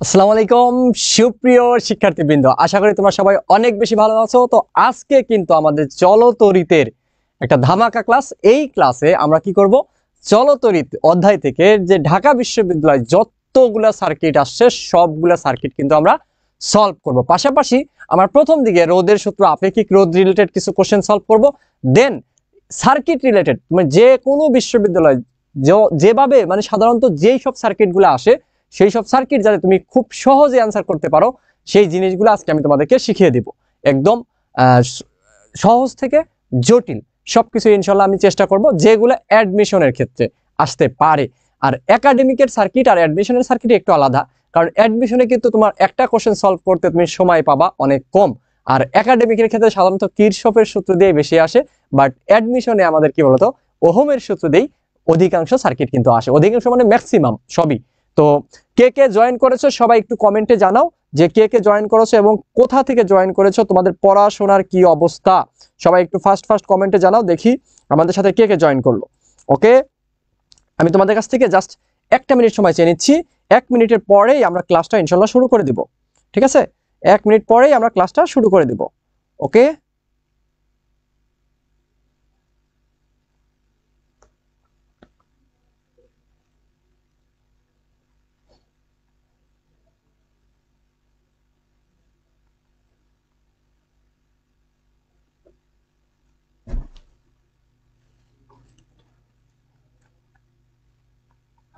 আসসালামু আলাইকুম সুপ্রিয় শিক্ষার্থীবৃন্দ, আশা করি তোমরা সবাই অনেক বেশি ভালো আছো। তো আজকে কিন্তু আমাদের চলতরিতের একটা ধামাকা ক্লাস। এই ক্লাসে আমরা কি করব, চলতরিত অধ্যায় থেকে যে ঢাকা বিশ্ববিদ্যালয় যতগুলা সার্কিট আসছে সবগুলা সার্কিট কিন্তু আমরা সলভ করব। পাশাপাশি আমরা প্রথম দিকে রোধের সূত্র, আপেক্ষিক রোধ রিলেটেড কিছু কোশ্চেন সলভ করব। দেন সার্কিট রিলেটেড মানে যে কোনো বিশ্ববিদ্যালয় যেভাবে মানে সাধারণত যেই সব সার্কিটগুলো আসে সেই সব সার্কিট যাতে তুমি খুব সহজে অ্যান্সার করতে পারো সেই জিনিসগুলো আজকে আমি তোমাদেরকে শিখিয়ে দিব। একদম সহজ থেকে জটিল সবকিছু ইনশাল্লাহ আমি চেষ্টা করব, যেগুলো অ্যাডমিশনের ক্ষেত্রে আসতে পারে। আর একাডেমিকের সার্কিট আর অ্যাডমিশনের সার্কিট একটু আলাদা, কারণ অ্যাডমিশনে কিন্তু তোমার একটা কোশ্চেন সলভ করতে তুমি সময় পাবা অনেক কম, আর একাডেমিকের ক্ষেত্রে সাধারণত কিরশফের সূত্র দিয়ে বেশি আসে। বাট অ্যাডমিশনে আমাদের কি বলতো ওহমের সূত্র দিয়েই অধিকাংশ সার্কিট কিন্তু আসে, অধিকাংশ মানে ম্যাক্সিমাম সবই। তো কে কে জয়েন করেছো সবাই একটু কমেন্টে জানাও যে কে কে জয়েন করেছো এবং কোথা থেকে জয়েন করেছো, তোমাদের পড়াশোনার কি অবস্থা। সবাই একটু ফার্স্ট কমেন্টে জানাও, দেখি আমাদের সাথে কে কে জয়েন করলো। ওকে, আমি তোমাদের কাছ থেকে জাস্ট একটা মিনিট সময় চেয়ে নিচ্ছি। 1 মিনিটের পরেই আমরা ক্লাসটা ইনশাল্লাহ শুরু করে দিব। ঠিক আছে, 1 মিনিট পরেই আমরা ক্লাসটা শুরু করে দিব। ওকে,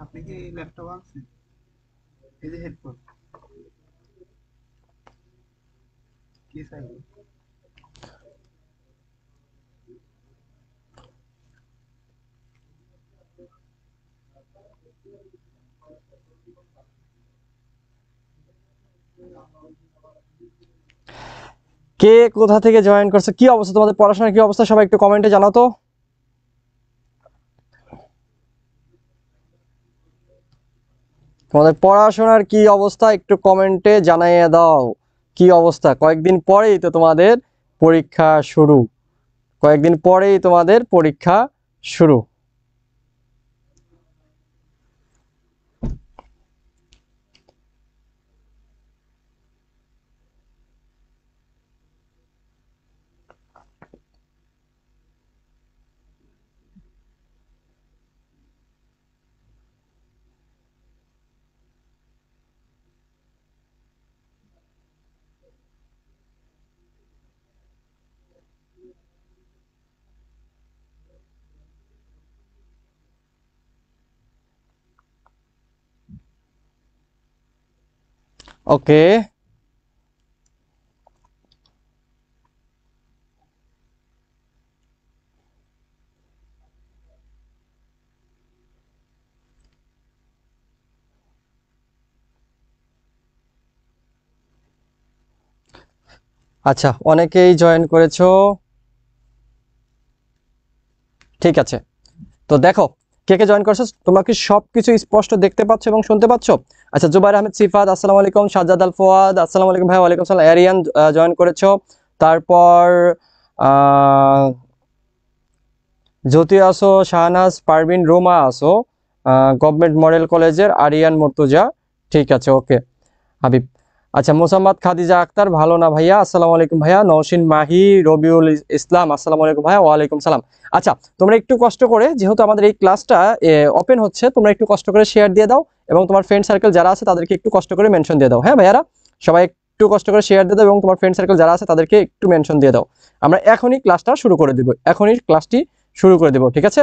আপনি কি ল্যাপটপ আনছেন? এই যে হেডফোন কি চাইবে? কে কোথা থেকে জয়েন করছো, কি অবস্থা তোমাদের পড়াশোনার কি অবস্থা, সবাই একটু কমেন্টে জানাও তো। তোমাদের পড়াশোনার কি অবস্থা একটু কমেন্টে জানাইয়ে দাও। কি অবস্থা, কয়েকদিন পরেই তো তোমাদের পরীক্ষা শুরু, কয়েকদিন পরেই তোমাদের পরীক্ষা শুরু। ওকে, আচ্ছা অনেকেই জয়েন করেছো, ঠিক আছে। তো দেখো কে কে জয়েন করছো, তোমরা কি সবকিছু স্পষ্ট দেখতে পাচ্ছ এবং শুনতে পাচ্ছ? আচ্ছা, জুবাইর আহমেদ সিফাত আসসালামু আলাইকুম, সাজ্জাদ আল ফুয়াদ আসসালামু আলাইকুম ভাই, ওয়ালাইকুম আসসালাম। এরিয়ান জয়েন করেছো, তারপর আহ জ্যোতি আসো, শাহনাজ পারভিন, রোমা আসো, গভর্নমেন্ট মডেল কলেজের আরিয়ান মুর্তজা, ঠিক আছে ওকে। হাবিব, আচ্ছা মোসাম্মদ খাদিজা আক্তার, ভালো না ভাইয়া, আসসালামু আলাইকুম ভাইয়া। নওশিন মাহি, রবিউল ইসলাম আসসালামু আলাইকুম ভাইয়া, ওয়ালাইকুম সালাম। আচ্ছা, তোমরা একটু কষ্ট করে, যেহেতু আমাদের এই ক্লাসটা ওপেন হচ্ছে, তোমরা একটু কষ্ট করে শেয়ার দিয়ে দাও এবং তোমার ফ্রেন্ড সার্কেল যারা আছে তাদেরকে একটু কষ্ট করে মেনশন দিয়ে দাও। হ্যাঁ ভাইয়ারা, সবাই একটু কষ্ট করে শেয়ার দিয়ে দাও এবং তোমার ফ্রেন্ড সার্কেল যারা আছে তাদেরকে একটু মেনশন দিয়ে দাও। আমরা এখনই ক্লাসটা শুরু করে দিব, এখনই ক্লাসটি শুরু করে দেব, ঠিক আছে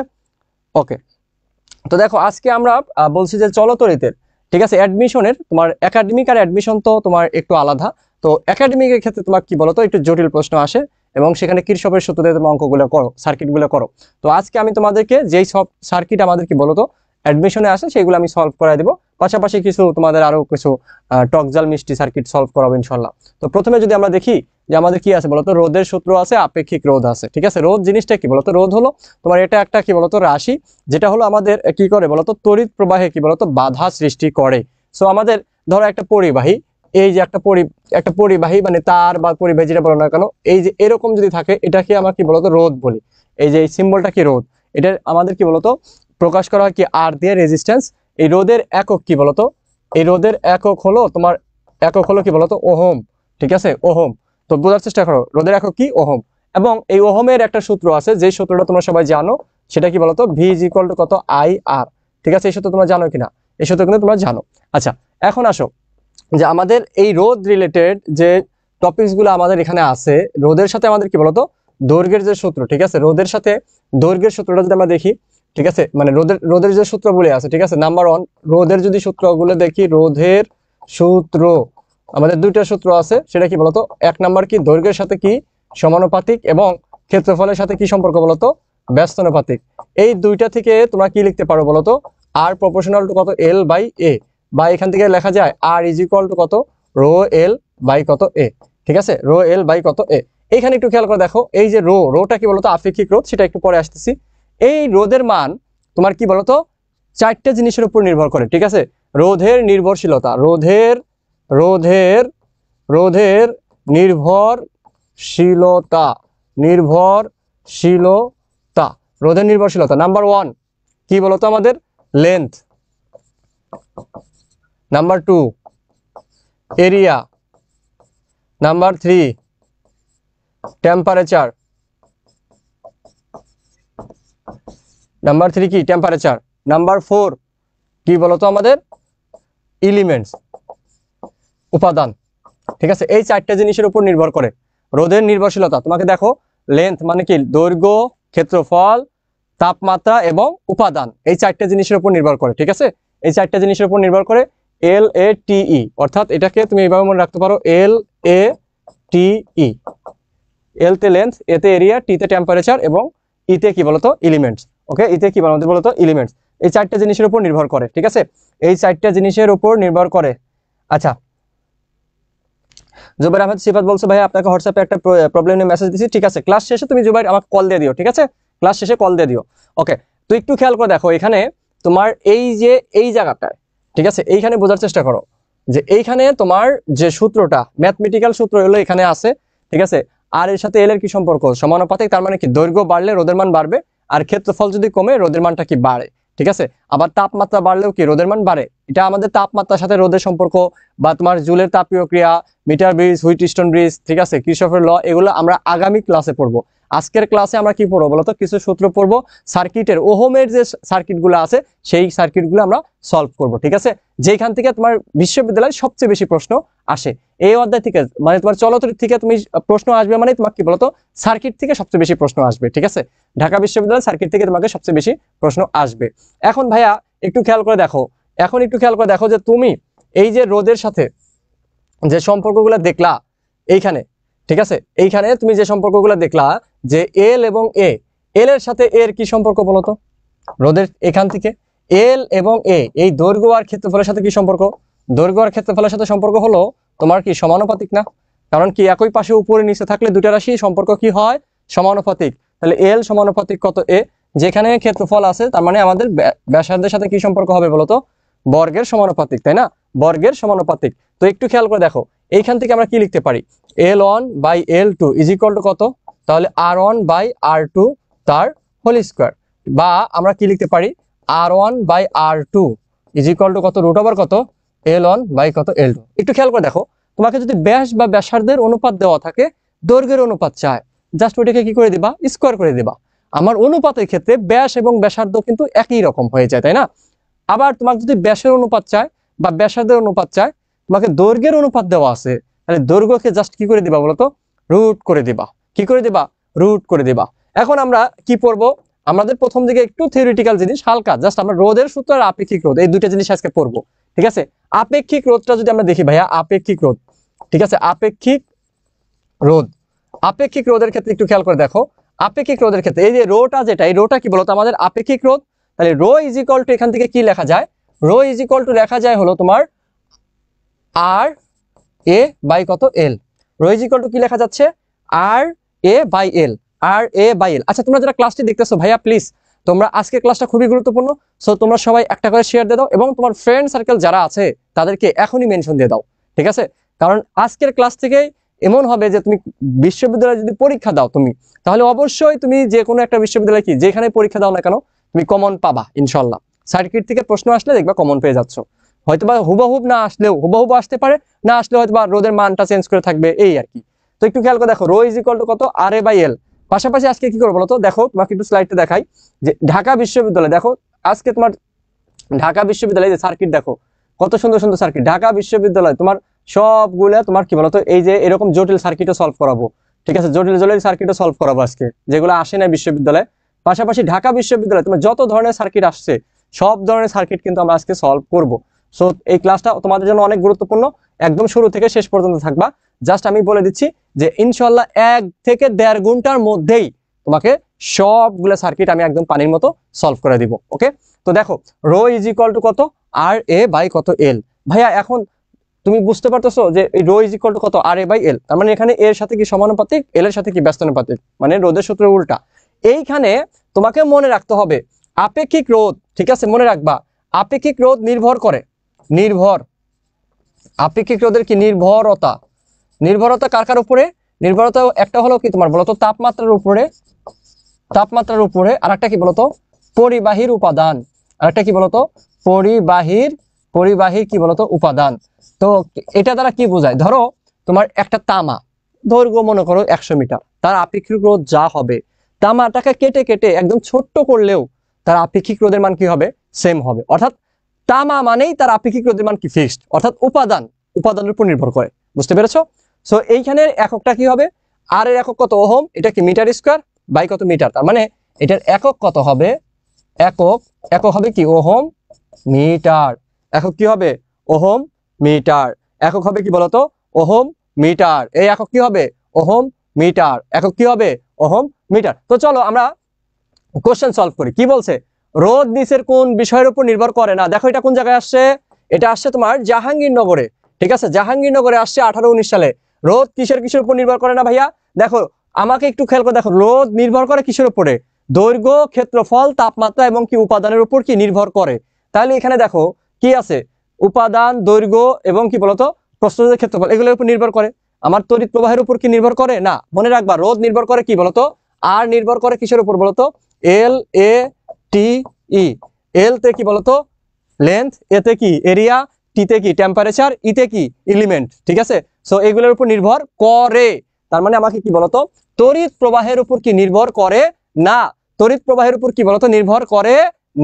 ওকে। তো দেখো আজকে আমরা বলছি যে চলতরিতের, ঠিক আছে, অ্যাডমিশনের তোমার একাডেমিক আর অ্যাডমিশন তো তোমার একটু আলাদা। তো একাডেমিকের ক্ষেত্রে তোমার কি বলতো একটু জটিল প্রশ্ন আসে এবং সেখানে কিরশফের সূত্র দিয়ে তুমি অঙ্কগুলো করো, সার্কিটগুলো করো। তো আজকে আমি তোমাদেরকে যেই সব সার্কিট আমাদের কি বলতো অ্যাডমিশনে আসে সেইগুলো আমি সলভ করাই দেবো, পাশাপাশি কিছু তোমাদের আরো কিছু টকজাল মিষ্টি সার্কিট সলভ করাবো ইনশাল্লাহ। তো প্রথমে যদি আমরা দেখি যে আমাদের কি আছে বলতো, রোধের সূত্র আছে, আপেক্ষিক রোধ আছে, ঠিক আছে। রোধ জিনিসটা কি বলতো, রোধ হলো তোমার এটা একটা কি বলতো রাশি, যেটা হলো আমাদের কি করে বলতো তড়িৎ প্রবাহে কি বলতো বাধা সৃষ্টি করে। সো আমাদের ধরো একটা পরিবাহী, এই যে একটা পরিবাহী মানে তার বা পরিবাহী যেটা বলো না কেন, এই যে এরকম যদি থাকে এটাকে আমরা কি বলতো রোধ বলি। এই যে এই সিম্বলটা কি রোধ, এটা আমাদের কি বলতো প্রকাশ করা হয় কি আর দিয়ে রেজিস্ট্যান্স। এই রোধের একক কি বলতো এই রোদের একক হলো তোমার, একক হলো কি বলতো ওহম, ঠিক আছে, ওহম। তো বোঝার চেষ্টা করো রোদের একক কি, ওহম। এবং এই ওহমের একটা সূত্র আছে, যে সূত্রটা তোমরা সবাই জানো, সেটা কি বলতো, ভি ইজ ইকুয়াল টু কত, আই আর। ঠিক আছে, এই সূত্র তোমরা জানো কিনা, এই সূত্র কিন্তু তোমরা জানো। আচ্ছা, এখন আসো যে আমাদের এই রোদ রিলেটেড যে টপিকসগুলো আমাদের এখানে আছে, রোদের সাথে আমাদের কি বলতো দৈর্ঘ্যের যে সূত্র, ঠিক আছে, রোদের সাথে দৈর্ঘ্যের সূত্রটা যদি আমরা দেখি, ঠিক আছে, মানে রোদের যে সূত্রগুলি আছে, ঠিক আছে, নাম্বার 1 রোদের যদি সূত্রগুলো দেখি, রোধের সূত্র আমাদের দুইটা সূত্র আছে, সেটা কি বলতো, এক নাম্বার কি দৈর্ঘ্যের সাথে কি সমানুপাতিক, এবং ক্ষেত্রফলের সাথে কি সম্পর্ক বলতো, ব্যস্তানুপাতিক। এই দুইটা থেকে তোমরা কি লিখতে পারো বলতো, আর প্রপোর্শনাল টু কত, এল বাই এ, বা এখান থেকে লেখা যায় আর ইজ ইকুয়াল টু কত, রো এল বাই কত এ। ঠিক আছে, রো এল বাই কত এ। এইখানে একটু খেয়াল করে দেখো, এই যে রোটা কি বলতো আপেক্ষিক রোধ, সেটা একটু পরে আসতেছি। এই রোধের মান তোমার কি বলতো চারটে জিনিসের উপর নির্ভর করে, ঠিক আছে, রোধের নির্ভরশীলতা, রোধের রোধের রোধের নির্ভরশীলতা, নির্ভরশীলতা, রোধের নির্ভরশীলতা। নাম্বার 1 কি বলতো আমাদের length, number 2 area, number 3 temperature, number 3 কি টেম্পারেচার, নাম্বার 4 কি বলতো আমাদের এলিমেন্টস, উপাদান। ঠিক আছে, এই চারটা জিনিসের উপর নির্ভর করে রোধের নির্ভরশীলতা। তোমাকে দেখো লেন্থ মানে কি দৈর্ঘ্য, ক্ষেত্রফল, তাপমাত্রা এবং উপাদান, এই চারটা জিনিসের উপর নির্ভর করে। ঠিক আছে, এই চারটা জিনিসের উপর নির্ভর করে এল এ টি ই, অর্থাৎ এটাকে তুমি এইভাবে মনে রাখতে পারো, এল এ টি ই, এল তে লেন্থ, এতে এরিয়া, টি তে টেম্পারেচার এবং ইতে কি বলতো এলিমেন্টস। ওকে, ইতে কি বলতো এলিমেন্টস। এই চারটা জিনিসের উপর নির্ভর করে। ঠিক আছে, এই চারটা জিনিসের উপর নির্ভর করে। আচ্ছা, জুবাইর আহমেদ সিফাত বলছো ভাই আপনাকে হোয়াটসঅ্যাপে একটা প্রবলেম নিয়ে মেসেজ দিছি। ঠিক আছে, ক্লাস শেষে তুমি জুবাইর আমাকে কল দিয়ে দিও। ঠিক আছে, ক্লাস শেষে কল দিয়ে দিও। ওকে, তো একটু খেয়াল করে দেখো এখানে তোমার এই যে এই জায়গাটায়, ঠিক আছে, এইখানে বোঝার চেষ্টা করো যে এইখানে তোমার যে সূত্রটা ম্যাথমেটিক্যাল সূত্র হলো এখানে আছে। ঠিক আছে, আর এর সাথে এল এর কি সম্পর্ক, সমানুপাতিক, তার মানে কি দৈর্ঘ্য বাড়লে রোদের মান বাড়বে, আর ক্ষেত্রফল যদি কমে রোদের মানটা কি বাড়ে। ঠিক আছে, আবার তাপমাত্রা বাড়লেও কি রোদের মান বাড়ে। এটা আমাদের তাপমাত্রার সাথে রোদের সম্পর্ক, বা তোমার জুলের তাপীয় ক্রিয়া, মিটার ব্রিজ, হুইটস্টোন ব্রিজ, ঠিক আছে, কির্চফের ল, এগুলো আমরা আগামী ক্লাসে পড়বো। আজকের ক্লাসে আমরা কি পড়বো বলতো, কিছু সূত্র পড়বো, সার্কিটের ওহমের যে সার্কিটগুলো আছে সেই সার্কিটগুলো আমরা সলভ করব। ঠিক আছে, যেখান থেকে তোমার বিশ্ববিদ্যালয়ে সবচেয়ে বেশি প্রশ্ন আসে এই অধ্যায় থেকে, মানে তোমার চলতরিৎ থেকে তুমি প্রশ্ন আসবে, মানে তোমার কি বলতো সার্কিট থেকে সবচেয়ে বেশি প্রশ্ন আসবে। ঠিক আছে, ঢাকা বিশ্ববিদ্যালয় সার্কিট থেকে তোমাকে সবচেয়ে বেশি প্রশ্ন আসবে। এখন ভাইয়া একটু খেয়াল করে দেখো, এখন একটু খেয়াল করে দেখো যে তুমি এই যে রোদের সাথে যে সম্পর্কগুলো দেখলা এইখানে, ঠিক আছে, এইখানে তুমি যে সম্পর্কগুলো দেখলা যে এল এবং এ, এল এর সাথে এর কি সম্পর্ক বলতো, রোদের এখান থেকে এল এবং এ, এই দৈর্ঘ্য আর ক্ষেত্রফলের সাথে কি সম্পর্ক, দৈর্ঘ্য আর ক্ষেত্রফলের সাথে সম্পর্ক হলো তোমার কি সমানুপাতিক না, কারণ কি একই পাশে উপরে নিচে থাকলে দুটা রাশি সম্পর্ক কি হয়, সমানুপাতিক। তাহলে এল সমানুপাতিক কত এ, যেখানে ক্ষেত্রফল আছে তার মানে আমাদের ব্যাসার্ধের সাথে কি সম্পর্ক হবে বলতো, বর্গের সমানুপাতিক, তাই না, বর্গের সমানুপাতিক। তো একটু খেয়াল করে দেখো এইখান থেকে আমরা কি লিখতে পারি, L1 by L2 is equal to কত, তাহলে R1 বাই R2 তার হোল স্কোয়ার, বা আমরা কি লিখতে পারি R1 by R2 is equal to কত, রুট ওভার কত L1 বাই কত L2। একটু খেয়াল করে দেখো, তোমাকে যদি ব্যাস বা ব্যাসার্ধের অনুপাত দেওয়া থাকে, দৈর্ঘ্যের অনুপাত চায়, জাস্ট ওইটাকে কি করে দিবা, স্কোয়ার করে দিবা। আমার অনুপাতের ক্ষেত্রে ব্যাস এবং ব্যাসার্ধ কিন্তু একই রকম হয়ে যায়, তাই না। আবার তোমাকে যদি ব্যাসের অনুপাত চায় বা ব্যাসার্ধের অনুপাত চায়, তোমাকে দৈর্ঘ্যের অনুপাত দেওয়া আছে, তাহলে দৈর্ঘ্যকে জাস্ট কি করে দিবা বলতো, রুট করে দিবা। কি করে দিবা, রুট করে দিবা। এখন আমরা কি পড়বো, আমাদের প্রথম দিকে একটু থিওরিটিক্যাল জিনিস হালকা, জাস্ট আমরা রোধের সূত্র আর আপেক্ষিক রোধ এই দুইটা জিনিস আজকে পড়বো। ঠিক আছে, আপেক্ষিক রোধটা যদি আমরা দেখি ভাইয়া, আপেক্ষিক রোধ, ঠিক আছে, আপেক্ষিক রোধ, আপেক্ষিক রোধের ক্ষেত্রে একটু খেয়াল করে দেখো, আপেক্ষিক রোধের ক্ষেত্রে এই যে রোটা যেটা, এই রোটা কি বলতো আমাদের আপেক্ষিক রোধ। তাহলে রো ইজ ইকুয়াল টু এখান থেকে কি লেখা যায়, রো ইজ ইকুয়াল টু লেখা যায় হলো তোমার আর এ বাই কত এল, রো ইজ ইকুয়াল টু কি লেখা যাচ্ছে, আর এ by L, R A by এল। আচ্ছা, তোমরা যারা ক্লাসটি দেখতেছো ভাইয়া প্লিজ তোমরা আজকের ক্লাসটা খুবই গুরুত্বপূর্ণ, সো তোমরা সবাই একটা করে শেয়ার দিয়ে দাও, এবং তোমার ফ্রেন্ড সার্কেল যারা আছে তাদেরকে এখনই মেনশন দিয়ে দাও। ঠিক আছে, কারণ আজকের ক্লাস থেকেই এমন হবে যে তুমি বিশ্ববিদ্যালয়ে যদি পরীক্ষা দাও তুমি, তাহলে অবশ্যই তুমি যে কোনো একটা বিশ্ববিদ্যালয় কি যেখানে পরীক্ষা দাও না কেন তুমি কমন পাবা ইনশাল্লাহ। সার্কিট থেকে প্রশ্ন আসলে দেখবা কমন পেয়ে যাচ্ছ। হয়তোবা হুবহুব না আসলেও হুবহুব আসতে পারে, না আসলে হয়তোবা রোদের মানটা চেঞ্জ করে থাকবে, এই আর কি। তো একটু খেয়াল করে দেখো, রো ইজ ইকুয়াল টু কত, আর এ বাই এল। পাশাপাশি আজকে কি করবো বলতো, দেখো তোমাকে একটু স্লাইডটা দেখাই, যে ঢাকা বিশ্ববিদ্যালয়, দেখো আজকে তোমার ঢাকা বিশ্ববিদ্যালয় যে সার্কিট, দেখো কত সুন্দর সুন্দর সার্কিট। ঢাকা বিশ্ববিদ্যালয় তোমার সবগুলা তোমার কি বলতো, এই যে এরকম জটিল সার্কিটও সলভ করাবো, ঠিক আছে, জটিল জটিল সার্কিটও সলভ করাবো আজকে, যেগুলো আসে না বিশ্ববিদ্যালয়ে। পাশাপাশি ঢাকা বিশ্ববিদ্যালয় তোমার যত ধরনের সার্কিট আসছে, সব ধরনের সার্কিট কিন্তু আমরা আজকে সলভ করব। সো এই ক্লাসটা তোমাদের জন্য অনেক গুরুত্বপূর্ণ, একদম শুরু থেকে শেষ পর্যন্ত থাকবা। জাস্ট আমি বলে দিচ্ছি যে ইনশাল্লাহ 1 থেকে 1.5 ঘন্টার মধ্যেই তোমাকে সবগুলো সার্কিট আমি একদম পানির মতো সলভ করে দিব। ওকে, তো দেখো রো ইজ ইকুয়াল টু কত, আর এ বাই কত এল। ভাইয়া এখন তুমি বুঝতে পারতেছো যে এই রো ইজ ইকুয়াল টু কত, আর এ বাই এল, তার মানে এখানে এর সাথে কি সমানুপাতিক, এল এর সাথে কি ব্যস্তানুপাতিক, মানে রোধের সূত্রের উল্টা। এইখানে তোমাকে মনে রাখতে হবে আপেক্ষিক রোধ, ঠিক আছে, মনে রাখবা আপেক্ষিক রোধ নির্ভর করে, আপেক্ষিক রোধের কি নির্ভরতা, নির্ভরতা কার কার উপরে, নির্ভরতা একটা হলো কি তোমার বলতো তাপমাত্রার উপরে, আর একটা কি বলতো পরিবাহীর উপাদান, আর একটা কি বলতো পরিবাহীর কি বলতো উপাদান। তো এটা দ্বারা কি বোঝায়, ধরো তোমার একটা তামা দৈর্ঘ্য মনে করো 100 মিটার, তার আপেক্ষিক রোধ যা হবে, তামাটাকে কেটে কেটে একদম ছোট্ট করলেও তার আপেক্ষিক রোধের মান কি হবে, সেম হবে। অর্থাৎ তামা মানেই তার আপেক্ষিক রোধের মান কি ফিক্সড, অর্থাৎ উপাদানের উপর নির্ভর করে। বুঝতে পেরেছো? সো এইখানের এককটা কি হবে, আর এর একক কত, ওহম, এটা কি মিটার স্কয়ার বাই কত মিটার, তার মানে এটার একক কত হবে, একক হবে কি ওহম মিটার, একক কি হবে ওহম মিটার, একক হবে কি বলতো ওহম মিটার, এই একক কি হবে ওহম মিটার, একক কি হবে ওহম মিটার। তো চলো আমরা কোশ্চেন সলভ করি। কি বলছে, রোধ নিচের কোন বিষয়ের উপর নির্ভর করে না। দেখো এটা কোন জায়গায় আসছে, এটা আসছে তোমার জাহাঙ্গীরনগরে, ঠিক আছে, জাহাঙ্গীরনগরে আসছে 18-19 সালে। রোধ কিসের উপর নির্ভর করে না ভাইয়া, দেখো আমাকে একটু খেয়াল করে দেখো, রোধ নির্ভর করে কিসের উপরে, দৈর্ঘ্য, ক্ষেত্রফল, তাপমাত্রা এবং কি উপাদানের উপর কি নির্ভর করে। তাহলে এখানে দেখো কি আছে, উপাদান, দৈর্ঘ্য এবং কি বলতো প্রস্থচ্ছেদের ক্ষেত্রফল, এগুলোর উপর নির্ভর করে। আমার তড়িৎ প্রবাহের উপর কি নির্ভর করে না, মনে রাখবা রোধ নির্ভর করে কি বলতো, আর নির্ভর করে কিসের উপর বলতো, এল এ টি ই, এল তে কি বলতো লেন্থ, এতে কি এরিয়া, টিতে কি টেম্পারেচার, ইতে কি এলিমেন্ট, ঠিক আছে। সো এগুলোর উপর নির্ভর করে, তার মানে আমাকে কি বলতো তড়িৎ প্রবাহের উপর কি নির্ভর করে না, তড়িৎ প্রবাহের উপর কি বলতো নির্ভর করে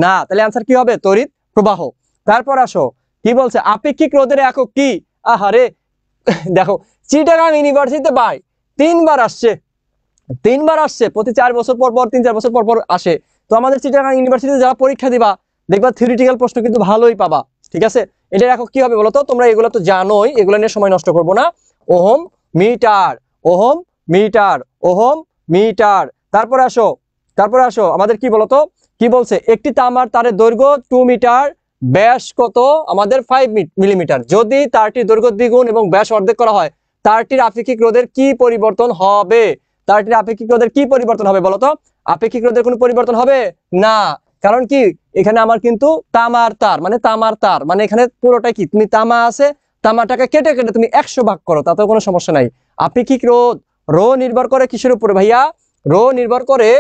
না। তাহলে आंसर কি হবে তড়িৎ প্রবাহ। তারপর আসো কি বলছে, আপেক্ষিক রোধের একক কি, আহারে দেখো চিটাগাং ইউনিভার্সিটিতে ভাই 3 বার আসছে, প্রতি 4 বছর পর পর 3-4 বছর পর পর আসে। তো আমাদের চিটাগাং ইউনিভার্সিটিতে যারা পরীক্ষা দিবা দেখবা থিওরিটিক্যাল প্রশ্ন কিন্তু ভালোই পাবা, ঠিক আছে। এটার একক কি হবে বলতো, তোমরা এগুলো তো জানোই, এগুলো নিয়ে সময় নষ্ট করবো না। Ohm meter, ohm meter, ohm meter. তারপরে আসো আমাদের কি বলতো, কি বলছে, একটি তামার তারের দৈর্ঘ্য 2 মিটার, ব্যাস কত আমাদের 5 মিলিমিটার, যদি তারটির দৈর্ঘ্য দ্বিগুণ এবং ব্যাস অর্ধেক করা হয়, তারটির আপেক্ষিক রোধের কি পরিবর্তন হবে, তারটির আপেক্ষিক রোধের কি পরিবর্তন হবে বলতো, আপেক্ষিক রোধের কোনো পরিবর্তন হবে না। কারণ কি এখানে আমার কিন্তু তামার তার মানে এখানে পুরোটাই কি, তুমি তামা আছে, তামাটাকে কেটে কেটে তুমি 100 ভাগ করো, তাতেও কোনো সমস্যা নাই। আপেক্ষিক রোধ রো নির্ভর করে কিসের উপরে ভাইয়া, রো নির্ভর করে,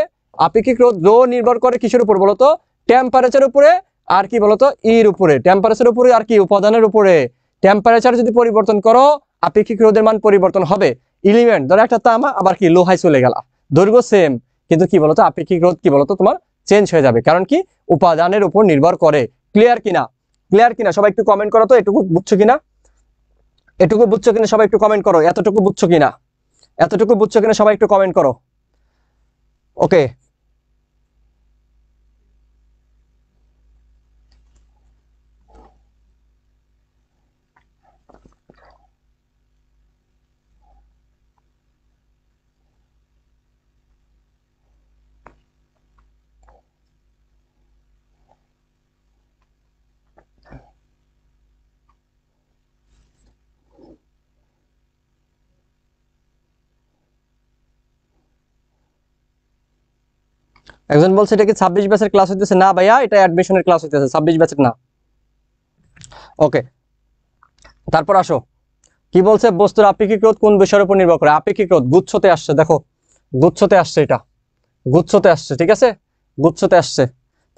আপেক্ষিক রোধ রো নির্ভর করে কিসের উপর বলতো, টেম্পারেচার উপরে, আর কি বলতো ইর উপরে, টেম্পারেচার উপরে আর কি উপাদানের উপরে। টেম্পারেচার যদি পরিবর্তন করো আপেক্ষিক রোধের মান পরিবর্তন হবে। এলিমেন্ট ধরো একটা তামা, আবার কি লোহায় চলে গেল, দৈর্ঘ্য সেম, কিন্তু কি বলতো আপেক্ষিক রোধ কি বলতো তোমার চেঞ্জ হয়ে যাবে, কারণ কি উপাদানের উপর নির্ভর করে। ক্লিয়ার কিনা সবাই একটু কমেন্ট করো তো, এটুকু বুঝছো কিনা সবাই একটু কমেন্ট করো, এতটুকু বুঝছো কিনা সবাই একটু কমেন্ট করো। ওকে, একজন বলছে এটা কি 26 ব্যাচের ক্লাস হইতেছে, না ভাইয়া এটা অ্যাডমিশনের ক্লাস হইতেছে, 26 ব্যাচের না। ওকে, তারপর আসো কি বলছে, বস্তুর আপেক্ষিক রোধ কোন বিষয়ের উপর নির্ভর করে। আপেক্ষিক রোধ গুচ্ছতে আসছে, দেখো গুচ্ছতে আসছে, এটা গুচ্ছতে আসছে, ঠিক আছে, গুচ্ছতে আসছে।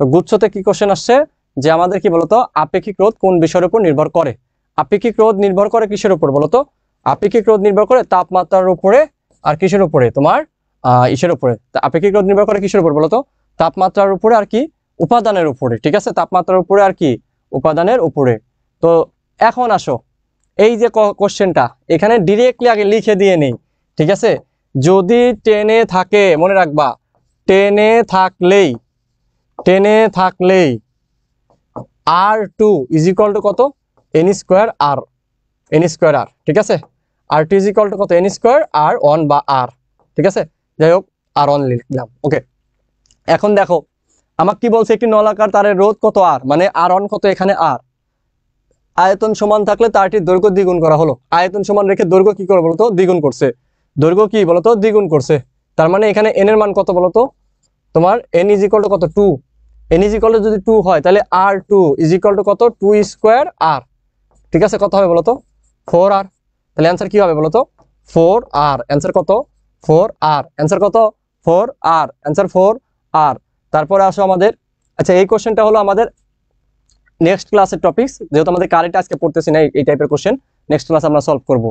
তো গুচ্ছতে কি কোশ্চেন আসছে, যে আমাদের কি বলতো আপেক্ষিক রোধ কোন বিষয়ের উপর নির্ভর করে। আপেক্ষিক রোধ নির্ভর করে কিসের উপর বলতো? আপেক্ষিক রোধ নির্ভর করে তাপমাত্রার উপরে আর কিসের উপরে? তোমার ইসের উপরে। আপেক্ষিক রোধ নির্ভর করে কিসের উপর বলতো? তাপমাত্রার উপরে আর কি উপাদানের উপরে। ঠিক আছে, তাপমাত্রার উপরে আর কি উপাদানের উপরে। তো এখন আসো এই যে কোশ্চেনটা এখানে ডিরেক্টলি আগে লিখে দিয়ে নেই। ঠিক আছে, যদি টেনে থাকে, মনে রাখবা টেনে থাকলেই R2 ইজ ইকুয়াল টু কত? n স্কোয়ার আর। ঠিক আছে, R2 ইজ ইকুয়াল টু কত? n স্কোয়ার R1 বা R। ঠিক আছে, যাই হোক R1 লিখলাম। ওকে, এখন দেখো আমাকে কি বলছে, একটি নলাকার তারের রোধ কত R, মানে R1 কত এখানে R। আয়তন সমান থাকলে তারটির দৈর্ঘ্য দ্বিগুণ করা হলো। আয়তন সমান রেখে দৈর্ঘ্য কি করে বলতো? দ্বিগুণ করছে। দৈর্ঘ্য কি বলতো? দ্বিগুণ করছে। তার মানে এখানে n এর মান কত বলতো? তোমার n ইজ ইকুয়াল টু কত? 2। n ইজ ইকুয়াল টু যদি 2 হয় তাহলে R2 ইজ ইকুয়াল টু কত? 2 স্কোয়ার R। ঠিক আছে, কত হবে বলতো? 4R। তাহলে অ্যান্সার কি হবে বলতো? 4R। অ্যান্সার কত? 4R। অ্যান্সার কত? 4R। Answer 4R। তারপরে আসো আমাদের, আচ্ছা এই কোশ্চেনটা হলো আমাদের নেক্সট ক্লাসের টপিকস, যেহেতু আমাদের কারেন্ট আজকে পড়তেছি না এই টাইপের কোশ্চেন, নেক্সট ক্লাস আমরা সলভ করব,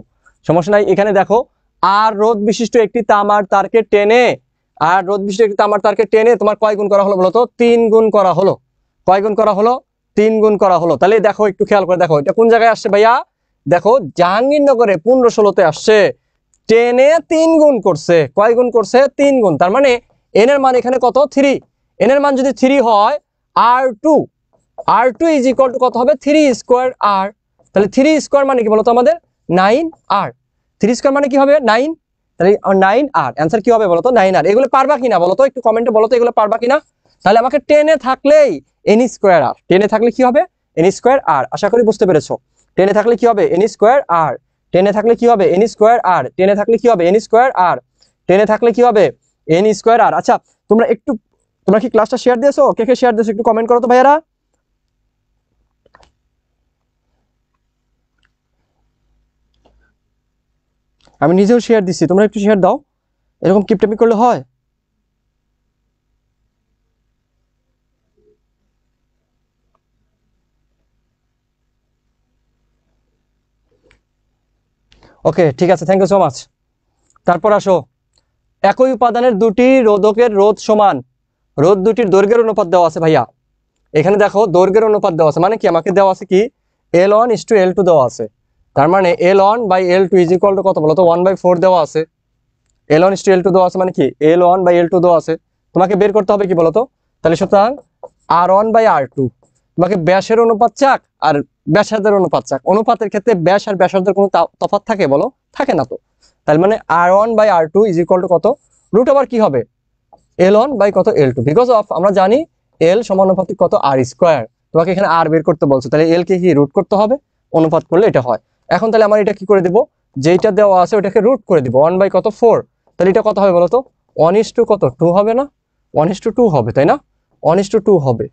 সমস্যা নাই। এখানে দেখো আর রোধ বিশিষ্ট একটি তামার তারকে টেনে, তোমার কয় গুণ করা হলো বলতো? 3 গুণ করা হলো। কয় গুণ করা হলো? 3 গুণ করা হলো। তাহলে দেখো একটু খেয়াল করে দেখো এটা কোন জায়গায় আসছে ভাইয়া? দেখো জাহাঙ্গীরনগরে 15-16-তে আসছে। টেনে 3 গুণ করছে। কয় গুণ করছে? 3 গুণ। তার মানে n এর মান এখানে কত? 3। n এর মান যদি 3 হয় R2 ইজ ইকুয়াল টু কত হবে? 3 স্কোয়ার R। তাহলে 3 স্কোয়ার মানে কি বলতো আমাদের? 9R। 3 স্কোয়ার মানে কি হবে? 9। তাহলে 9R। অ্যান্সার কি হবে বলতো? 9R। এগুলো পারবা কিনা বলতো? একটু কমেন্টে বলতো এগুলো পারবা কিনা। তাহলে আমাকে টেনে থাকলেই n স্কোয়ার R। টেনে থাকলে কি হবে? n square R। আশা করি বুঝতে পেরেছো। টেনে থাকলে কি হবে? n square R। টেনে থাকলে কি হবে? n square R। টেনে থাকলে কি হবে? n square R। টেনে থাকলে কি হবে? n square R। আচ্ছা তোমরা কি ক্লাসটা শেয়ার দিয়েছো? কে কে শেয়ার দিয়েছো একটু কমেন্ট করো তো ভাইয়ারা। আমি নিজেও শেয়ার দিচ্ছি, তোমরা একটু শেয়ার দাও। এরকম কিপটামি করলে হয়? ওকে, ঠিক আছে, থ্যাংক ইউ সো মাচ। তারপর আসো, একই উপাদানের দুটি রোধকের রোধ সমান, রোধ দুটির দৈর্ঘ্যের অনুপাত দেওয়া আছে ভাইয়া। এখানে দেখো দৈর্ঘ্যের অনুপাত দেওয়া আছে, মানে কি আমাকে দেওয়া আছে কি L1:L2 দেওয়া আছে। তার মানে L1/L2 ইজ ইকুয়াল টু কত বলতো? 1/4 দেওয়া আছে। L1:L2 দেওয়া আছে মানে কি L1/L2 দেওয়া আছে। তোমাকে বের করতে হবে কি বলতো? তাহলে সুতরাং R1/R2। তোমাকে ব্যাসের অনুপাত চাক আর ব্যাসার্ধের অনুপাত চাক। অনুপাতের ক্ষেত্রে ব্যাস আর ব্যাসার্ধের কোনো তফাৎ থাকে বলো? থাকে না তো। তার মানে R1/R2 ইজ ইকুয়াল টু কত? রুট ওভার কি হবে? L1/কত? L2। বিকজ অফ আমরা জানি L সমানুপাতিক কত? R square. তোমাকে এখানে R বের করতে বলছো, তাহলে L কে কি রুট করতে হবে? অনুপাত করলে এটা হয়। এখন তাহলে আমার এটা কি করে দেবো? যেইটা দেওয়া আছে ওটাকে রুট করে দিব। 1/কত? 4। তাহলে এটা কত হবে বলতো? 1:2 কত? 2 হবে না? 1:2 হবে, তাই না? 1:2 হবে।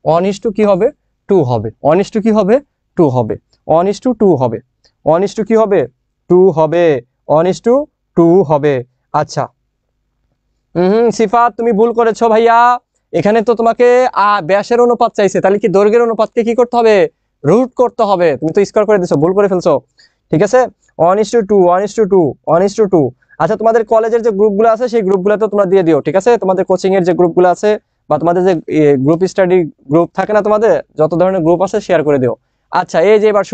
1:2 কি হবে? 2 হবে। 1:2 কি হবে? 2 হবে। 1:2 হবে। 1:2 কি হবে? 2 হবে। 1:2 হবে। আচ্ছা, সিফাত তুমি ভুল করেছো ভাইয়া। এখানে তো তোমাকে ব্যাসের অনুপাত চাইছে, তাহলে কি দৈর্ঘ্যের অনুপাতকে কি করতে হবে? রুট করতে হবে। তুমি তো স্কয়ার করে দিছো, ভুল করে ফেলছো। ঠিক আছে, 1:2 1:2 1:2। আচ্ছা, তোমাদের কলেজের যে গ্রুপগুলো আছে সেই গ্রুপগুলো তো তোমরা দিয়ে দিও। ঠিক আছে, তোমাদের কোচিং এর যে গ্রুপগুলো আছে বা তোমাদের যে গ্রুপ স্টাডি গ্রুপ থাকে না, তোমাদের যত ধরনের গ্রুপ আছে শেয়ার করে দিও। আচ্ছা, এই যে এবার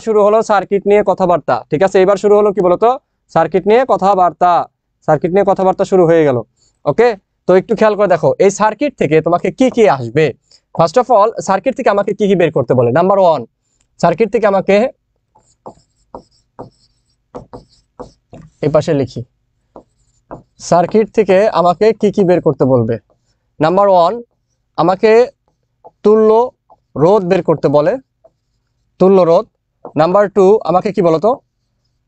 শুরু হলো সার্কিট নিয়ে কথাবার্তা। ঠিক আছে, এবার শুরু হলো কি বলতো? সার্কিট নিয়ে কথাবার্তা শুরু হয়ে গেল। ওকে, তো একটু খেয়াল করে দেখো এই সার্কিট থেকে তোমাকে কি কি আসবে। ফার্স্ট অফ অল সার্কিট থেকে আমাকে কি কি বের করতে বলে? নাম্বার 1, সার্কিট থেকে আমাকে এই পাশে লিখি, সার্কিট থেকে আমাকে কি কি বের করতে বলবে। নাম্বার 1 আমাকে তুল্য রোধ বের করতে বলে, তুল্য রোধ। নাম্বার 2 আমাকে কি বলতো?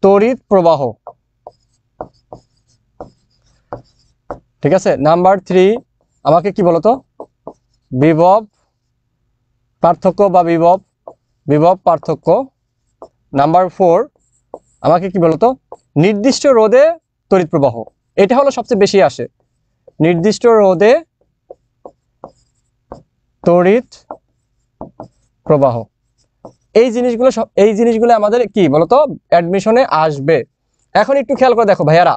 তড়িৎ প্রবাহ। ঠিক আছে, নাম্বার 3 আমাকে কি বলতো? বিভব পার্থক্য বা বিভব পার্থক্য। নাম্বার 4 আমাকে কি বলতো? নির্দিষ্ট রোধে তড়িৎ প্রবাহ। এটা হলো সবচেয়ে বেশি আসে, নির্দিষ্ট রোধে তড়িৎ প্রবাহ। এই জিনিসগুলো আমাদের কি বলতো অ্যাডমিশনে আসবে। এখন একটু খেয়াল করে দেখো ভাইয়ারা,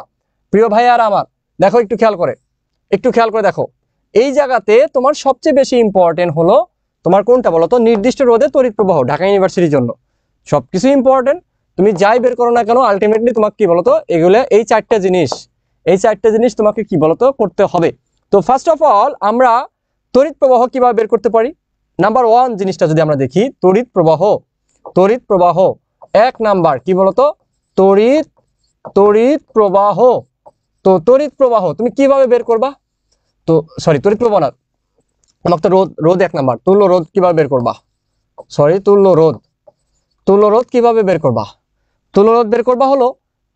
প্রিয় ভাইয়ারা আমার, দেখো একটু খেয়াল করে দেখো, এই জায়গাতে তোমার সবচেয়ে বেশি ইম্পর্টেন্ট হলো তোমার কোনটা বলতো, নির্দিষ্ট রোধে তড়িৎ প্রবাহ ঢাকা ইউনিভার্সিটির জন্য সবকিছু ইম্পর্টেন্ট। তুমি যাই বের করো না কেন আলটিমেটলি তোমাকে কি বলতো এগুলো এই চারটা জিনিস তোমাকে কি বলতো করতে হবে। তো ফার্স্ট অফ অল আমরা তড়িৎ প্রবাহ কিভাবে বের করতে পারি। নাম্বার 1 জিনিসটা যদি আমরা দেখি, তড়িৎ প্রবাহ 1 নাম্বার কি বলতো, তড়িৎ প্রবাহ। তো তড়িৎ প্রবাহ তুমি কিভাবে বের করবা, তো সরি তড়িৎ প্রবাহ না, আমাকে তো রোধ 1 নাম্বার, তুল্য রোধ কিভাবে বের করবা, তুল্য রোধ কিভাবে বের করবা। তুল্য রোধ বের করবা হলো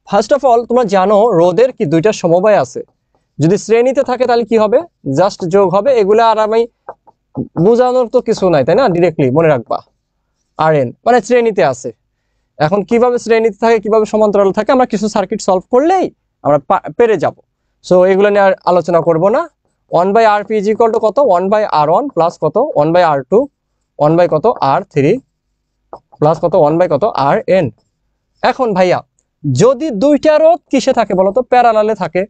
ফার্স্ট অফ অল তোমরা জানো রোধের কি দুইটা সমবায় আছে, যদি শ্রেণীতে থাকে তাহলে কি হবে, জাস্ট যোগ হবে। এগুলো আর আমি বোঝানোর তো কিছু নাই, তাই না, ডিরেক্টলি মনে রাখবা। Rn মানে শ্রেণীতে আছে। এখন কিভাবে শ্রেণীতে থাকে কিভাবে সমান্তরাল থাকে আমরা কিছু সার্কিট সলভ করলেই আমরা পেরে যাব। সো এগুলো নিয়ে আর আলোচনা করব না। 1/Rp = কত, 1/R1 প্লাস কত 1/R2, 1 কত R3 প্লাস কত 1 কত Rn। এখন ভাইয়া যদি দুইটা রোধ কিসে থাকে বলতো, প্যারালালে থাকে,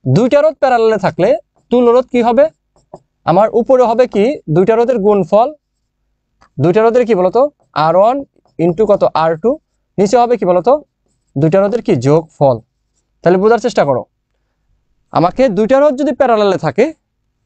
দুইটা রোধ প্যারালালে থাকলে তুল্য রোধ কি হবে, আমার উপরে হবে কি দুইটা রোধের গুণফল, দুইটা রোধের কি বলতো R1 ইন্টু কত R2, নিচে হবে কি বলতো দুইটা রোধের কি যোগফল। তাহলে বোঝার চেষ্টা করো, আমাকে দুইটা রোধ যদি প্যারালালে থাকে,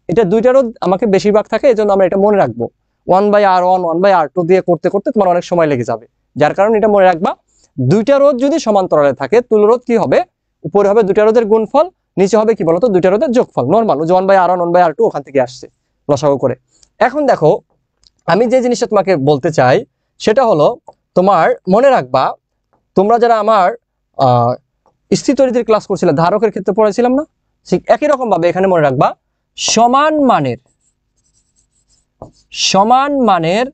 এটা দুইটা রোধ আমাকে বেশিরভাগ থাকে, এই জন্য আমরা এটা মনে রাখবো 1/R1 1/R2 দিয়ে করতে করতে তোমার অনেক সময় লেগে যাবে, যার কারণে এটা মনে রাখবা দুইটা রোধ যদি সমান্তরালে থাকে তুল্য রোধ কি হবে, উপরে হবে দুইটা রোধের গুণফল, নিচে হবে কি বলতো দুইটা রোধের যোগফল। নরমাল যে 1/R1 1/R2 ওখান থেকে আসছে লসাগু করে। এখন দেখো আমি যে জিনিসটা তোমাকে বলতে চাই সেটা হলো তোমার মনে রাখবা, তোমরা যারা আমার স্থির তড়িতের ক্লাস করছিলে ধারকের ক্ষেত্রে পড়েছিলাম না, ঠিক একই রকম ভাবে এখানে মনে রাখবা সমান মানের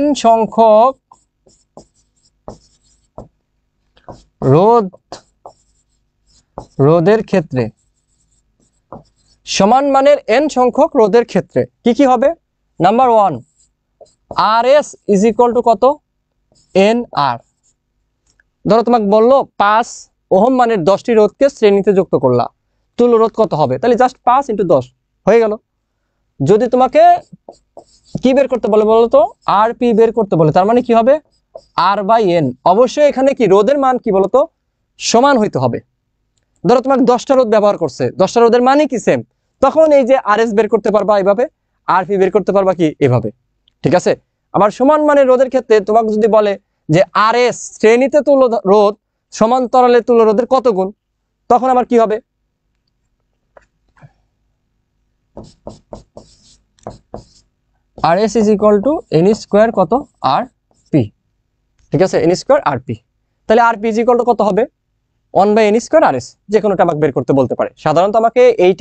n সংখ্যক রোধের ক্ষেত্রে, সমান মানের n সংখ্যক রোধের ক্ষেত্রে কি কি হবে। নাম্বার 1 Rs = কত nr। ধরো তোমাকে বললো 5 ওহম মানের 10টি রোধকে শ্রেণীতে যুক্ত করলা, তুল্য রোধ কত হবে, তাহলে জাস্ট 5 × 10 হয়ে গেল। যদি তোমাকে কি বের করতে বলে বলতো Rp বের করতে বলে, তার মানে কি হবে R/n। অবশ্যই এখানে কি রোধের মান কি বলতো সমান হইতে হবে। ধরো তোমাকে 10টা রোধ ব্যবহার করছে, 10টা রোধের মানে কি সেম, তখন এই যে Rs বের করতে পারবা এইভাবে, Rp বের করতে পারবা কি এভাবে, ঠিক আছে। আবার সমান মানের রোধের ক্ষেত্রে তোমাকে যদি বলে যে Rs শ্রেণীতে তুল্য রোধ সমান্তরালে তুল্য রোধের কত গুণ, তখন আবার কি হবে Rs = n² কত Rp, ঠিক আছে, n² Rp। তাহলে Rp = কত হবে 1/n² Rs, যে কোনোটা আমাকে বের করতে বলতে পারে। সাধারণত আমাকে এই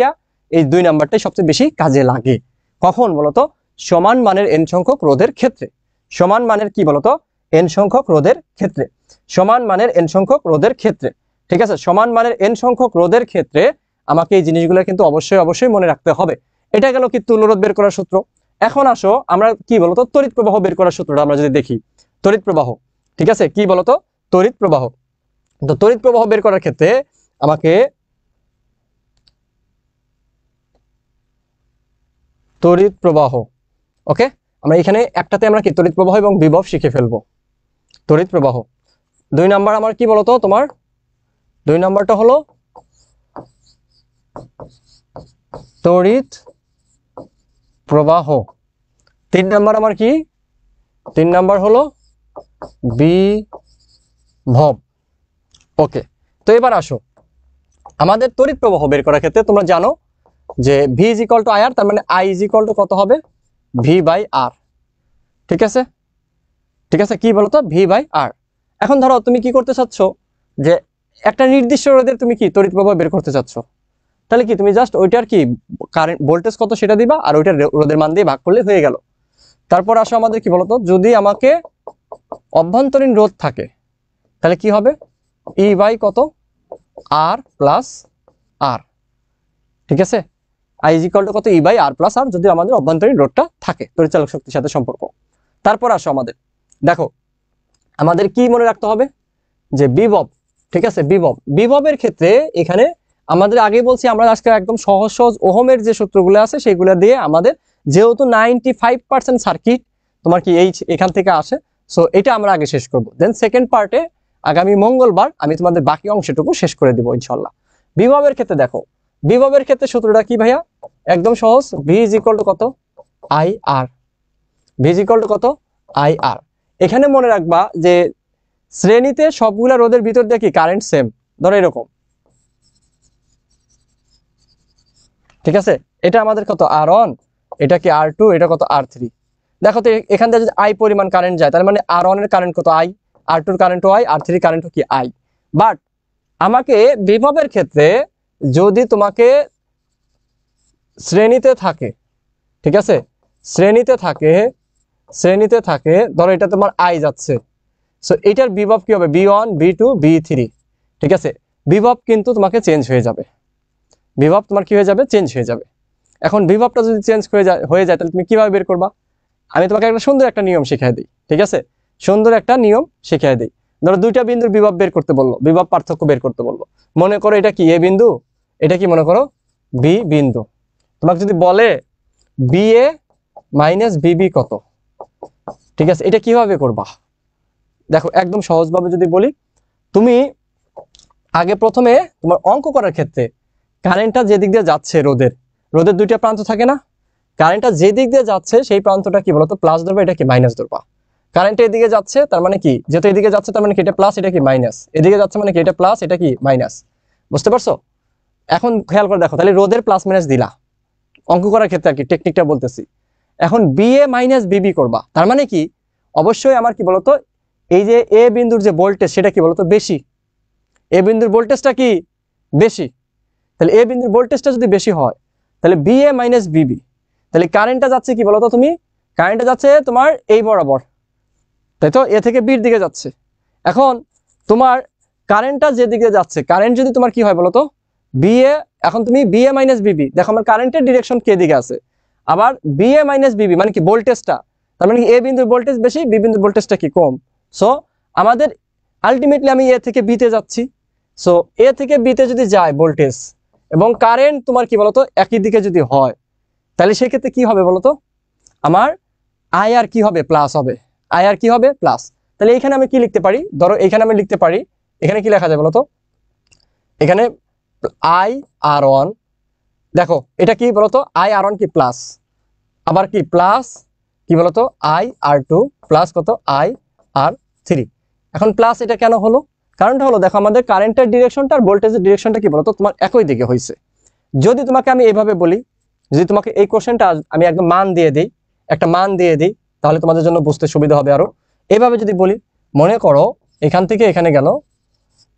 2 নাম্বারটাই সবচেয়ে বেশি কাজে লাগে। কখন বলতো সমান মানের n সংখ্যক রোধের ক্ষেত্রে, সমান মানের কি বলতো n সংখ্যক রোধের ক্ষেত্রে, সমান মানের n সংখ্যক রোধের ক্ষেত্রে, ঠিক আছে। সমান মানের n সংখ্যক রোধের ক্ষেত্রে আমাকে এই জিনিসগুলো কিন্তু অবশ্যই মনে রাখতে হবে। এটা গেল কি তুল্য রোধ বের করার সূত্র। এখন আসো আমরা কি বলতো তড়িৎ প্রবাহ বের করার সূত্রটা আমরা যদি দেখি, তড়িৎ প্রবাহ, ঠিক আছে, কি বলতো তড়িৎ প্রবাহ। তো তড়িৎ প্রবাহ বের করার ক্ষেত্রে আমাকে তড়িৎ প্রবাহ, ওকে, আমরা এখানে একটাতে আমরা কি তড়িৎ প্রবাহ এবং বিভব শিখে ফেলবো। তড়িৎ প্রবাহ 2 নাম্বার আমার কি বলতো তোমার 2 নাম্বারটা হলো তড়িৎ প্রবাহ। 3 নাম্বার আমার কি, 3 নাম্বার হলো বিভব। ওকে, তো এবার আসো আমাদের তড়িৎ প্রবাহ বের করার ক্ষেত্রে তোমরা জানো যে V = IR, তার মানে I = কত হবে V/R, ঠিক আছে, কি বলতো V/R। এখন ধরো তুমি কি করতে চাচ্ছ যে একটা নির্দিষ্ট রোধের তুমি কি তড়িৎ প্রবাহ বের করতে চাচ্ছ, তাহলে কি তুমি জাস্ট ওইটার কি কারেন্ট ভোল্টেজ কত সেটা দিবা আর ওইটার রোধের মান দিয়ে ভাগ করলে হয়ে গেল। তারপর আসো আমাদের কি বলতো যদি আমাকে অভ্যন্তরীণ রোধ থাকে তাহলে কি হবে E/কত R + R, ঠিক আছে। আই ইজ ইকুয়াল টু কত ই বাই আর প্লাস আর, যদি আমাদের অভ্যন্তরীণ রোধটা থাকে তড়িৎচালক শক্তির সাথে সম্পর্ক। তারপর আসো আমাদের দেখো আমাদের কি মনে রাখতে হবে যে বিভব, ঠিক আছে, বিভবের ক্ষেত্রে এখানে আমাদের আগে বলছি আমরা আজকে একদম সহজ সহজ ওহমের যে সূত্রগুলো আছে সেইগুলো দিয়ে আমাদের, যেহেতু 95% সার্কিট তোমার কি এই এখান থেকে আসে, সো এটা আমরা আগে শেষ করব। দেন সেকেন্ড পার্টে আগামী মঙ্গলবার আমি তোমাদের বাকি অংশটুকু শেষ করে দিব ইনশাল্লাহ। বিভবের ক্ষেত্রে দেখো, বিভবের ক্ষেত্রে সূত্রটা কি ভাইয়া, একদম সহজ, ভি ইজ ইকুয়াল টু কত I R, V is equal to কত আই আর। এখানে মনে রাখবা যে শ্রেণীতে সবগুলা রোধের ভিতর দিয়ে কি কারেন্ট সেম, ধরো এরকম, ঠিক আছে, এটা আমাদের কত আর ওয়ান, এটা কি আর টু, এটা কত আর থ্রি। দেখো তো এখান থেকে যদি আই পরিমাণ কারেন্ট যায় তার মানে আর ওয়ান এর কারেন্ট কত আই, আর টুর কারেন্টও আই, আর থ্রির কারেন্টও কি আই। বাট আমাকে বিভবের ক্ষেত্রে যদি তোমাকে শ্রেণীতে থাকে, ঠিক আছে, শ্রেণীতে থাকে ধরো এটা তোমার আই যাচ্ছে, সো এটার বিভব কি হবে বি1 বি2 বি3, ঠিক আছে, বিভব কিন্তু তোমাকে চেঞ্জ হয়ে যাবে, বিভব তোমার কি হয়ে যাবে চেঞ্জ হয়ে যাবে। এখন বিভবটা যদি চেঞ্জ হয়ে যায় তাহলে তুমি কিভাবে বের করবা, আমি তোমাকে একটা সুন্দর একটা নিয়ম শিখিয়ে দিই, ঠিক আছে, সুন্দর একটা নিয়ম শিখিয়ে দিই। ধরো দুইটা বিন্দুর বিভব বের করতে বললো, বিভব পার্থক্য বের করতে বললো, মনে করো এটা কি এ বিন্দু, এটা কি মনে করো বি বিন্দু। তোমাকে যদি বলে বি এ মাইনাস বিবি কত, ঠিক আছে, এটা কিভাবে করবা, দেখো একদম সহজভাবে যদি বলি, তুমি আগে প্রথমে তোমার অঙ্ক করার ক্ষেত্রে কারেন্টটা যে দিক দিয়ে যাচ্ছে রোদের দুইটা প্রান্ত থাকে না, কারেন্টটা যে দিক দিয়ে যাচ্ছে সেই প্রান্তটা কি বলতো প্লাস ধরবা, এটা কি মাইনাস ধরবা। কারেন্ট এদিকে যাচ্ছে তার মানে কি, যেহেতু এদিকে যাচ্ছে তার মানে কি এটা প্লাস এটা কি মাইনাস, এদিকে যাচ্ছে মানে কি এটা প্লাস এটা কি মাইনাস, বুঝতে পারছো। এখন খেয়াল করে দেখো তাহলে রোদের প্লাস মাইনাস দিলা অঙ্ক করার ক্ষেত্রে আর কি টেকনিকটা বলতেছি। এখন বি এ মাইনাস বিবি করবা, তার মানে কি অবশ্যই আমার কি বলতো এই যে এ বিন্দুর যে ভোল্টেজ সেটা কি বলতো বেশি, এ বিন্দুর ভোল্টেজটা কি বেশি, তাহলে এ বিন্দুর ভোল্টেজটা যদি বেশি হয় তাহলে বি এ মাইনাস বিবি, তাহলে কারেন্টটা যাচ্ছে কি বলতো তুমি, কারেন্টটা যাচ্ছে তোমার এই বরাবর, তাই তো, এ থেকে বির দিকে যাচ্ছে। এখন তোমার কারেন্টটা যেদিকে যাচ্ছে, কারেন্ট যদি তোমার কি হয় বলতো বি এ, এখন তুমি বি এ মাইনাস বিবি, দেখো আমার কারেন্টের ডিরেকশন কে দিকে আছে, আবার বি এ মাইনাস বিবি মানে কি ভোল্টেজটা, তার মানে কি এ বিন্দুর ভোল্টেজ বেশি বি বিন্দুর ভোল্টেজটা কি কম। সো আমাদের আলটিমেটলি আমি এ থেকে বিতে যাচ্ছি, সো এ থেকে বিতে যদি যায় ভোল্টেজ এবং কারেন্ট তোমার কি বলতো একই দিকে যদি হয় তাহলে সেক্ষেত্রে কি হবে বলতো আমার আই আর কি হবে প্লাস হবে, আই আর কি হবে প্লাস। তাহলে এখানে আমি কি লিখতে পারি, ধরো এখানে আমি লিখতে পারি, এখানে কি লেখা যায় বলতো, এখানে আই আর ওয়ান, দেখো এটা কি বলতো আই আর ওয়ান কি প্লাস, আবার কি প্লাস কি বলতো আই আর টু প্লাস কত আই আর থ্রি। এখন প্লাস এটা কেন হলো, কারণটা হলো দেখো আমাদের কারেন্টের ডিরেকশনটা আর ভোল্টেজের ডিরেকশনটা কি বলতো তোমার একই দিকে হয়েছে। যদি তোমাকে আমি এইভাবে বলি, যদি তোমাকে এই কোশ্চেনটা আমি একদম মান দিয়ে দিই, একটা মান দিয়ে দিই তাহলে তোমাদের জন্য বুঝতে সুবিধা হবে আরো। এইভাবে যদি বলি, মনে করো এখান থেকে এখানে গেল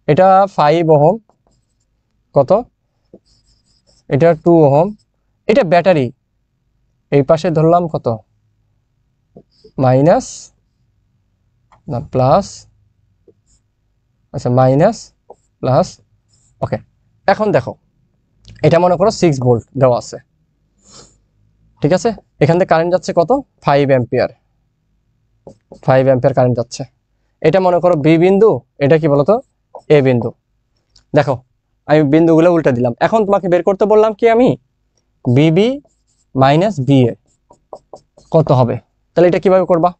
এটা 5 ওহম, কত এটা 2 ওহম, এটা ব্যাটারি, এই পাশে ধরলাম কত মাইনাস না প্লাস, আচ্ছা মাইনাস প্লাস, ওকে। এখন দেখো এটা মনে করো 6 ভোল্ট দেওয়া আছে, ঠিক আছে, এখান থেকে কারেন্ট যাচ্ছে কত 5 অ্যাম্পিয়ার, 5 অ্যাম্পিয়ার কারেন্ট যাচ্ছে। এটা মনে করো বি বিন্দু, এটা কি বলতো এ বিন্দু। দেখো আমি বিন্দুগুলো উল্টে দিলাম, এখন তোমাকে বের করতে বললাম কি আমি বিবি মাইনাস বি এ কত হবে, তাহলে এটা কিভাবে করবা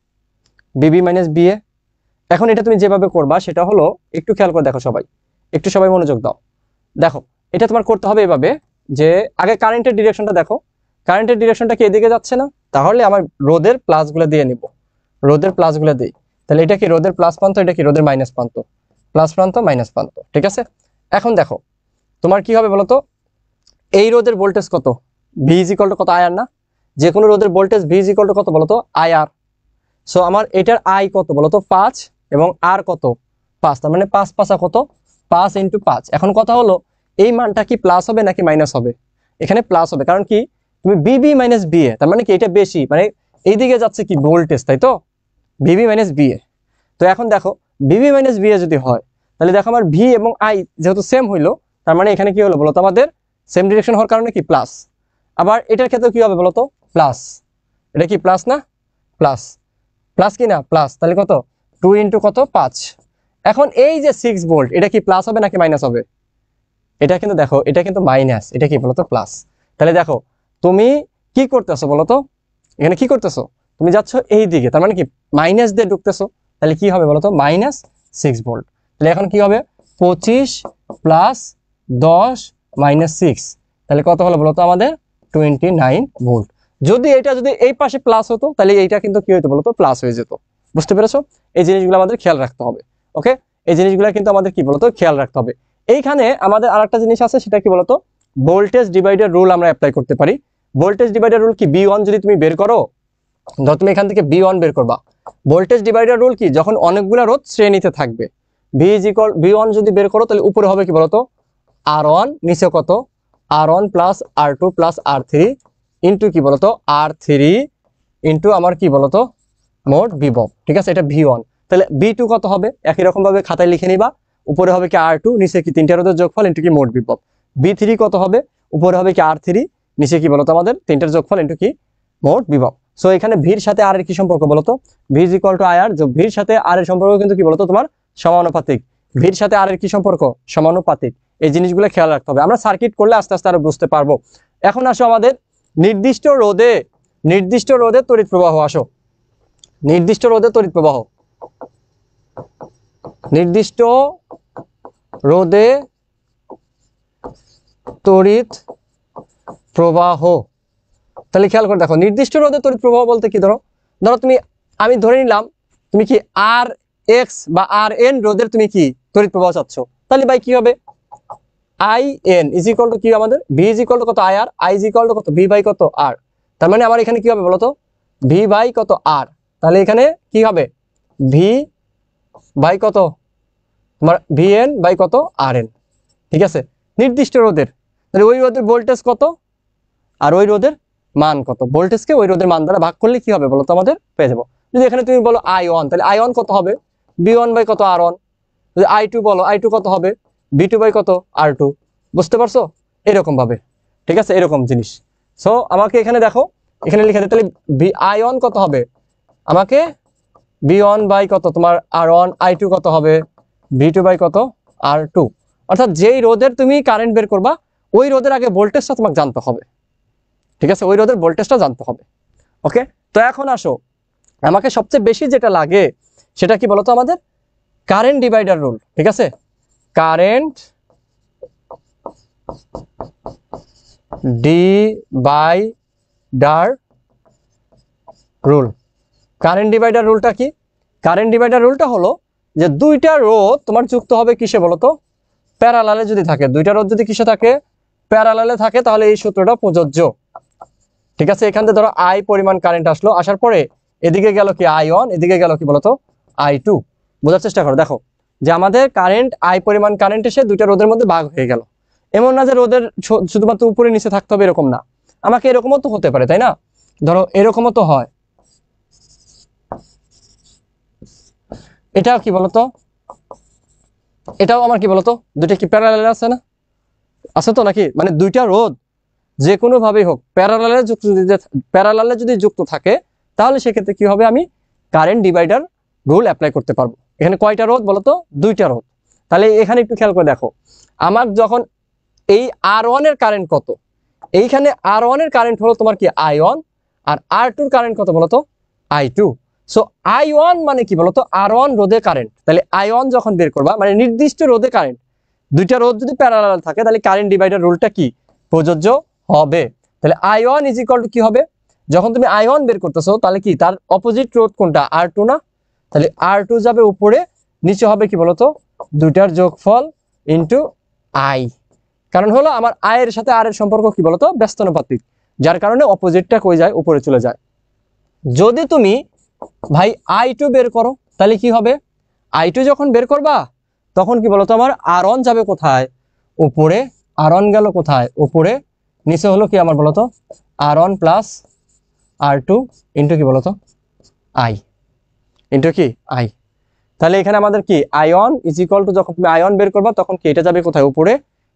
বিবি মাইনাস বি এ। এখন এটা তুমি যেভাবে করবা সেটা হলো একটু খেয়াল করে দেখো সবাই, একটু সবাই মনোযোগ দাও। দেখো এটা তোমার করতে হবে এভাবে যে আগে কারেন্টের ডিরেকশনটা দেখো, কারেন্টের ডিরেকশনটা কি এদিকে যাচ্ছে না, তাহলে আমার রোদের প্লাসগুলো দিয়ে নিব, রোদের প্লাসগুলো দিই, তাহলে এটা কি রোদের প্লাস প্রান্ত, এটা কি রোদের মাইনাস প্রান্ত, প্লাস প্রান্ত মাইনাস প্রান্ত, ঠিক আছে। এখন দেখো তোমার কি হবে বলতো এই রোদের ভোল্টেজ কত ভি ইজ ইকুয়াল টু কত আই আর না, যে কোনো রোদের voltage V is equal to কত বলতো আই আর। সো আমার এটার আই কত বলতো 5 এবং আর কত 5, তার মানে 5 5 কত 5 ইন্টু 5। এখন কথা হলো এই মানটা কি প্লাস হবে নাকি মাইনাস হবে, এখানে প্লাস হবে, কারণ কি তুমি বিবি মাইনাস বি এ, তার মানে কি এটা বেশি, মানে এইদিকে যাচ্ছে কি ভোল্টেজ, তাই তো বিবি মাইনাস বি এ। তো এখন দেখো বিবি মাইনাস বি এ যদি হয় তাহলে দেখো আমার ভি এবং আই যেহেতু সেম হইলো, তার মানে এখানে কি হলো বলতো আমাদের সেম ডিরেকশন হওয়ার কারণে কি প্লাস। আবার এটার ক্ষেত্রে কি হবে বলতো প্লাস, এটা কি প্লাস না, প্লাস প্লাস কি না প্লাস, তাহলে কত 2 ইন্টু কত 5। এখন এই যে 6 ভোল্ট এটা কি প্লাস হবে নাকি মাইনাস হবে, এটা কিন্তু দেখো এটা কিন্তু মাইনাস, এটা কি বলতো প্লাস। তাহলে দেখো তুমি কি করতেছো বলতো, এখানে কি করতেছো, তুমি যাচ্ছ এই দিকে, তার মানে কি মাইনাস দিয়ে ঢুকতেছো, তাহলে কি হবে বলতো মাইনাস 6 ভোল্ট। তাহলে এখন কি হবে 25 প্লাস 10 মাইনাস 6, তাহলে কত হলো বলতো আমাদের 29 ভোল্ট। যদি এটা যদি এই পাশে প্লাস হতো তাহলে এইটা কিন্তু কি হতো বলতো প্লাস হয়ে যেত। বুঝতে পেরেছো, এই জিনিসগুলো আমাদের খেয়াল রাখতে হবে। ওকে, এই জিনিসগুলো কিন্তু আমাদের কি বলতো খেয়াল রাখতে হবে। এইখানে আমাদের আরেকটা জিনিস আছে, সেটা কি বলতো ভোল্টেজ ডিভাইডার রুল আমরা অ্যাপ্লাই করতে পারি। ভোল্টেজ ডিভাইডার রুল কি V1 যদি তুমি বের করো, ধর তুমি এখান থেকে V1 বের করবা, ভোল্টেজ ডিভাইডার রুল কি যখন অনেকগুলা রোধ শ্রেণীতে থাকবে, V1 যদি বের করো তাহলে উপরে হবে কি বলতো R1, নিচে কত R1 plus R2 plus R3 into কি বলতো R3 ইন্টু আমার কি বলতো মোট বিভব। ঠিক আছে, এটা V1। তাহলে V2 কত হবে, একই রকম ভাবে খাতায় লিখে নিবা, উপরে হবে কি R2, নিচে কি তিনটা রোধের যোগফল ইন্টু কি মোট বিভব। V3 কত হবে, উপরে হবে কি R3, নিচে কি বলতো আমাদের তিনটার যোগফল ইন্টু কি মোট বিভব। সো এখানে ভির সাথে আর এর কি সম্পর্ক বলতো, V is equal two IR। ভির সাথে আর এর সম্পর্ক কিন্তু কি বলতো তোমার সমানুপাতিক, ভির সাথে আর এর কি সম্পর্ক সমানুপাতিক। এই জিনিসগুলো খেয়াল রাখতে হবে, আমরা সার্কিট করলে আস্তে আস্তে আরো বুঝতে পারবো। এখন আসো আমাদের নির্দিষ্ট রোধে তড়িৎ প্রবাহ, আসো নির্দিষ্ট রোধে তড়িৎ প্রবাহ, নির্দিষ্ট রোধে তড়িৎ প্রবাহ। তাহলে খেয়াল করে দেখো নির্দিষ্ট রোধে তড়িৎ প্রবাহ বলতে কি, ধরো তুমি আমি ধরে নিলাম তুমি কি RX বা RN রোধের তুমি কি তড়িৎ প্রবাহ চাচ্ছ, তাহলে ভাই কি হবে IN ইজ ইকুয়াল টু কি আমাদের V ইজ ইকুয়াল টু কত IR, I is equal to কত V বাই কত R। তার মানে আমার এখানে কি হবে বলতো V বাই কত R, তাহলে এখানে কি হবে V বাই কত তোমার VN বাই কত RN। ঠিক আছে, নির্দিষ্ট রোধের, তাহলে ওই রোধের ভোল্টেজ কত আর ওই রোধের মান কত, ভোল্টেজকে ওই রোধের মান দ্বারা ভাগ করলে কি হবে বলতো আমাদের পেয়ে যাবো। যদি এখানে তুমি বলো I1, তাহলে I1 কত হবে V1 বাই কত R1। যদি I2 বলো I2 কত হবে V2 বাই কত R2। বুঝতে পারছো, এরকম ভাবে। ঠিক আছে, এরকম জিনিস। সো আমাকে এখানে দেখো এখানে লিখে দিই, তাহলে I1 কত হবে আমাকে V1 বাই কত তোমার R1, I2 কত হবে V2 বাই কত R2। অর্থাৎ যেই রোধের তুমি কারেন্ট বের করবা ওই রোধের আগে ভোল্টেজটা তোমাকে জানতে হবে। ঠিক আছে, ওই রোধের ভোল্টেজটা জানতে হবে। ওকে, তো এখন আসো আমাকে সবচেয়ে বেশি যেটা লাগে সেটা কি বলতো আমাদের কারেন্ট ডিভাইডার রুল। ঠিক আছে, current divider rule. Current divider রুলটা কি, কারেন্ট ডিভাইডার রুলটা হলো যে দুইটা রোধ তোমার যুক্ত হবে কিসে বলতো প্যারালালে যদি থাকে, দুইটা রোধ যদি কিসে থাকে প্যারালালে থাকে, তাহলে এই সূত্রটা প্রযোজ্য। ঠিক আছে, এখান থেকে ধরো I পরিমাণ কারেন্ট আসলো, আসার পরে এদিকে গেল কি I1, এদিকে গেল কি বলতো I2। বোঝার চেষ্টা করো, দেখো যে আমাদের কারেন্ট I পরিমাণ কারেন্ট এসে দুইটা রোধের মধ্যে ভাগ হয়ে গেল। এমন না যে রোধের শুধুমাত্র উপরে নিচে থাকতে হবে এরকম না, আমাকে এরকমও তো হতে পারে, তাই না, ধরো এরকমও তো হয়। এটাও কি বলতো, এটাও আমার কি বলতো দুইটা কি প্যারালাল আছে না, আছে তো নাকি, মানে দুইটা রোধ যে কোনো ভাবেই হোক প্যারালালে যদি যুক্ত থাকে তাহলে সেক্ষেত্রে কি হবে আমি কারেন্ট ডিভাইডার রুল অ্যাপ্লাই করতে পারবো। এখানে কয়টা রোধ বলতো দুইটা রোধ। তাহলে এখানে একটু খেয়াল করে দেখো আমার যখন এই R1 এর কারেন্ট কত, এইখানে R1 এর কারেন্ট হলো তোমার কি I1 আর R2 এর কারেন্ট কত বলতো I2। সো I1 মানে কি বলতো R1 রোধে কারেন্ট, তাহলে I1 যখন বের করবা মানে নির্দিষ্ট রোধে কারেন্ট, দুইটা রোধ যদি প্যারালাল থাকে তাহলে কারেন্ট ডিভাইডার রুলটা কি প্রযোজ্য হবে। তাহলে I1 ইজ ইকুয়াল টু কি হবে, যখন তুমি I1 বের করতেছো তাহলে কি তার অপোজিট রোধ কোনটা R2 না, তাহলে R2 যাবে উপরে, নিচে হবে কি বলতো দুইটার যোগফল ইনটু I। কারণ হলো আমার I এর সাথে R এর সম্পর্ক কি বলতো ব্যস্তানুপাতিক, যার কারণে অপোজিটটা কই যায় উপরে চলে যায়। যদি তুমি ভাই I2 বের করো তাহলে কি হবে, I2 যখন বের করবা তখন কি বলতো আমার R1 যাবে কোথায় উপরে, R1 গেল কোথায় উপরে, নিচে হলো কি আমার বলতো R1 প্লাস R2 ইন্টু কি বলতো I ইন্টু কি I। তাহলে এখানে আমাদের কি I1 ইজ ইকুয়াল টু, যখন তুমি I1 বের করবা তখন কি এটা যাবে কোথায় উপরে,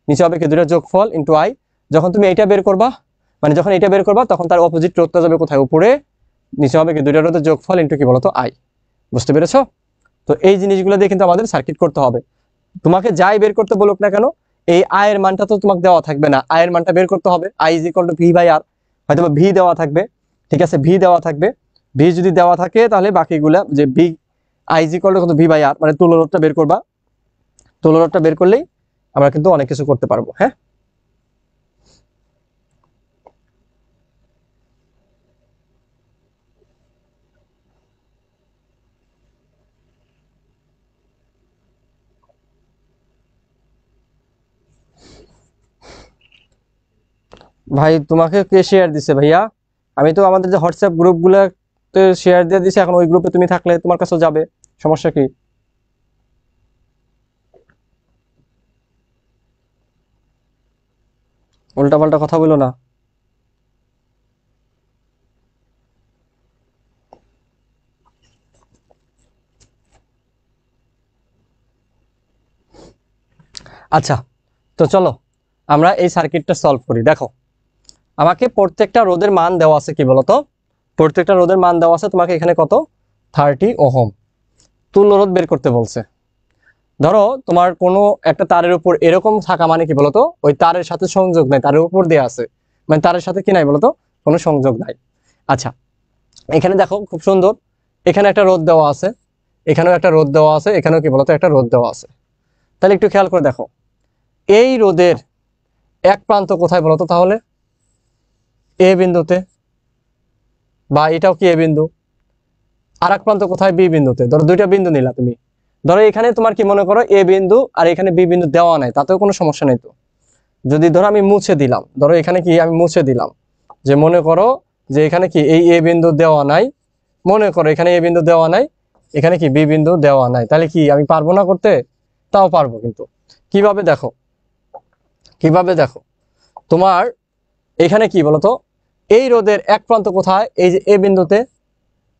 নিচে হবে কি দুইটা যোগফল ইন্টু I। যখন তুমি এইটা বের করবা মানে যখন এটা বের করবা তখন তার অপোজিট রোধটা যাবে কোথায়, উপরে। নিচে হবে কি দুইটা রোধের যোগফল ইনটু কি বলতো আই। বুঝতে পেরেছো? তো এই জিনিসগুলো দিয়ে কিন্তু আমাদের সার্কিট করতে হবে। তোমাকে যাই বের করতে বলুক না কেন, এই আয়ের মানটা তো তোমাকে দেওয়া থাকবে না, আয়ের মানটা বের করতে হবে। I is equal to V by R, হয়তো ভি দেওয়া থাকবে, ঠিক আছে, ভি দেওয়া থাকবে। ভি যদি দেওয়া থাকে তাহলে বাকিগুলা যে V I is equal to কত ভি বাই আর, মানে তুলরোধটা বের করবা। তুলরোধটা বের করলেই আমরা কিন্তু অনেক কিছু করতে পারবো। হ্যাঁ, ভাই তোমাকে কে শেয়ার দিছে ভাইয়া? আমি তো আমাদের যে হোয়াটসঅ্যাপ গ্রুপগুলোতে শেয়ার দিয়ে দিছি, এখন ওই গ্রুপে তুমি থাকলে তোমার কাছেও যাবে, সমস্যা কি? উল্টাপাল্টা কথা বলো না। আচ্ছা, তো চলো আমরা এই সার্কিটটা সলভ করি। দেখো, আমাকে প্রত্যেকটা রোধের মান দেওয়া আছে, কি বলতো, প্রত্যেকটা রোধের মান দেওয়া আছে তোমাকে এখানে কত, 30 ওহম। তুল্য রোধ বের করতে বলছে। ধরো তোমার কোনো একটা তারের উপর এরকম থাকা মানে কি বলতো, ওই তারের সাথে সংযোগ নাই, তারের উপর দেওয়া আছে, মানে তারের সাথে কি নাই বলতো, কোনো সংযোগ নাই। আচ্ছা, এখানে দেখো খুব সুন্দর, এখানে একটা রোধ দেওয়া আছে, এখানেও একটা রোধ দেওয়া আছে, এখানেও কি বলতো একটা রোধ দেওয়া আছে। তাহলে একটু খেয়াল করে দেখো, এই রোধের এক প্রান্ত কোথায় বলতো তাহলে, এ বিন্দুতে, বা এটাও কি এ বিন্দু। আর এক প্রান্ত কোথায়, বি বিন্দুতে। ধরো দুইটা বিন্দু নিলা তুমি, ধরো এখানে তোমার কি মনে করো এ বিন্দু আর এখানে বি বিন্দু দেওয়া নাই, তাতেও কোনো সমস্যা নেই। তো যদি ধরো আমি মুছে দিলাম, ধরো এখানে কি আমি মুছে দিলাম, যে মনে করো যে এখানে কি এই এ বিন্দু দেওয়া নাই, মনে করো এখানে এ বিন্দু দেওয়া নাই, এখানে কি বি বিন্দু দেওয়া নাই, তাহলে কি আমি পারবো না করতে? তাও পারবো। কিন্তু কিভাবে দেখো, কিভাবে দেখো, তোমার এখানে কি বলতো, এই রোধের এক প্রান্ত কোথায়, এই যে এ বিন্দুতে,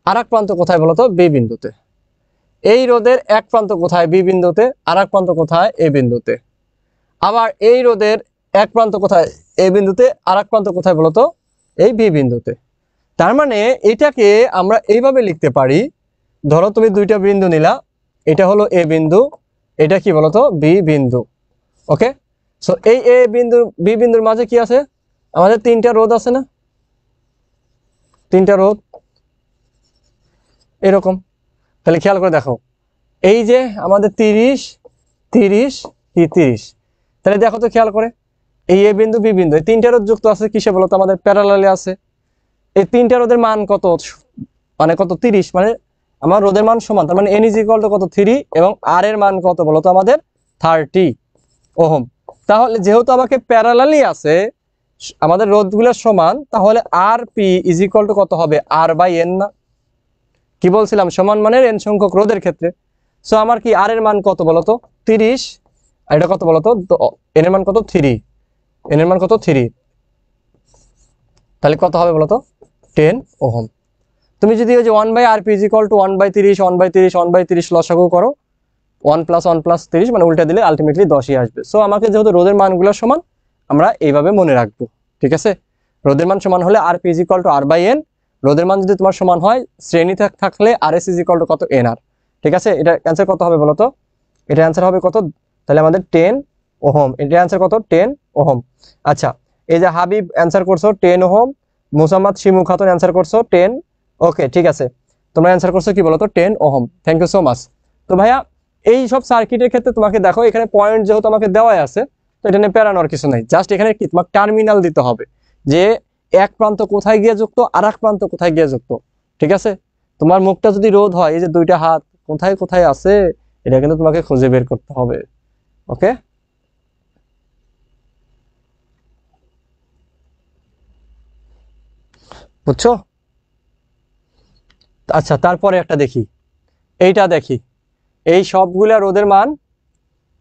আর এক প্রান্ত কোথায় বলতো, বি বিন্দুতে। এই রোধের এক প্রান্ত কোথায়, বি বিন্দুতে, আর এক প্রান্ত কোথায়, এ বিন্দুতে। আবার এই রোধের এক প্রান্ত কোথায়, এ বিন্দুতে, আর এক প্রান্ত কোথায় বলতো, এই বি বিন্দুতে। তার মানে এটাকে আমরা এইভাবে লিখতে পারি, ধরো তুমি দুইটা বিন্দু নিলা, এটা হলো এ বিন্দু, এটা কি বলতো, বি বিন্দু। ওকে, সো এই এ বিন্দু বি বিন্দুর মাঝে কি আছে, আমাদের তিনটা রোধ আছে না, তিনটা রোধ এরকম। তাহলে খেয়াল করে দেখো, এই যে আমাদের 30 30 30, তাহলে দেখো তো খেয়াল করে, এই এ বিন্দু বি বিন্দু এই তিনটা রোধ যুক্ত আছে কিসে বলতো, আমাদের প্যারালালে আছে। এই তিনটা রোধের মান কত, মানে কত, 30, মানে আমার রোধের মান সমান, তার মানে এন ইজ ইকুয়াল টু কত, 3, এবং আর এর মান কত বলতো আমাদের 30 ওহম। তাহলে যেহেতু আমাকে প্যারালালি আছে, আমাদের রোধগুলো সমান, তাহলে আর পি ইজ ইকুয়াল টু কত হবে, আর বাই এন না? কি বলছিলাম, সমান মানের এন সংখ্যক রোধের ক্ষেত্রে। সো আমার কি আর এর মান কত বলতো, 30, আর এটা কত বলতো, এন এর মান কত, 3, এন এর মান কত, 3, তাহলে কত হবে বলতো, 10 ওহম। তুমি যদি ওই যে 1/rp ইজ ইকুয়াল টু 1/30 1/30 1/30 লসাগু করো, 1 + 1 + 30, মানে উল্টা দিলে আলটিমেটলি 10ই আসবে। সো আমাকে যেহেতু রোধের মানগুলো সমান, আমরা এইভাবে মনে রাখবো, ঠিক আছে। রোধের মান সমান হলে rp is equal to r by N, রোধের মান যদি তোমার সমান হয় শ্রেণী থাকলে rs ইজ ইকুয়াল টু কত, nr, ঠিক আছে। এটা অ্যান্সার কত হবে বলতো, এটা অ্যান্সার হবে কত, তাহলে আমাদের 10 ওহম, এটা অ্যান্সার কত, 10 ওহম। আচ্ছা, এই যে হাবিব অ্যান্সার করছো 10 ওহম, মুসাম্মদ শিমু খাতুন অ্যান্সার করছো 10, ওকে ঠিক আছে, তোমরা অ্যান্সার করছো কি বলতো, 10 ohm. Thank you so much. তো ভাইয়া এই সব সার্কিটের ক্ষেত্রে তোমাকে দেখো এখানে পয়েন্ট যেহেতু আমাকে দেওয়াই আছে, তো এটা নিয়ে প্যারানোর কিছু নাই, জাস্ট এখানে কি তোমাকে টার্মিনাল দিতে হবে, যে এক প্রান্ত কোথায় গিয়ে যুক্ত, আর এক প্রান্ত কোথায় গিয়ে যুক্ত, ঠিক আছে। তোমার মুখটা যদি রোধ হয়, এই যে দুইটা হাত কোথায় কোথায় আছে, এটা কিন্তু তোমাকে খুঁজে বের করতে হবে। ওকে, বুঝছো? আচ্ছা, তারপরে একটা দেখি, এইটা দেখি, এই সবগুলা রোধের মান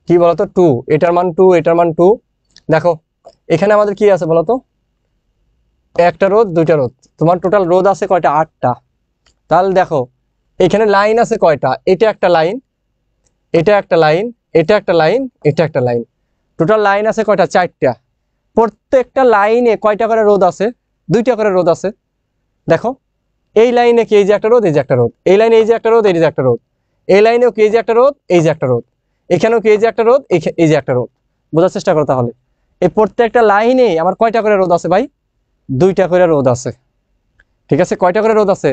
কি বলতো, 2, এটার মান 2, এটার মান 2। দেখো এখানে আমাদের কি আছে বলতো, একটা রোধ, দুইটা রোধ, তোমার টোটাল রোধ আছে কয়টা, 8টা। তাহলে দেখো এখানে লাইন আছে কয়টা, এটা একটা লাইন, এটা একটা লাইন, এটা একটা লাইন, এটা একটা লাইন, টোটাল লাইন আছে কয়টা, 4টা। প্রত্যেকটা লাইনে কয়টা করে রোধ আছে? দুইটা করে রোধ আছে। দেখো এই লাইনে কি এই যে একটা রোধ, এই যে একটা রোধ, এই লাইনে এই যে একটা রোধ, এই যে একটা রোধ, এই লাইনেও কি এই যে একটা রোধ, এই যে একটা রোধ, এখানেও কি এই যে একটা রোধ, এই যে একটা রোধ। বোঝার চেষ্টা করো তাহলে এই প্রত্যেকটা লাইনে আমার কয়টা করে রোধ আছে ভাই? দুইটা করে রোধ আছে। ঠিক আছে, কয়টা করে রোধ আছে?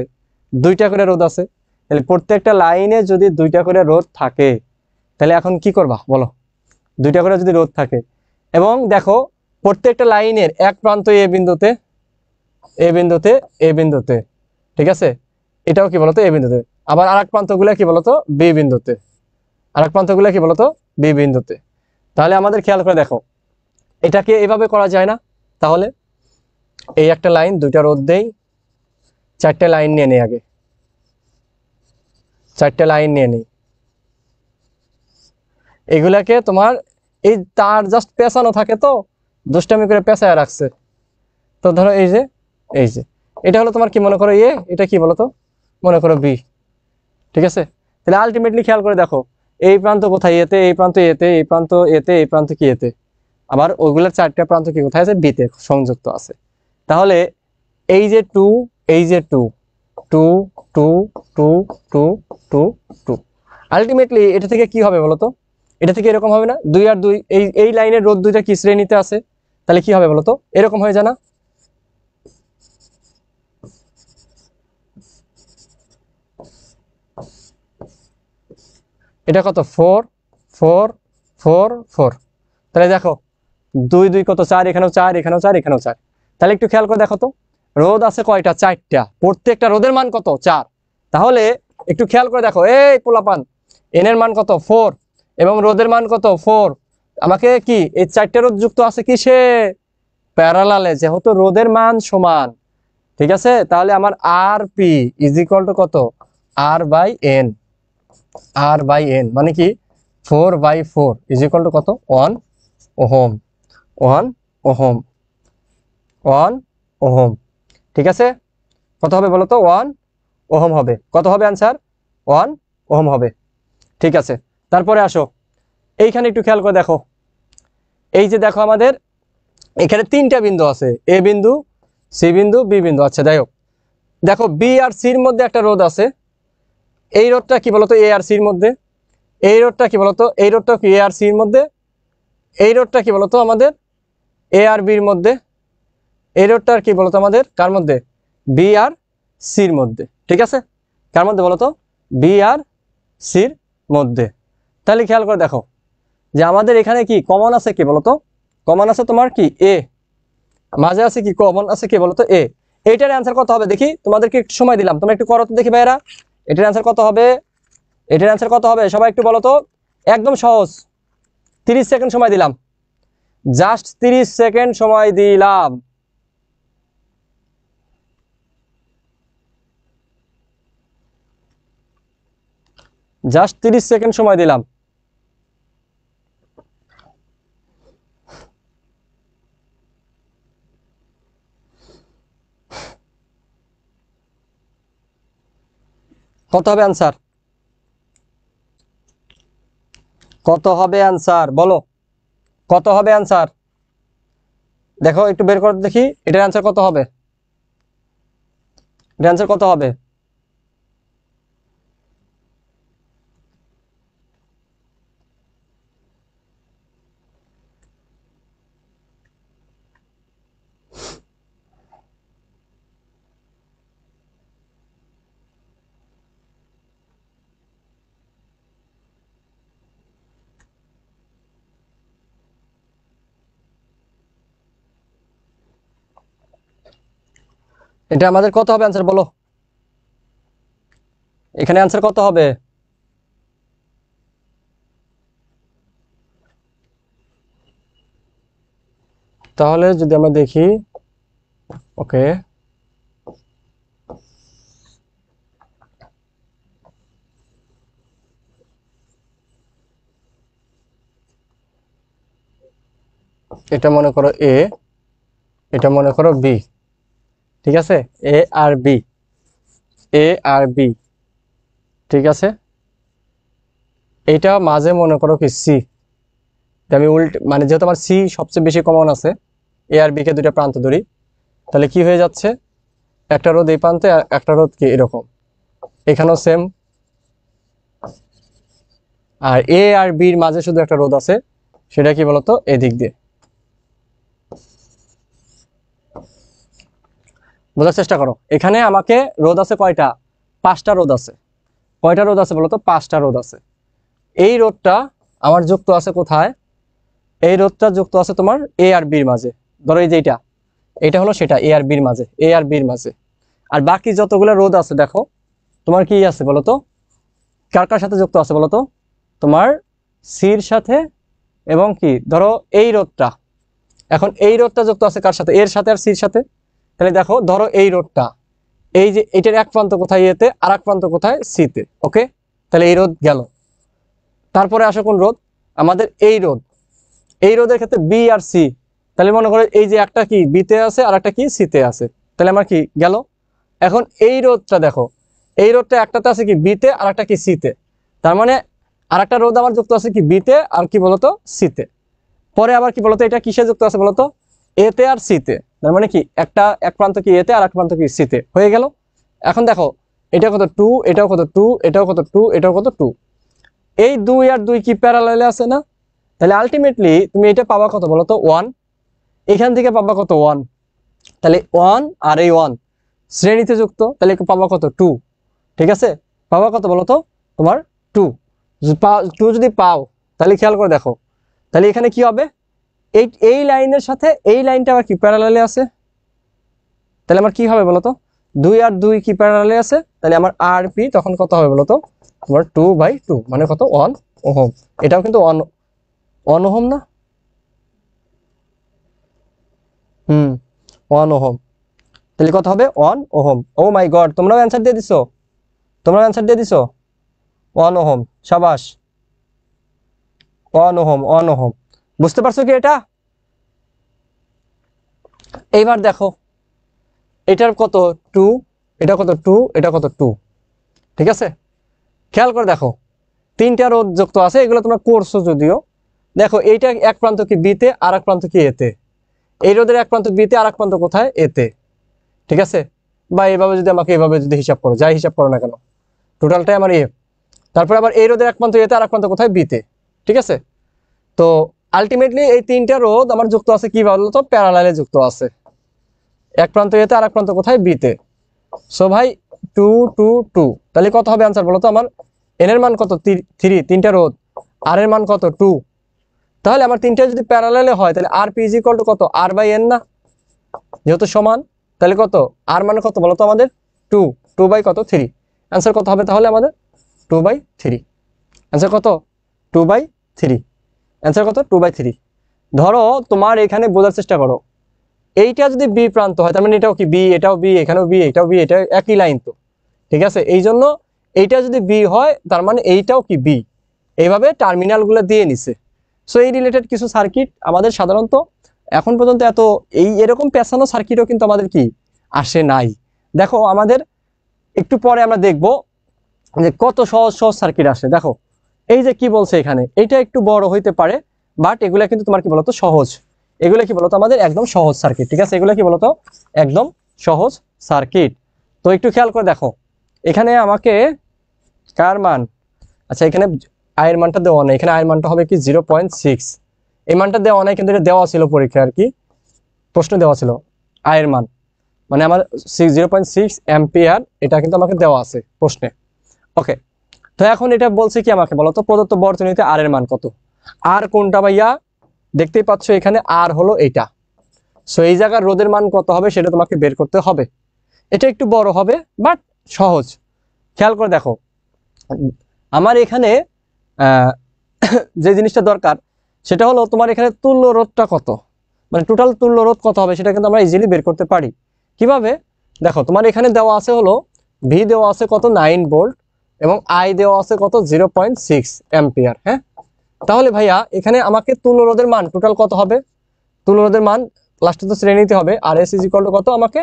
দুইটা করে রোধ আছে। তাহলে প্রত্যেকটা লাইনে যদি দুইটা করে রোধ থাকে তাহলে এখন কি করবা বলো? দুইটা করে যদি রোধ থাকে এবং দেখো প্রত্যেকটা লাইনের এক প্রান্ত এ বিন্দুতে, এ বিন্দুতে, এ বিন্দুতে, ঠিক আছে, এটাও কি বলতো এ বিন্দুতে, আবার আরেক প্রান্তগুলো কি বলতো বি বিন্দুতে, আরেক প্রান্তগুলো কি বলতো বি বিন্দুতে। তাহলে আমাদের খেয়াল করে দেখো এটাকে এভাবে করা যায় না? তাহলে এই একটা লাইন দুইটা রোধ দেই, চারটে লাইন নিয়ে নেই, আগে চারটে লাইন নিয়ে নেই, এগুলাকে তোমার এই তার জাস্ট পেঁচানো থাকে তো দুষ্টামি করে পেঁচায় রাখছে। তো ধরো এই যে এটা হলো তোমার কি মনে করো এ, এটা কি বলতো মনে করো বি। ঠিক আছে, তাহলে আলটিমেটলি খেয়াল করে দেখো এই প্রান্ত কোথায় এতে, এই প্রান্ত এতে, এই প্রান্ত এতে, এই প্রান্ত কি এতে, আবার ওইগুলোর চারটা প্রান্ত কি কোথায় আছে? বিতে সংযুক্ত আছে। তাহলে এই যে টু, এই যে two, two two two two two two, ultimately এটা থেকে কি হবে বলতো? এটা থেকে এরকম হবে না? দুই আর দুই, এই লাইনের রোধ দুইটা কি শ্রেণীতে আছে? তাহলে কি হবে বলতো? এরকম হয়ে যায় না? এটা কত? 4 4 4 4। তাহলে দেখো দুই দুই কত? 4, এখানেও 4, এখানেও 4, এখানেও 4। তাহলে একটু খেয়াল করে দেখো তো রোধ আছে কয়টা? 4টা। প্রত্যেকটা রোধের মান কত? 4। তাহলে একটু খেয়াল করে দেখো এই পোলাপান, এন এর মান কত? 4 এবং রোধের মান কত? 4। আমাকে কি এই 4টে রোধ যুক্ত আছে কিসে? প্যারালালে, যেহেতু রোধের মান সমান। ঠিক আছে, তাহলে আমার R P is equal to কত? R by N, R by N মানে কি 4/4 ইজ ইকুয়াল টু কত? 1 ওহম, 1 ওহম, 1 ওহম। ঠিক আছে, কত হবে বলো তো? 1 ওহম হবে। কত হবে অ্যান্সার? 1 ওহম হবে। ঠিক আছে, তারপরে আসো এইখানে একটু খেয়াল করে দেখো, এই যে দেখো আমাদের এখানে তিনটা বিন্দু আছে, এ বিন্দু, সি বিন্দু, বি বিন্দু। আচ্ছা যাই হোক, দেখো বি আর সির মধ্যে একটা রোধ আছে। এই রোধটা কি বলতো? এ আর সির মধ্যে। এই রোধটা কি বলতো? এই রোধটা কি এ আর সির মধ্যে। এই রোধটা কি বলতো আমাদের? এ আর বির মধ্যে। এই রোধটা কি বলতো আমাদের? কার মধ্যে? বি আর সির মধ্যে। ঠিক আছে, কার মধ্যে বলতো? বি আর সির মধ্যে। তাহলে খেয়াল করে দেখো যে আমাদের এখানে কি কমন আছে কি বলতো? কমন আছে তোমার কি এ, মাঝে আছে কি কমন আছে কি বলতো এ। এইটার অ্যান্সার কত হবে দেখি? তোমাদেরকে একটু সময় দিলাম, তোমরা একটু করো তো দেখি ভাইরা, এটার অ্যান্সার কত হবে? এটার অ্যান্সার কত হবে সবাই একটু বলো তো। একদম সহজ, 30 সেকেন্ড সময় দিলাম, জাস্ট 30 সেকেন্ড সময় দিলাম। জাস্ট 30 সেকেন্ড সময় দিলাম। কত হবে অ্যান্সার? কত হবে অ্যান্সার বলো? কত হবে অ্যান্সার? দেখো একটু বের করে দেখি এটার অ্যান্সার কত হবে। এটার অ্যান্সার কত হবে? এটা আমাদের কত হবে অ্যান্সার বলো? এখানে অ্যান্সার কত হবে? তাহলে যদি আমরা দেখি, ওকে, এটা মনে করো এ, এটা মনে করো বি। ঠিক আছে, এ আর বি, এ আর বি। ঠিক আছে, এইটা মাঝে মনে করো কি সি। আমি উল্টে মানে যেহেতু আমার সি সবচেয়ে বেশি কমন আছে, এ আর বি কে দুইটা প্রান্ত ধরি, তাহলে কি হয়ে যাচ্ছে, একটা রোধ এই প্রান্তে আর একটা রোধ কি এরকম, এখানেও সেম। আর এ আর বির মাঝে শুধু একটা রোধ আছে, সেটা কি বলতো, এদিক দিয়ে। বোঝার চেষ্টা করো, এখানে আমাকে রোধ আছে কয়টা, 5টা রোধ আছে। কয়টা রোধ আছে বলতো, 5টা রোধ আছে। এই রোধটা আমার যুক্ত আছে কোথায়, এই রোধটা যুক্ত আছে তোমার এ আর বির মাঝে। ধরো এই যে এটা হলো সেটা, এ আর বির মাঝে, এ আর বির মাঝে। আর বাকি যতগুলো রোধ আছে দেখো তোমার কি আছে বলতো, কার কার সাথে যুক্ত আছে বলতো, তোমার সির সাথে, এবং কি ধরো এই রোধটা, এখন এই রোধটা যুক্ত আছে কার সাথে, এর সাথে আর সির সাথে। তাহলে দেখো ধরো এই রোধটা, এই যে এটার এক প্রান্ত কোথায় এতে, আর এক প্রান্ত কোথায় সিতে, ওকে। তাহলে এই রোধ গেল। তারপরে আসো কোন রোধ, আমাদের এই রোধ, এই রোধের ক্ষেত্রে বি আর সি। তাহলে মনে করো এই যে একটা কি বিতে আছে আর একটা কি সিতে আছে, তাহলে আমার কি গেল। এখন এই রোধটা দেখো, এই রোধটা একটাতে আছে কি বিতে আর একটা কি সিতে, তার মানে আর একটা রোধ আমার যুক্ত আছে কি বিতে আর কি বলতো সিতে। পরে আবার কি বলতো, এটা কিসে যুক্ত আছে বলতো, এতে আর সিতে, তার মানে কি একটা এক প্রান্ত কি এতে আর এক প্রান্ত কি সিতে হয়ে গেল। এখন দেখো এটা কত 2, এটাও কত 2, এটাও কত 2, এটাও কত 2, এই 2 আর 2 কি প্যারালালে আছে না। তাহলে আলটিমেটলি তুমি এটা পাবা কত বলতো 1, এখান থেকে পাবা কত 1, তাহলে 1 আর এই 1 শ্রেণীতে যুক্ত, তাহলে পাবা কত 2, ঠিক আছে। পাবা কত বলতো তোমার 2, 2 যদি পাও তাহলে খেয়াল করে দেখো, তাহলে এখানে কি হবে, এই লাইনের সাথে এই লাইনটা আবার কি প্যারালালে আছে, তাহলে আমার কি হবে বলতো 2 আর 2 কি প্যারালালে আছে, তাহলে আমার আর পি তখন কত হবে বলতো তোমার 2/2, মানে কত 1 ওহম। এটাও কিন্তু 1 ওহম না, 1 ওহম। তাহলে কত হবে 1 ওহম। ও মাই গড, তোমরাও অ্যান্সার দিয়ে দিছো, 1 ওহম, সাবাস। 1 ওহম, 1 ওহম, বুঝতে পারছো কি এটা। এইবার দেখো এটার কত 2, এটা কত 2, এটা কত 2, ঠিক আছে। খেয়াল করে দেখো 3টা রোধ যুক্ত আছে, এগুলো তোমরা করছো যদিও। দেখো এইটা এক প্রান্ত কি বিতে আর এক প্রান্ত কি এতে, এই রোধের এক প্রান্ত বিতে আর এক প্রান্ত কোথায় এতে, ঠিক আছে। বা এইভাবে যদি আমাকে এইভাবে যদি হিসাব করো, যাই হিসাব করো না কেন, টোটালটাই আমার এ। তারপর আবার এই রোধের এক প্রান্ত এতে আর এক প্রান্ত কোথায় বিতে, ঠিক আছে। তো আলটিমেটলি এই 3টা রোধ আমার যুক্ত আছে কি বলতো, প্যারালালে যুক্ত আছে, এক প্রান্ত এতে আর এক প্রান্ত কোথায় বিতে। সো ভাই 2 2 2, তাহলে কত হবে আনসার বলো তো, আমার এন এর মান কত 3, 3টা রোধ, আর এর মান কত 2। তাহলে আমার 3টা যদি প্যারালালে হয় তাহলে আর পি ইজ ইকুয়াল টু কত, আর বাই এন না, যেহেতু সমান। তাহলে কত আর মানে কত বলো তো আমাদের 2, 2 বাই কত 3। অ্যান্সার কত হবে তাহলে আমাদের 2/3। অ্যান্সার কত 2/3। অ্যান্সার কত 2/3। ধরো তোমার এখানে বোঝার চেষ্টা করো, এইটা যদি বি প্রান্ত হয় তার মানে এটাও কি বি, এটাও বি, এখানেও বি, এটাও বি, এটা একই লাইন তো, ঠিক আছে। এই জন্য এইটা যদি বি হয় তার মানে এইটাও কি বি, এইভাবে টার্মিনালগুলো দিয়ে নিছে। সো এই রিলেটেড কিছু সার্কিট আমাদের সাধারণত এখন পর্যন্ত এত এরকম পেছানো সার্কিটও কিন্তু আমাদের কি আসে নাই। দেখো আমাদের একটু পরে আমরা দেখব যে কত সহজ সহজ সার্কিট আসে। দেখো এই যে কি বলছে এখানে, এইটা একটু বড় হইতে পারে, বাট এগুলা কিন্তু তোমার কি বলতো সহজ, এগুলো কি বলতো আমাদের একদম সহজ সার্কিট, ঠিক আছে। এগুলো কি বলতো একদম সহজ সার্কিট। তো একটু খেয়াল করে দেখো এখানে আমাকে কার মান, আচ্ছা এখানে আয়ের মানটা দেওয়া নেই, এখানে আয়ের মানটা হবে কি 0.6। এই মানটা দেওয়া নাই কিন্তু এটা দেওয়া ছিল পরীক্ষা আর কি, প্রশ্ন দেওয়া ছিল আয়ের মান, মানে আমার 0.6 অ্যাম্পিয়ার, এটা কিন্তু আমাকে দেওয়া আছে প্রশ্নে, ওকে। তো এখন এটা বলছে কি আমাকে বলতো প্রদত্ত বর্তনীতে আর এর মান কত, আর কোনটা ভাইয়া, দেখতেই পাচ্ছ এখানে আর হলো এইটা। সো এই জায়গার রোধের মান কত হবে সেটা তোমাকে বের করতে হবে। এটা একটু বড় হবে বাট সহজ। খেয়াল করে দেখো আমার এখানে যে জিনিসটা দরকার সেটা হলো তোমার এখানে তুল্য রোধটা কত, মানে টোটাল তুল্য রোধ কত হবে সেটা কিন্তু আমরা ইজিলি বের করতে পারি। কিভাবে, দেখো তোমার এখানে দেওয়া আছে হলো ভি দেওয়া আছে কত 9 ভোল্ট এবং আই দেওয়া আছে কত 0.6 অ্যাম্পিয়ার। হ্যাঁ, তাহলে ভাইয়া এখানে আমাকে তুল্য রোধের মান টোটাল কত হবে, তুল্য রোধের মান লাস্টে তো শ্রেণীতে হবে, আর এস ইজ ইকুয়াল টু কত, আমাকে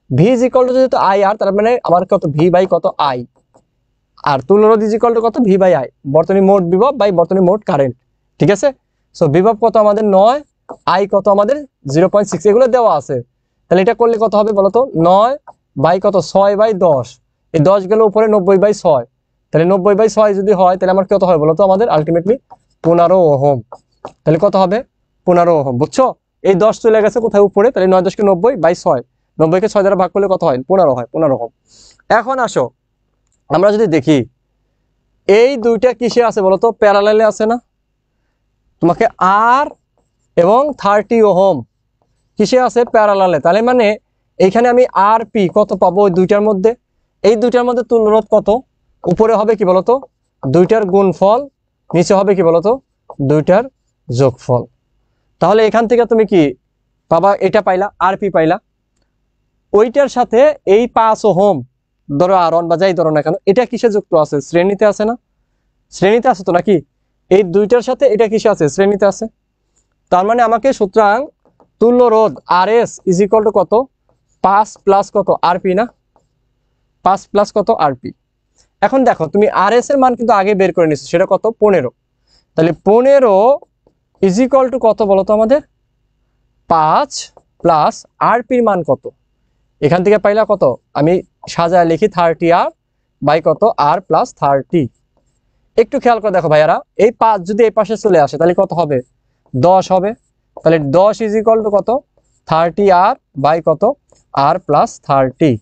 ভি ইজ ইকুয়াল টু যেহেতু আই আর, তার মানে আমার কত ভি বাই কত আই, আর তুল্য রোধ ইজ ইকুয়াল টু কত ভি বাই আই, বর্তনী মোট বিভব বাই বর্তনী মোট কারেন্ট, ঠিক আছে। সো বিভব কত আমাদের 9 আই কত আমাদের 0.6, এগুলো দেওয়া আছে। তাহলে এটা করলে কত হবে বলতো, 9 বাই কত 6/10, এই 10 গেল উপরে 90/6, তাহলে 90/6 যদি হয় তাহলে আমার কত হয় বলতো আমাদের আলটিমেটলি 15 ওহম। তাহলে কত হবে 15 ওহম, বুঝছো? এই 10 চলে গেছে কোথায় উপরে, তাহলে 9 10 কে 90/6, 90 কে 6 দ্বারা ভাগ করলে কত হয় 15 হয়, 15 ওহম। এখন আসো আমরা যদি দেখি এই দুইটা কিসে আছে বলতো, প্যারালালে আছে না? তোমাকে আর এবং 30 ওহম কিসে আছে, প্যারালালে। তাহলে মানে এইখানে আমি আর পি কত পাবো ওই দুইটার মধ্যে, এই দুইটার মধ্যে তুল্যরোধ কত, উপরে হবে কি বলতো দুইটার গুণফল, নিচে হবে কি বলতো দুইটার যোগফল। তাহলে এখান থেকে তুমি কি পাবা, এটা পাইলা আর পি পাইলা, ওইটার সাথে এই 5 ওহম ধরো আর1 বা যাই ধরো না কেন, এটা কিসে যুক্ত আছে, শ্রেণীতে আছে না? শ্রেণীতে আছে তো নাকি? এই দুইটার সাথে এটা কিসে আছে, শ্রেণীতে আছে। তার মানে আমাকে সুতরাং তুল্য রোধ আর এস ইজ ইকুয়াল টু কত, 5 প্লাস কত আরপি না, 5 প্লাস কত আরপি। এখন দেখো তুমি আর এস এর মান কিন্তু আগে বের করে নিচ্ছ, সেটা কত 15, তাহলে 15 ইজ ইকুয়াল টু কত বলতো আমাদের 5 প্লাস আরপির মান কত, এখান থেকে পাইলা কত, আমি সাজায় লিখি 30 আর বাই কত আর প্লাস 30। একটু খেয়াল করে দেখো ভাইয়ারা, এই 5 যদি এই পাশে চলে আসে তাহলে কত হবে 10 হবে, তাহলে 10 ইজ ইকুয়াল টু কত 30 আর বাই কত আর প্লাস 30।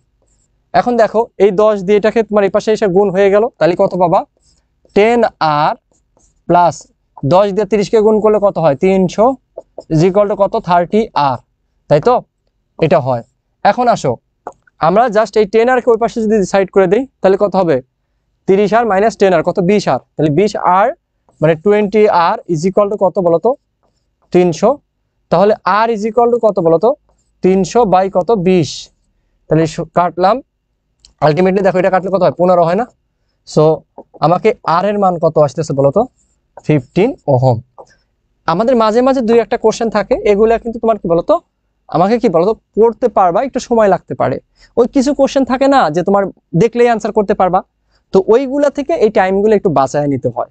এখন দেখো এই 10 দিয়ে এটাকে তোমার এই পাশে এসে গুণ হয়ে গেল, তাহলে কত পাবা 10 আর প্লাস 10 দিয়ে 30 কে গুণ করলে কত হয় 300 ইজ ইকুয়াল টু কত 30 আর, তাই তো এটা হয়। এখন আসো আমরা জাস্ট এই 10 আর কে ওই পাশে যদি সাইড করে দিই তাহলে কত হবে 30 আর মাইনাস 10 আর কত 20 আর, তাহলে 20 আর মানে 20 আর ইজ ইকুয়াল টু কত বলতো 300, তাহলে আর ইজ ইকুয়াল টু কত বলতো 300 বাই কত 20, তাহলে কাটলাম আলটিমেটলি দেখো এটা কাটলে কত হয় 15 হয় না। সো আমাকে আর এর মান কত আসতেছে বলতো 15 ওহম। আমাদের মাঝে মাঝে দুই একটা কোশ্চেন থাকে, এগুলা কিন্তু তোমার কি বলতো আমাকে কি বলতো পড়তে পারবা, একটু সময় লাগতে পারে। ওই কিছু কোশ্চেন থাকে না যে তোমার দেখলেই আনসার করতে পারবা, তো ওইগুলা থেকে এই টাইমগুলো একটু বাঁচায় নিতে হয়।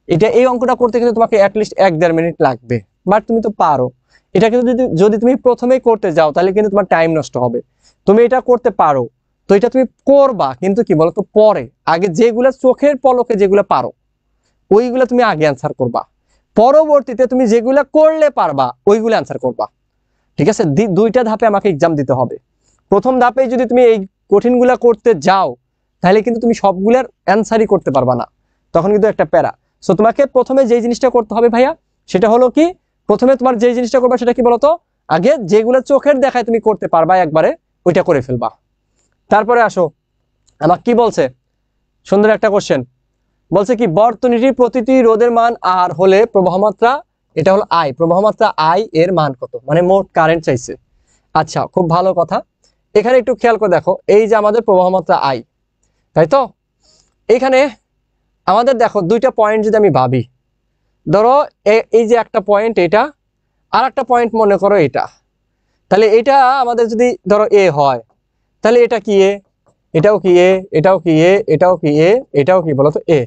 এটা এই অঙ্কটা করতে কিন্তু তোমাকে অ্যাটলিস্ট 1-1.5 মিনিট লাগবে, বাট তুমি তো পারো। এটা কিন্তু যদি তুমি প্রথমেই করতে যাও তাহলে কিন্তু তোমার টাইম নষ্ট হবে। তুমি এটা করতে পারো, তো এটা তুমি করবা, কিন্তু কি বলতো পরে আগে যেগুলা চোখের পলকে যেগুলা পারো ওইগুলা তুমি আগে অ্যান্সার করবা, পরবর্তীতে তুমি যেগুলা করলে পারবা ওইগুলো অ্যান্সার করবা। ঠিক আছে, দুইটা ধাপে আমাকে এক্সাম দিতে হবে। প্রথম ধাপে যদি তুমি এই কঠিনগুলা করতে যাও তাহলে কিন্তু তুমি সবগুলার অ্যান্সারই করতে পারবা না, তখন কিন্তু একটা প্যারা। সো তোমাকে প্রথমে যেই জিনিসটা করতে হবে ভাইয়া সেটা হলো কি, প্রথমে তোমার যেই জিনিসটা করবা সেটা কি বলতো আগে যেগুলো চোখের দেখায় তুমি করতে পারবা একবারে ওইটা করে ফেলবা। তারপরে আসো আমার কি বলছে, সুন্দর একটা কোশ্চেন বলছে কি, বর্তনীটির প্রতিটি রোধের মান আর হলে প্রবাহমাত্রা, এটা হলো আই, প্রবাহমাত্রা আই এর মান কত, মানে মোট কারেন্ট চাইছে। আচ্ছা খুব ভালো কথা, এখানে একটু খেয়াল করে দেখো এই যে আমাদের প্রবাহমাত্রা আই, তাই তো এখানে আমাদের দেখো দুইটা পয়েন্ট যদি আমি ভাবি, ধরো এই যে একটা পয়েন্ট এটা, আর একটা পয়েন্ট মনে করো এটা, তাহলে এটা আমাদের যদি ধরো এ হয় তাহলে এটা কি এ, এটাও কি এ, এটাও কি এ, এটাও কি এ, এটাও কি বলতো এ,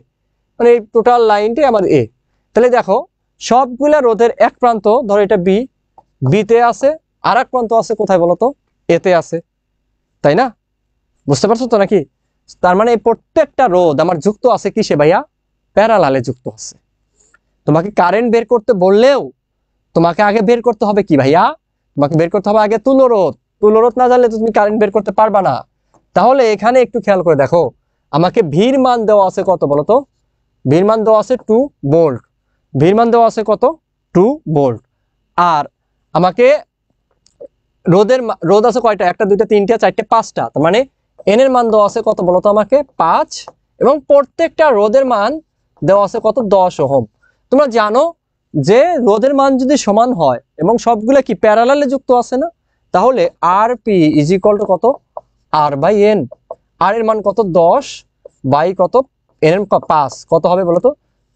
মানে এই টোটাল লাইনটি আমাদের এ। তাহলে দেখো সবগুলা রোধের এক প্রান্ত ধরো এটা বি, বিতে আছে, আর এক প্রান্ত আছে কোথায় বলতো এতে আছে, তাই না? বুঝতে পারছো তো নাকি? তার মানে এই প্রত্যেকটা রোধ আমার যুক্ত আছে কিসে ভাইয়া, প্যারালালে যুক্ত আছে। তোমাকে কারেন্ট বের করতে বললেও তোমাকে আগে বের করতে হবে কি ভাইয়া, তোমাকে বের করতে হবে আগে তুল্যরোধ। তুল্যরোধ না জানলে তো তুমি কারেন্ট বের করতে পারবা না। তাহলে এখানে একটু খেয়াল করে দেখো আমাকে ভির মান দেওয়া আছে কত বলতো, ভির মান দেওয়া আছে 2 ভোল্ট, ভির মান দেওয়া আছে কত 2 ভোল্ট। আর আমাকে রোধ আছে কয়টা, একটা দুইটা তিনটা চারটে পাঁচটা, তার মানে এন এর মান দেওয়া আছে কত বলতো আমাকে 5, এবং প্রত্যেকটা রোধের মান দেওয়া আছে কত 10 ওহম। তোমরা জানো যে রোধের মান যদি সমান হয় এবং সবগুলা কি প্যারালালে যুক্ত আছে না, তাহলে আর পি ইজ ইকুয়াল টু কত আর বাই এন, আর এর মান কত 10 বাই কত এন এর 5, কত হবে বলতো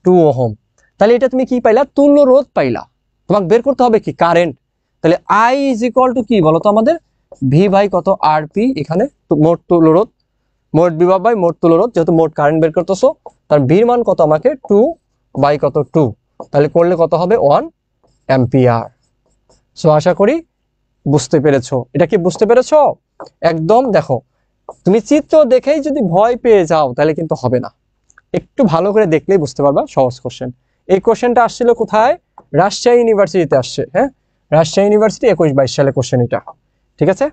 2 ওহম। তাহলে এটা তুমি কি পাইলা, তুল্য রোধ পাইলা। তোমাকে বের করতে হবে কি কারেন্ট, তাহলে আই ইজ ইকুয়াল টু কি বলতো আমাদের ভি বাই কত আর পি, এখানে মোট তুল্যরোধ, মোট বিভব বাই মোট তুল্যরোধ, যেহেতু মোট কারেন্ট বের করতেছো তার ভির মান কত আমাকে 2 বাই কত 2, তাহলে করলে কত হবে 1 অ্যাম্পিয়ার। সো আশা করি বুঝতে পেরেছো। এটা কি বুঝতে পেরেছো? একদম দেখো, তুমি চিত্র দেখেই যদি ভয় পেয়ে যাও তাহলে কিন্তু হবে না, একটু ভালো করে দেখলেই বুঝতে পারবা। সহজ কোশ্চেন। এই কোশ্চেনটা আসছিল কোথায়? রাজশাহী ইউনিভার্সিটিতে আসছে। হ্যাঁ, রাজশাহী ইউনিভার্সিটি 21-22 সালে কোশ্চেন এটা। ঠিক আছে,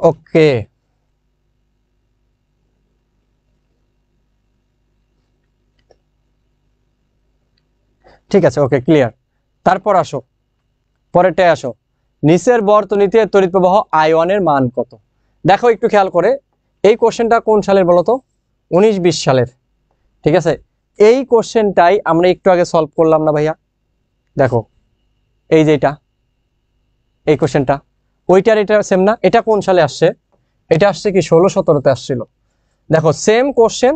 ওকে ঠিক আছে, ওকে ক্লিয়ার। তারপর আসো, পরেরটায় আসো। নিচের বর্তনীতে তড়িৎ প্রবাহ আয়নের মান কত? দেখো একটু খেয়াল করে, এই কোশ্চেনটা কোন সালের বলো তো? 19-20 সালের। ঠিক আছে, এই কোশ্চেনটাই আমরা একটু আগে সলভ করলাম না ভাইয়া? দেখো এই যে এটা, এই কোশ্চেনটা ওইটার এটা সেম না? এটা কোন সালে আসছে? এটা আসছে কি 16-17-তে আসছিল। দেখো সেম কোশ্চেন,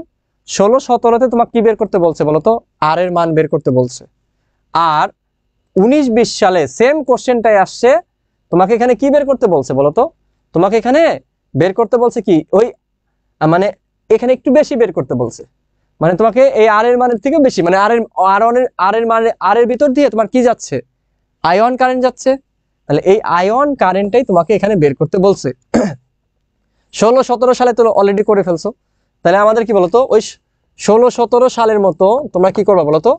16-17-তে তোমাকে কি বের করতে বলছে বলো তো? আর এর মান বের করতে বলছে। আর 19-20 সালে সেম কোশ্চেনটাই আসছে, তোমাকে এখানে কি বের করতে বলছে বলো তো? তোমাকে এখানে বের করতে বলছে কি ওই মানে এখানে একটু বেশি বের করতে বলছে। মানে তোমাকে এই আর এর মানের থেকে বেশি, মানে আর এর মানে আর এর ভিতর দিয়ে তোমার কি যাচ্ছে? আয়ন কারেন্ট যাচ্ছে। তাহলে এই আয়ন কারেন্টটাই তোমাকে এখানে বের করতে বলছে। 16-17 সালে তো অলরেডি করে ফেলছো। তাহলে আমাদের কি বলতো, ওই 16-17 সালের মতো তোমরা কি করবা বলতো?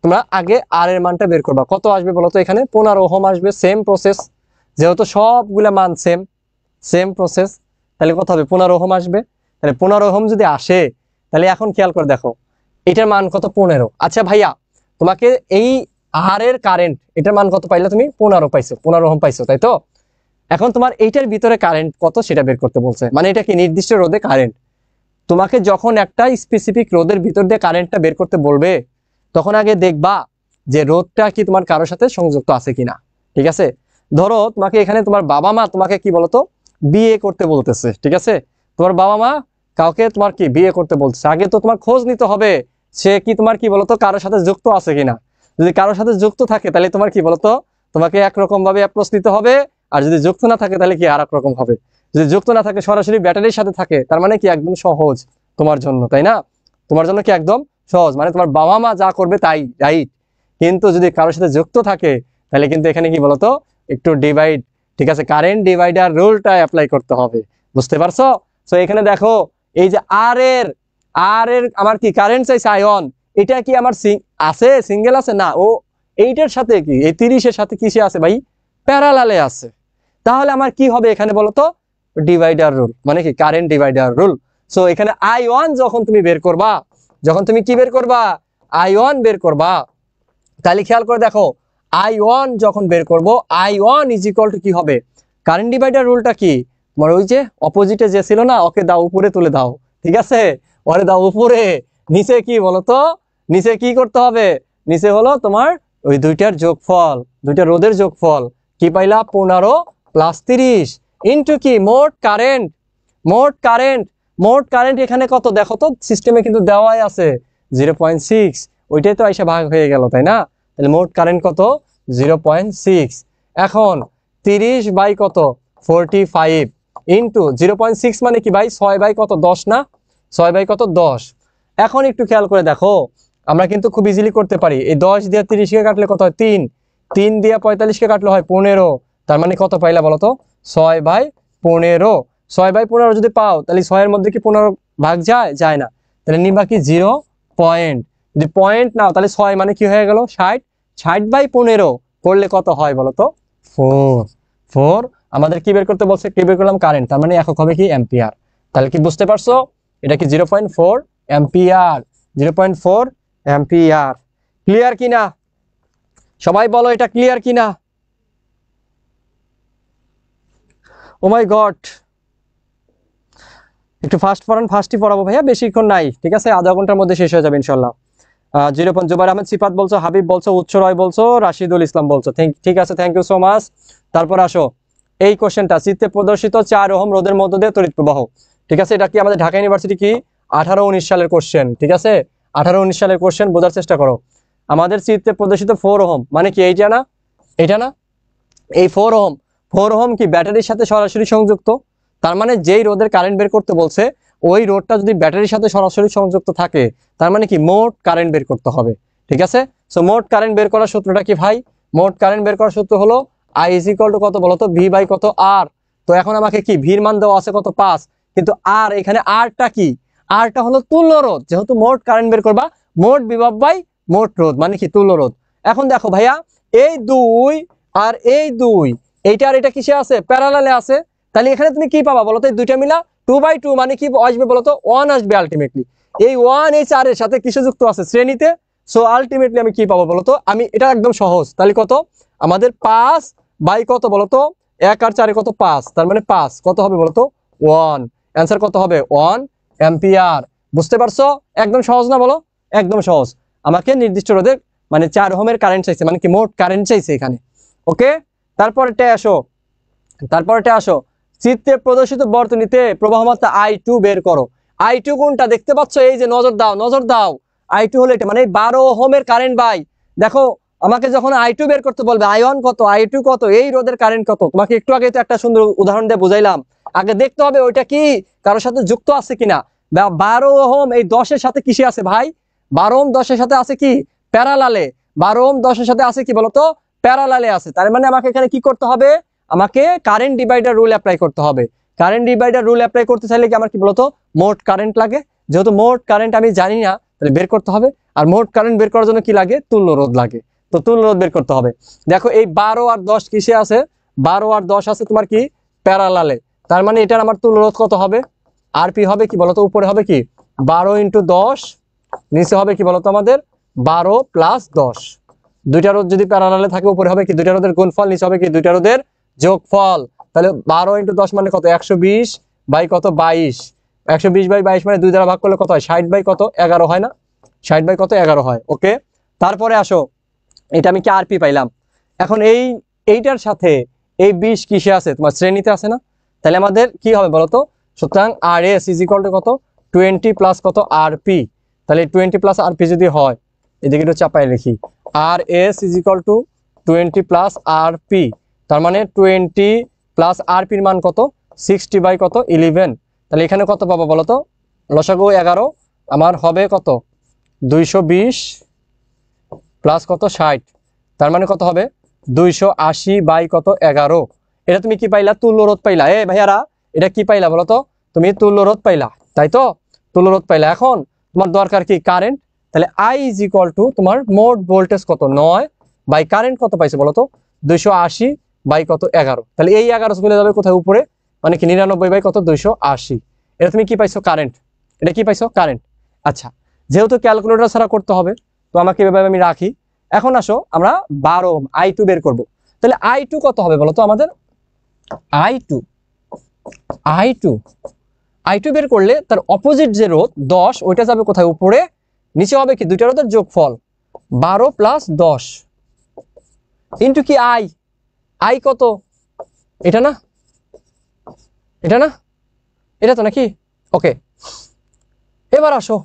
তোমরা আগে আর এর মানটা বের করবা। কত আসবে বলতো? এখানে 15 ওহম আসবে। সেম প্রসেস, যেহেতু সবগুলা মান সেম, সেম প্রসেস, তাহলে কত হবে? 15 ওহম আসবে। তাহলে 15 ওহম যদি আসে, তাহলে এখন খেয়াল করে দেখো এটার মান কত? 15। আচ্ছা ভাইয়া, তোমাকে এই আর এর কারেন্ট এটার মান কত পাইলে? তুমি 15 পাইছো, 15 ওহম পাইছো, তাই তো? এখন তোমার এইটার ভিতরে কারেন্ট কত সেটা বের করতে বলছে। মানে এটা কি নির্দিষ্ট রোধে কারেন্ট। তোমাকে যখন একটা স্পেসিফিক রোধের ভিতর দিয়ে কারেন্টটা বের করতে বলবে, তখন আগে দেখবা যে রোধটা কি তোমার কারোর সাথে সংযুক্ত আছে কিনা। ঠিক আছে, ধরো তোমাকে এখানে তোমার বাবা মা তোমাকে কি বলতো? বিয়ে করতে বলতেছে। ঠিক আছে, তোমার বাবা মা কাউকে তোমার কি বিয়ে করতে বলছে, আগে তো তোমার খোঁজ নিতে হবে সে কি তোমার কি বলতো কারোর সাথে যুক্ত আছে কিনা। যদি কারোর সাথে যুক্ত থাকে তাহলে তোমার কি বলতো তোমাকে একরকম ভাবে অ্যাপ্রোচ নিতে হবে, আর যদি যুক্ত না থাকে তাহলে কি আর এক রকম হবে। যদি যুক্ত না থাকে, সরাসরি ব্যাটারির সাথে থাকে, তার মানে কি একদম সহজ তোমার জন্য, তাই না? তোমার জন্য কি একদম সহজ, মানে তোমার বাবা মা যা করবে তাই রাইট। কিন্তু যদি কারোর সাথে যুক্ত থাকে তাহলে কিন্তু এখানে কি বলতো একটু ডিভাইড, ঠিক আছে, কারেন্ট ডিভাইডার রুলটা অ্যাপ্লাই করতে হবে। বুঝতে পারছো? তো এখানে দেখো এই যে আর এর আমার কি কারেন্ট চাইছে আয়ন, এটা কি আমার আছে সিঙ্গেল আছে না, ও এইটার সাথে কি এই 30-এর সাথে কিসে আছে ভাই? প্যারালালে আছে। তাহলে আমার কি হবে এখানে বলতো? ডিভাইডার রুল, মানে কি কারেন্ট ডিভাইডার রুল। সো এখানে আই1 যখন তুমি বের করবা, যখন তুমি কি বের করবা? আই1 বের করবা। তাহলে খেয়াল করে দেখো, আই1 যখন বের করব, আই1 ইজ ইকুয়াল টু কি হবে? কারেন্ট ডিভাইডার রুলটা কি তোমার? ওই যে অপোজিটে যে ছিল না, ওকে দাও উপরে তুলে দাও। ঠিক আছে, ওরে দাও উপরে। নিচে কি বলতো? নিচে কি করতে হবে? নিচে হলো তোমার ওই দুইটার যোগফল, দুইটা রোধের যোগফল। কি পাইলা? 15 প্লাস 30 ইন্টু কি মোট কারেন্ট। মোট কারেন্ট, মোট কারেন্ট এখানে কত দেখো তো, সিস্টেমে কিন্তু দেওয়াই আছে 0.6। ওইটাই তো আইসা ভাগ হয়ে গেল, তাই না? তাহলে মোট কারেন্ট কত? 0.6। এখন 30 বাই কত? 45 ইন্টু 0.6 মানে কি ভাই? 6 বাই কত? 10 না? 6 বাই কত? 10। এখন একটু খেয়াল করে দেখো, আমরা কিন্তু খুব ইজিলি করতে পারি। এই 10 দিয়ে 30-কে কাটলে কত হয়? 3। 3 দিয়ে 45-কে কাটলে হয় 15। তার মানে কত পাইলা বলো তো? 6/15। 6/15 যদি পাও তাহলে 6 এর মধ্যে কি 15 ভাগ যায়? যায় না। তাহলে নিবা কি 0 পয়েন্ট। যদি পয়েন্ট নাও তাহলে 6 মানে কি হয়ে গেল? 60। 60/15 করলে কত হয় বলো তো? 4। 4 আমাদের কি বের করতে বলছে? কি বের করলাম? কারেন্ট। তার মানে একক হবে কি? অ্যাম্পিয়ার। তাহলে কি বুঝতে পারছো? এটা কি 0.4 অ্যাম্পিয়ার। 0.4 অ্যাম্পিয়ার। ক্লিয়ার কিনা? সবাই বলো এটা ক্লিয়ার কিনা? ও মাই গড, একটু ফাস্ট পড়ান। ফাস্টই পড়াবো ভাইয়া, বেশিক্ষণ নাই। ঠিক আছে, আধা ঘন্টার মধ্যে শেষ হয়ে যাবে ইনশাল্লাহ। 0. জুবাইর আহমেদ সিফাত বলছো, হাবিব বলছো, উৎস রয় বলছো, রাশিদুল ইসলাম বলছো। ঠিক আছে, থ্যাংক ইউ সো মাচ। তারপর আসো এই কোশ্চেনটা, চিত্রে প্রদর্শিত 4 ওহম রোধের মধ্য দিয়ে তড়িৎ প্রবাহ। ঠিক আছে, এটা কি আমাদের ঢাকা ইউনিভার্সিটি কি 18-19 সালের কোশ্চেন। ঠিক আছে, 18-19 সালের কোশ্চেন, বোঝার চেষ্টা করো। আমাদের চিত্রে প্রদর্শিত 4 ওহম মানে কি? এইটা না? এটা না? এই 4 ওহম, 4 ওহম কি ব্যাটারির সাথে সরাসরি সংযুক্ত, তার মানে যেই রোধের কারেন্ট বের করতে বলছে ওই রোধটা যদি ব্যাটারির সাথে সরাসরি সংযুক্ত থাকে তার মানে কি মোট কারেন্ট বের করতে হবে। ঠিক আছে, সো মোট কারেন্ট বের করার সূত্রটা কি ভাই? মোট কারেন্ট বের করার সূত্র হলো I ইজ ইকুয়াল টু কত বলতো, ভি বাই কত আর। তো এখন আমাকে কি ভির মান দেওয়া আছে কত 5, কিন্তু আর এখানে আরটা কি, আরটা হলো তুল্য রোধ। যেহেতু মোট কারেন্ট বের করবা মোট বিভব বাই মোট রোধ মানে কি তুল্য রোধ। এখন দেখো ভাইয়া এই 2 আর এই 2 এইটা আর এটা কিসে আছে, প্যারালালে আছে। তাহলে এখানে তুমি কি পাবা বলতো, এই দুইটা মিলা 2/2 মানে কি আসবে বলতো 1 আসবে আলটিমেটলি। এই 1 এই 4 এর সাথে কিসে যুক্ত আছে, শ্রেণীতে। সো আলটিমেটলি আমি কি পাবো বলতো, আমি এটা একদম সহজ। তাহলে কত আমাদের 5 বাই কত বলতো 1 আর 4 কত 5, তার মানে 5 কত হবে বলতো 1। অ্যান্সার কত হবে 1 অ্যাম্পিয়ার। বুঝতে পারছো? একদম সহজ না বলো? একদম সহজ। আমাকে নির্দিষ্ট রোধে মানে 4 ওহমের কারেন্ট চাইছে, মানে কি মোট কারেন্ট চাইছে এখানে। ওকে, তারপরটা আসো চিত্রে প্রদর্শিত বর্তনীতে প্রবাহমাত্রা I2 বের করো। I2 কোনটা দেখতে পাচ্ছ, এই যে নজর দাও I2 হলো এটা, মানে 12 ওহমের কারেন্ট বাই। দেখো আমাকে যখন I2 বের করতে বলবে I1 কত I2 কত, এই রোধের কারেন্ট কত, তোমাকে একটু আগে তো একটা সুন্দর উদাহরণ দিয়ে বুঝাইলাম। আগে দেখতে হবে ওইটা কি কারোর সাথে যুক্ত আছে কিনা। 12 ওহম এই 10 এর সাথে কিসে আছে ভাই, 12 ওহম 10 এর সাথে আছে কি প্যারালালে, 12 ওহম 10 এর সাথে আছে কি বলতো প্যারালালে আছে। তার মানে আমাকে এখানে কি করতে হবে, আমাকে কারেন্ট ডিভাইডার রুল অ্যাপ্লাই করতে হবে। কারেন্ট ডিভাইডার রুল অ্যাপ্লাই করতে চাইলে কি আমার কি বলতো মোট কারেন্ট লাগে। যেহেতু মোট কারেন্ট আমি জানি না তাহলে বের করতে হবে, আর মোট কারেন্ট বের করার জন্য কি লাগে, তুল্য রোধ লাগে। তো তুল্য রোধ বের করতে হবে। দেখো এই 12 আর 10 কিসে আছে, 12 আর 10 আছে তোমার কি প্যারালালে। তার মানে এটার আমার তুল্য রোধ কত হবে, আরপি হবে কি বলতো, উপরে হবে কি 12 × 10, নিচে হবে কি বলতো আমাদের 12 + 10। দুইটা রোধ যদি প্যারালালে থাকে উপরে হবে কি দুইটা রোধের গুণফল, নিচে হবে কি দুইটা রোধের যোগফল। তাহলে 12 × 10 মানে কত 120 বাই কত 22, 120 বাই 22 মানে 2 দ্বারা ভাগ করলে কত হয় 60 বাই কত 11 হয় না, 60 বাই কত 11 হয়। ওকে, তারপরে আসো এটা আমি কি আরপি পাইলাম। এখন এইটার সাথে এই 20 কিসে আছে, তোমার শ্রেণীতে আছে না। তাহলে আমাদের কি হবে বলতো, সুতরাং RS = কত 20 + কত আরপি। তাহলে 20 + আরপি যদি হয়, এদিকে একটু চাপাই লিখি, RS = 20 + আরপি। তার মানে 20 + আরপির মান কত 60 বাই কত 11। তাহলে এখানে কত পাবো বলতো, লসাগু 11 আমার হবে কত 220 প্লাস কত 60, তার মানে কত হবে 280 বাই কত 11। এটা তুমি কি পাইলা, তুল্য রোধ পাইলা। এ ভাইয়ারা এটা কি পাইলা বলতো, তুমি তুল্য রোধ পাইলা, তাই তো তুল্য রোধ পাইলা। এখন তোমার দরকার কি কারেন্ট। তাহলে I = তোমার মোট ভোল্টেজ কত 9 বাই কারেন্ট কত পাইছো বলতো 280 বাই কত 11। তাহলে এই 11 চলে যাবে কোথায় উপরে, মানে কি 99 বাই কত 280। এটা তুমি কি পাইছো কারেন্ট, এটা কি পাইছো কারেন্ট। আচ্ছা, যেহেতু ক্যালকুলেটর ছাড়া করতে হবে তো আমাকে এভাবে আমি রাখি। এখন আসো আমরা 12 ওহম I2 বের করব। তাহলে I2 কত হবে বলতো আমাদের, I2 বের করলে তার অপোজিট যে রোধ 10 ওইটা যাবে কোথায় উপরে, নিচে হবে কি দুইটা রোধের যোগফল 12 + 10 ইনটু কি I কত, এটা না এটা তো নাকি। ওকে, এবার আসো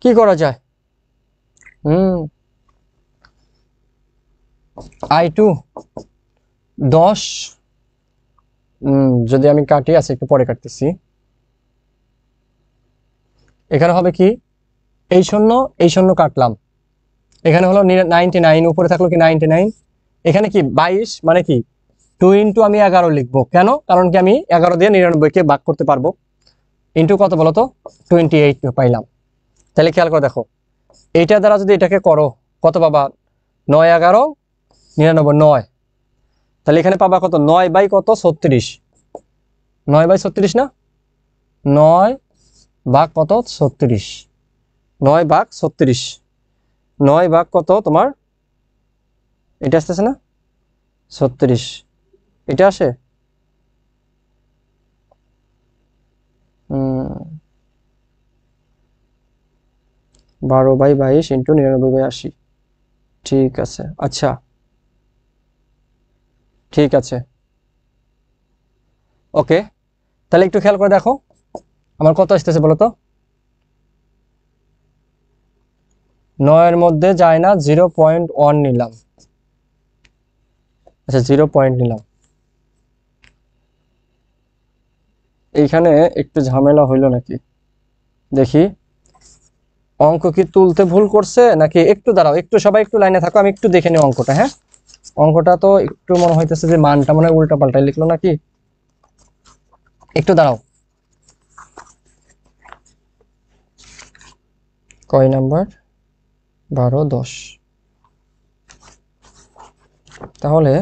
কি করা যায়। I2 10, যদি আমি কাটি, আছে একটু পরে কাটতেছি। এখানে হবে কি এই শূন্য কাটলাম, এখানে হলো 99, উপরে থাকলো কি 99, এখানে কি 22 মানে কি 2 × আমি 11 লিখবো। কেন, কারণ কি আমি 11 দিয়ে 99 কে ভাগ করতে পারবো। ইন্টু কত বলতো 28 পাইলাম। তাহলে খেয়াল করে দেখো এইটা দ্বারা যদি এটাকে করো কত পাবা 9 11 99 9। তাহলে এখানে পাবা কত 9 বাই কত 36, 9 বাই 36 না, 9 ভাগ কত 36, 9 ভাগ 36, 9 ভাগ কত তোমার এটা আসতেছে না 36, এটা আসে 12/22 × 99/80। ঠিক আছে, আচ্ছা ঠিক আছে। ওকে, তাহলে একটু খেয়াল করে দেখো আমার কত আসতেছে বলো তো, 9 এর মধ্যে যায় না 0.1 নিলাম। আচ্ছা 0 পয়েন্ট নিলাম, এইখানে একটু ঝামেলা হইলো নাকি দেখি, অঙ্ক কি তুলতে ভুল করছে নাকি? একটু দাঁড়াও, একটু সবাই একটু লাইনে থাকো, আমি একটু দেখে নিই অঙ্কটা। হ্যাঁ, অঙ্কটা তো একটু মনে হইতেছে যে মানটা মনে হয় উল্টা পাল্টাই লিখলো নাকি, একটু দাঁড়াও। কয় নাম্বার? 12 10। তাহলে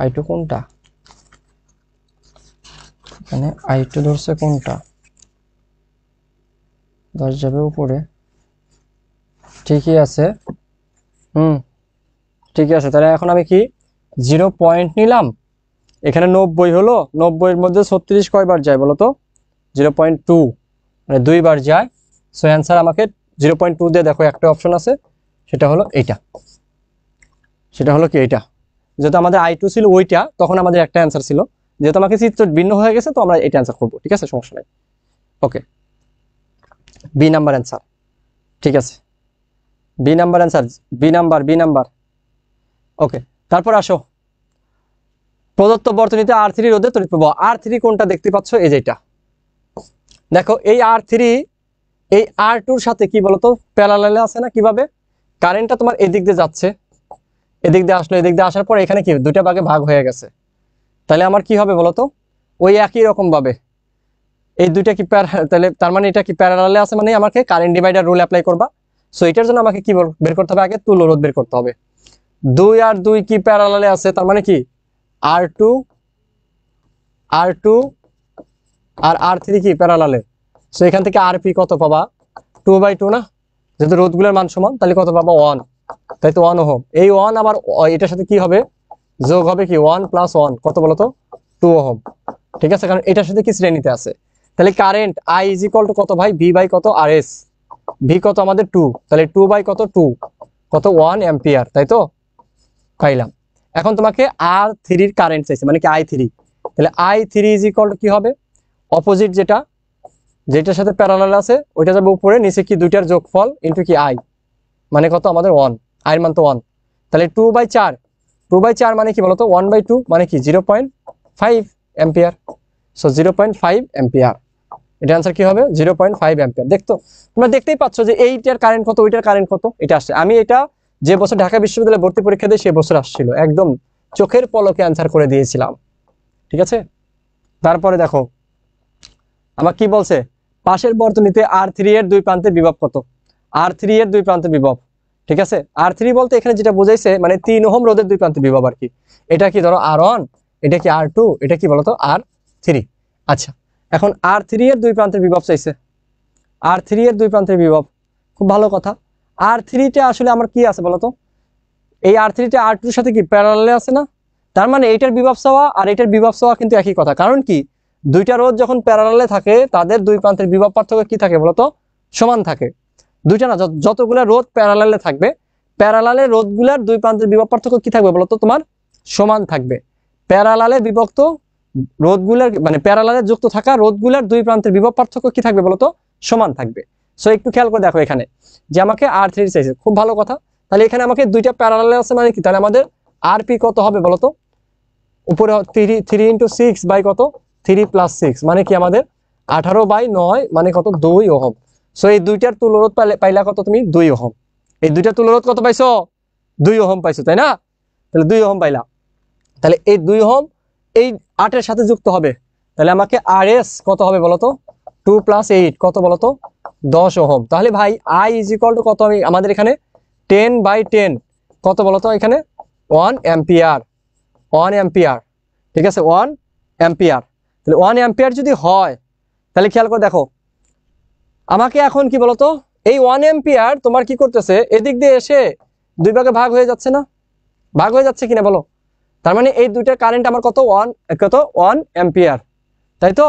I2 কোনটা? এখানে I2 ধরছে কোনটা? 10 যাবে উপরে, ঠিকই আছে। ঠিকই আছে। তাহলে এখন আমি কি 0 পয়েন্ট নিলাম, এখানে 90 হলো, 90 এর মধ্যে 36 কয়বার যায় বলো তো? 0.2, মানে 2 বার যায়। সো অ্যান্সার আমাকে 0.2 দিয়ে দেখো একটা অপশন আছে, সেটা হলো এইটা। সেটা হলো কি এইটা। যেহেতু আমাদের I2 ছিল ওইটা, তখন আমাদের একটা অ্যান্সার ছিল। যেহেতু আমাকে চিত্র ভিন্ন হয়ে গেছে, তো আমরা এটা অ্যান্সার করবো। ঠিক আছে, সমস্যা নাই। Okay, B number answer. ঠিক আছে, B number answer, B number. Okay, তারপর আসো, প্রদত্ত বর্তনীতে R3 রোধের তড়িৎ প্রবাহ। R3 কোনটা দেখতে পাচ্ছ? এই যেটা দেখো, এই R3 এই R2-র সাথে কি বলতো প্যারালালে আছে না? কিভাবে? কারেন্টটা তোমার এদিক দিয়ে যাচ্ছে, এদিক দিয়ে আসলো, এদিক দিয়ে আসার পর এখানে কি দুইটা ভাগে ভাগ হয়ে গেছে। তাহলে আমার কি হবে বলতো? ওই একই রকম ভাবে এই দুইটা কি তাহলে তার মানে এটা কি প্যারালালে আছে, মানে আমাকে কারেন্ট ডিভাইডার রুল অ্যাপ্লাই করবা। সো এটার জন্য আমাকে কি বের করতে হবে? আগে তুল্য রোধ বের করতে হবে। 2 আর 2 কি প্যারালালে আছে, তার মানে কি R2 আর R3 কি প্যারালালে। সো এখান থেকে RP কত পাবা? 2/2 না? যেহেতু রোধগুলোর মান সমান, তাহলে কত পাবা? 1। তাই তো 1 ওহম। এই 1 আবার এটার সাথে কি হবে? যোগ হবে কি 1 + 1, কত বলতো? 2 ওহম। ঠিক আছে, কারণ এটার সাথে কি শ্রেণীতে আছে। তাহলে কারেন্ট I = কত ভাই? V বাই কত? RS। V কত আমাদের? 2। তাহলে 2 বাই কত? 2, কত? 1 অ্যাম্পিয়ার। তাই তো পাইলাম। এখন তোমাকে R3 এর কারেন্ট চাইছে, মানে কি I3। তাহলে I3 = কি হবে? অপোজিট যেটার সাথে প্যারালাল আছে ওইটা যাবে উপরে, নিচে কি দুইটার যোগফল ইনটু কি I, মানে কত আমাদের 1। I এর মান তো 1। তাহলে 2/4 মানে কি বলতো? 1/2 মানে কি 0.5 অ্যাম্পিয়ার। সো 0.5 অ্যাম্পিয়ার, এটা आंसर কি হবে? 0.5 অ্যাম্পিয়ার। দেখতো, তোমরা দেখতেই পাচ্ছ যে এইটার কারেন্ট কত, ওইটার কারেন্ট কত, এটা আসছে। আমি এটা যে বছর ঢাকা বিশ্ববিদ্যালয়ে ভর্তি পরীক্ষা দিই সেই বছর আসছিল, একদম চোখের পলকে आंसर করে দিয়েছিলাম। ঠিক আছে, তারপরে দেখো আমার কি বলছে, পাশের বর্তনীতে R3 এর দুই প্রান্তের বিভব কত? R3 এর দুই প্রান্তের বিভব। ঠিক আছে, R3 বলতে এখানে যেটা বোঝাইছে মানে 3 ওহম রোধের দুই প্রান্তের বিভব আর কি। এটা কি ধরো R1, এটা কি R2, এটা কি বলতো? R3। আচ্ছা, এখন R3 এর দুই প্রান্তের বিভব চাইছে। R3 এর দুই প্রান্তের বিভব, খুব ভালো কথা। R3টা আসলে আমার কি আছে বলতো? এই R3টা R2-র সাথে কি প্যারালালে আছে না? তার মানে এইটার বিভব চাওয়া আর এটার বিভব চাওয়া কিন্তু একই কথা। কারণ কি, দুইটা রোধ যখন প্যারালালে থাকে তাদের দুই প্রান্তের বিভব পার্থক্য কি থাকে বলতো? সমান থাকে। দুইটা না, যতগুলা রোধ প্যারালালে থাকবে, প্যারালালে রোধগুলার দুই প্রান্তের বিভব পার্থক্য কি থাকবে বলতো? তোমার সমান থাকবে। প্যারালালে বিভক্ত রোধগুলার মানে প্যারালালে যুক্ত থাকা রোধগুলার দুই প্রান্তের বিভব পার্থক্য কি থাকবে বলতো? সমান থাকবে। সো একটু খেয়াল করে দেখো এখানে যে আমাকে R3 চাইছে, খুব ভালো কথা। তাহলে এখানে আমাকে দুইটা প্যারালালে আছে, মানে কি তাহলে আমাদের RP কত হবে বলতো? উপরে 3 × 6 বাই কত? 3 + 6 মানে কি আমাদের 18/9, মানে কত? 2 ওহম। সো এই দুইটার তুল্যরোধ পাইলা কত তুমি? 2 ওহম। এই দুইটার তুল্যরোধ কত পাইছো? 2 ওহম পাইছো, তাই না? তাহলে 2 ওহম পাইলা। তাহলে এই 2 ওহম এই 8 এর সাথে যুক্ত হবে, তাহলে আমাকে RS কত হবে বলতো? 2 + 8 কত বলতো? 10 ওহম। তাহলে ভাই I = কত? আমি আমাদের এখানে 10/10 কত বলতো? এখানে 1 অ্যাম্পিয়ার। 1 অ্যাম্পিয়ার। ঠিক আছে, 1 অ্যাম্পিয়ার। তাহলে 1 অ্যাম্পিয়ার যদি হয়, তাহলে খেয়াল করে দেখো আমাকে এখন কি বলতো, এই 1 অ্যাম্পিয়ার তোমার কি করতেছে? এদিক দিয়ে এসে দুই ভাগে ভাগ হয়ে যাচ্ছে না? ভাগ হয়ে যাচ্ছে কিনা বলো? তার মানে এই দুইটার কারেন্ট আমার কত? 1 অ্যাম্পিয়ার, তাই তো?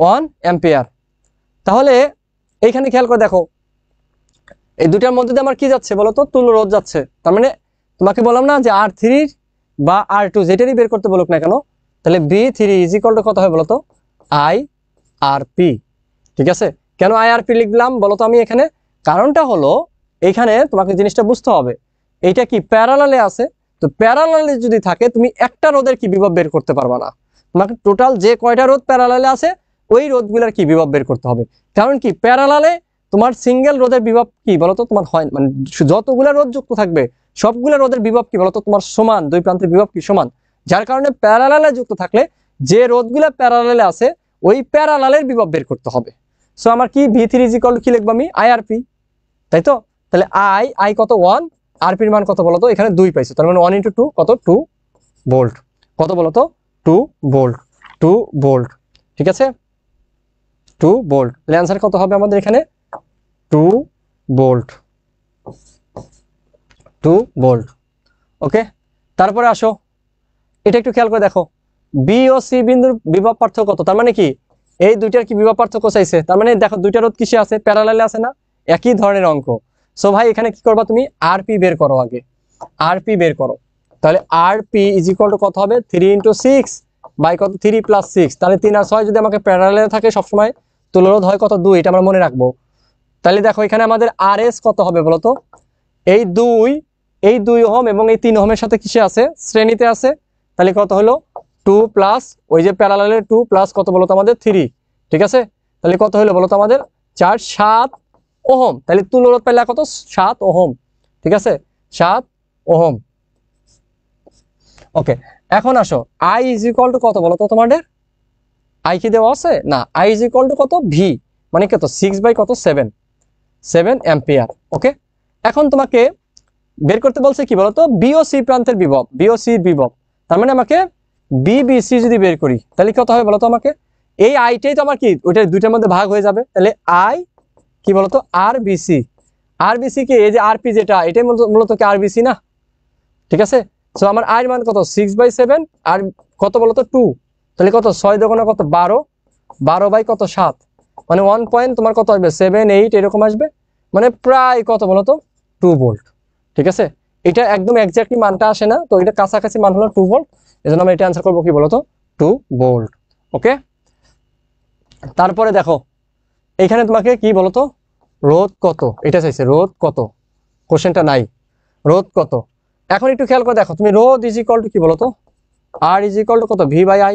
1 অ্যাম্পিয়ার। তাহলে এইখানে খেয়াল করে দেখো এই দুইটার মধ্যে দিয়ে আমার কি যাচ্ছে বলতো? তুল্য রোধ যাচ্ছে। তার মানে তোমাকে বললাম না যে R3 বা R2 যেটারই বের করতে বলুক না কেন, তাহলে B3 = কত হয় বলতো? IRP। ঠিক আছে, কেন IRP লিখলাম বলতো আমি এখানে? কারণটা হলো এইখানে তোমাকে জিনিসটা বুঝতে হবে, এইটা কি প্যারালালে আছে, তো প্যারালালে যদি থাকে তুমি একটা রোধের কি বিভব বের করতে পারবা না, তোমাকে টোটাল যে কয়টা রোধ প্যারালালে আছে ওই রোধগুলোর কি বিভব বের করতে হবে। কারণ কি প্যারালালে তোমার সিঙ্গেল রোধের বিভব কি বলতো তোমার হয়, মানে যতগুলা রোধ যুক্ত থাকবে সবগুলা রোধের বিভব কি বলতো তোমার সমান, দুই প্রান্তের বিভব কি সমান। যার কারণে প্যারালালে যুক্ত থাকলে যে রোধগুলা প্যারালালে আছে ওই প্যারালালের বিভব বের করতে হবে। সো আমার কি V three is equal to কি লিখবো আমি আই আর পি, তাই তো। তাহলে আই আই কত 1, আর পির মান কত বলতো এখানে 2 পাইছো, তার মানে 1 × 2 কত 2 ভোল্ট, কত বলতো 2 ভোল্ট, 2 ভোল্ট, ঠিক আছে 2 ভোল্ট। তাহলে অ্যান্সার কত হবে আমাদের এখানে 2 ভোল্ট, 2 ভোল্ট। ওকে, তারপরে আসো এটা একটু খেয়াল করে দেখো, বি ও সি বিন্দুর বিভব পার্থক্য কত, তার মানে কি এই দুইটার কি বিভব পার্থক্য চাইছে, তার মানে দেখো দুইটা রোধ কিসে আছে প্যারালালে আছে না, একই ধরনের অঙ্ক। সো ভাই এখানে কি করবা তুমি আর পি বের করো, আগে আর পি বের করো। তাহলে আর পি ইজ ইকুয়াল টু কত হবে 3 × 6 বাই কত 3 + 6, তাহলে 3 আর 6 যদি আমাকে প্যারালালে থাকে সবসময় তুলরোধ হয় কত 2, এটা আমরা মনে রাখবো। তাহলে দেখো এখানে আমাদের আর এস কত হবে বলতো, এই 2 ওহম এবং এই 3 ওহমের সাথে কিসে আছে শ্রেণীতে আছে, তাহলে কত হলো 2 প্লাস ওই যে প্যারালালের 2 প্লাস কত বলতো আমাদের 3, ঠিক আছে। তাহলে কত হলো বলতো আমাদের 4 7 ওহম, তাহলে তুলরোধ পাইলে কত 7 ওহম, ঠিক আছে 7 ওহম। ওকে, এখন আসো আই ইজ ইকুয়াল টু কত বলতো তোমাদের, আই কি দেওয়া আছে না, আই ইজ ইকুয়াল টু কত ভি মানে কত 6 বাই কত 7 অ্যাম্পিয়ার। ওকে, এখন তোমাকে বের করতে বলছে কি বলতো বিওসি প্রান্তের বিভব, বিওসির বিভব, তার মানে আমাকে বিবিসি যদি বের করি তাহলে কত হবে বলতো আমাকে, এই আইটাই তো আমার কি ওইটা দুইটার মধ্যে ভাগ হয়ে যাবে, তাহলে আই কি বলতো আর বিসি, আর বিসি কি এই যে আর পি যেটা এটাই মূলত কি আর বিসি না, ঠিক আছে। সো আমার আয়ের মান কত 6/7 আর কত বলতো 2, তাহলে কত 6 দোকানে কত 12, 12 বাই কত 7, মানে 1 পয়েন্ট তোমার কত আসবে 7 8 এরকম আসবে, মানে প্রায় কত বলতো 2 ভোল্ট, ঠিক আছে। এটা একদম এক্স্যাক্টলি মানটা আসে না, তো এটা কাছাকাছি মান হলো 2 ভোল্ট, এজন্য আমরা এটা অ্যান্সার করবো কি বলতো 2 ভোল্ট। ওকে, তারপরে দেখো এখানে তোমাকে কি বলতো রোধ কত এটা চাইছে, রোধ কত কোশ্চেনটা নাই, রোধ কত। এখন একটু খেয়াল করে দেখো তুমি রোধ ইজ ইকুয়াল টু কি বলতো আর ইজ ইকুয়াল টু কত V by I,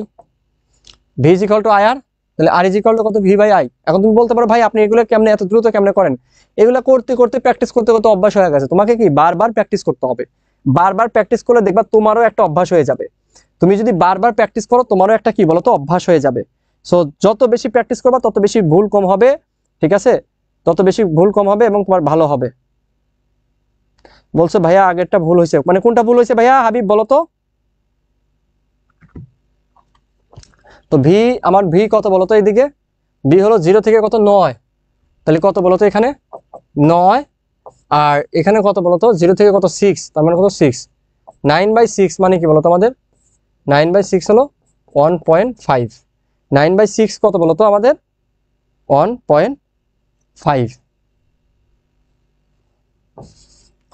V is equal to I R, তাহলে আর ইজ ইকুয়াল টু কত ভি বাই আই। এখন তুমি বলতে পারো ভাই আপনি এগুলো কেমনে এত দ্রুত কেমনে করেন, এগুলো করতে করতে প্র্যাকটিস করতে করতে অভ্যাস হয়ে গেছে, তোমাকে কি বারবার প্র্যাকটিস করতে হবে, বারবার প্র্যাকটিস করলে দেখবা তোমারও একটা অভ্যাস হয়ে যাবে, তুমি যদি বারবার প্র্যাকটিস করো তোমারও একটা কি বলতো অভ্যাস হয়ে যাবে। সো যত বেশি প্র্যাকটিস করবা তত বেশি ভুল কম হবে, ঠিক আছে, তত বেশি ভুল কম হবে এবং তোমার ভালো হবে। বলছো ভাইয়া আগেরটা ভুল হয়েছে, মানে কোনটা ভুল হয়েছে ভাইয়া হাবিব বলো তো। তো ভি আমার ভি কত বলতো এইদিকে, ভি হলো 0 থেকে কত 9, তাহলে কত বলতো এখানে 9, আর এখানে কত বলতো 0 থেকে কত 6, তার মানে কত 6, 9/6 মানে কি বলতো আমাদের 9/6 হলো 1.5, 9/6 কত বলতো আমাদের 1.5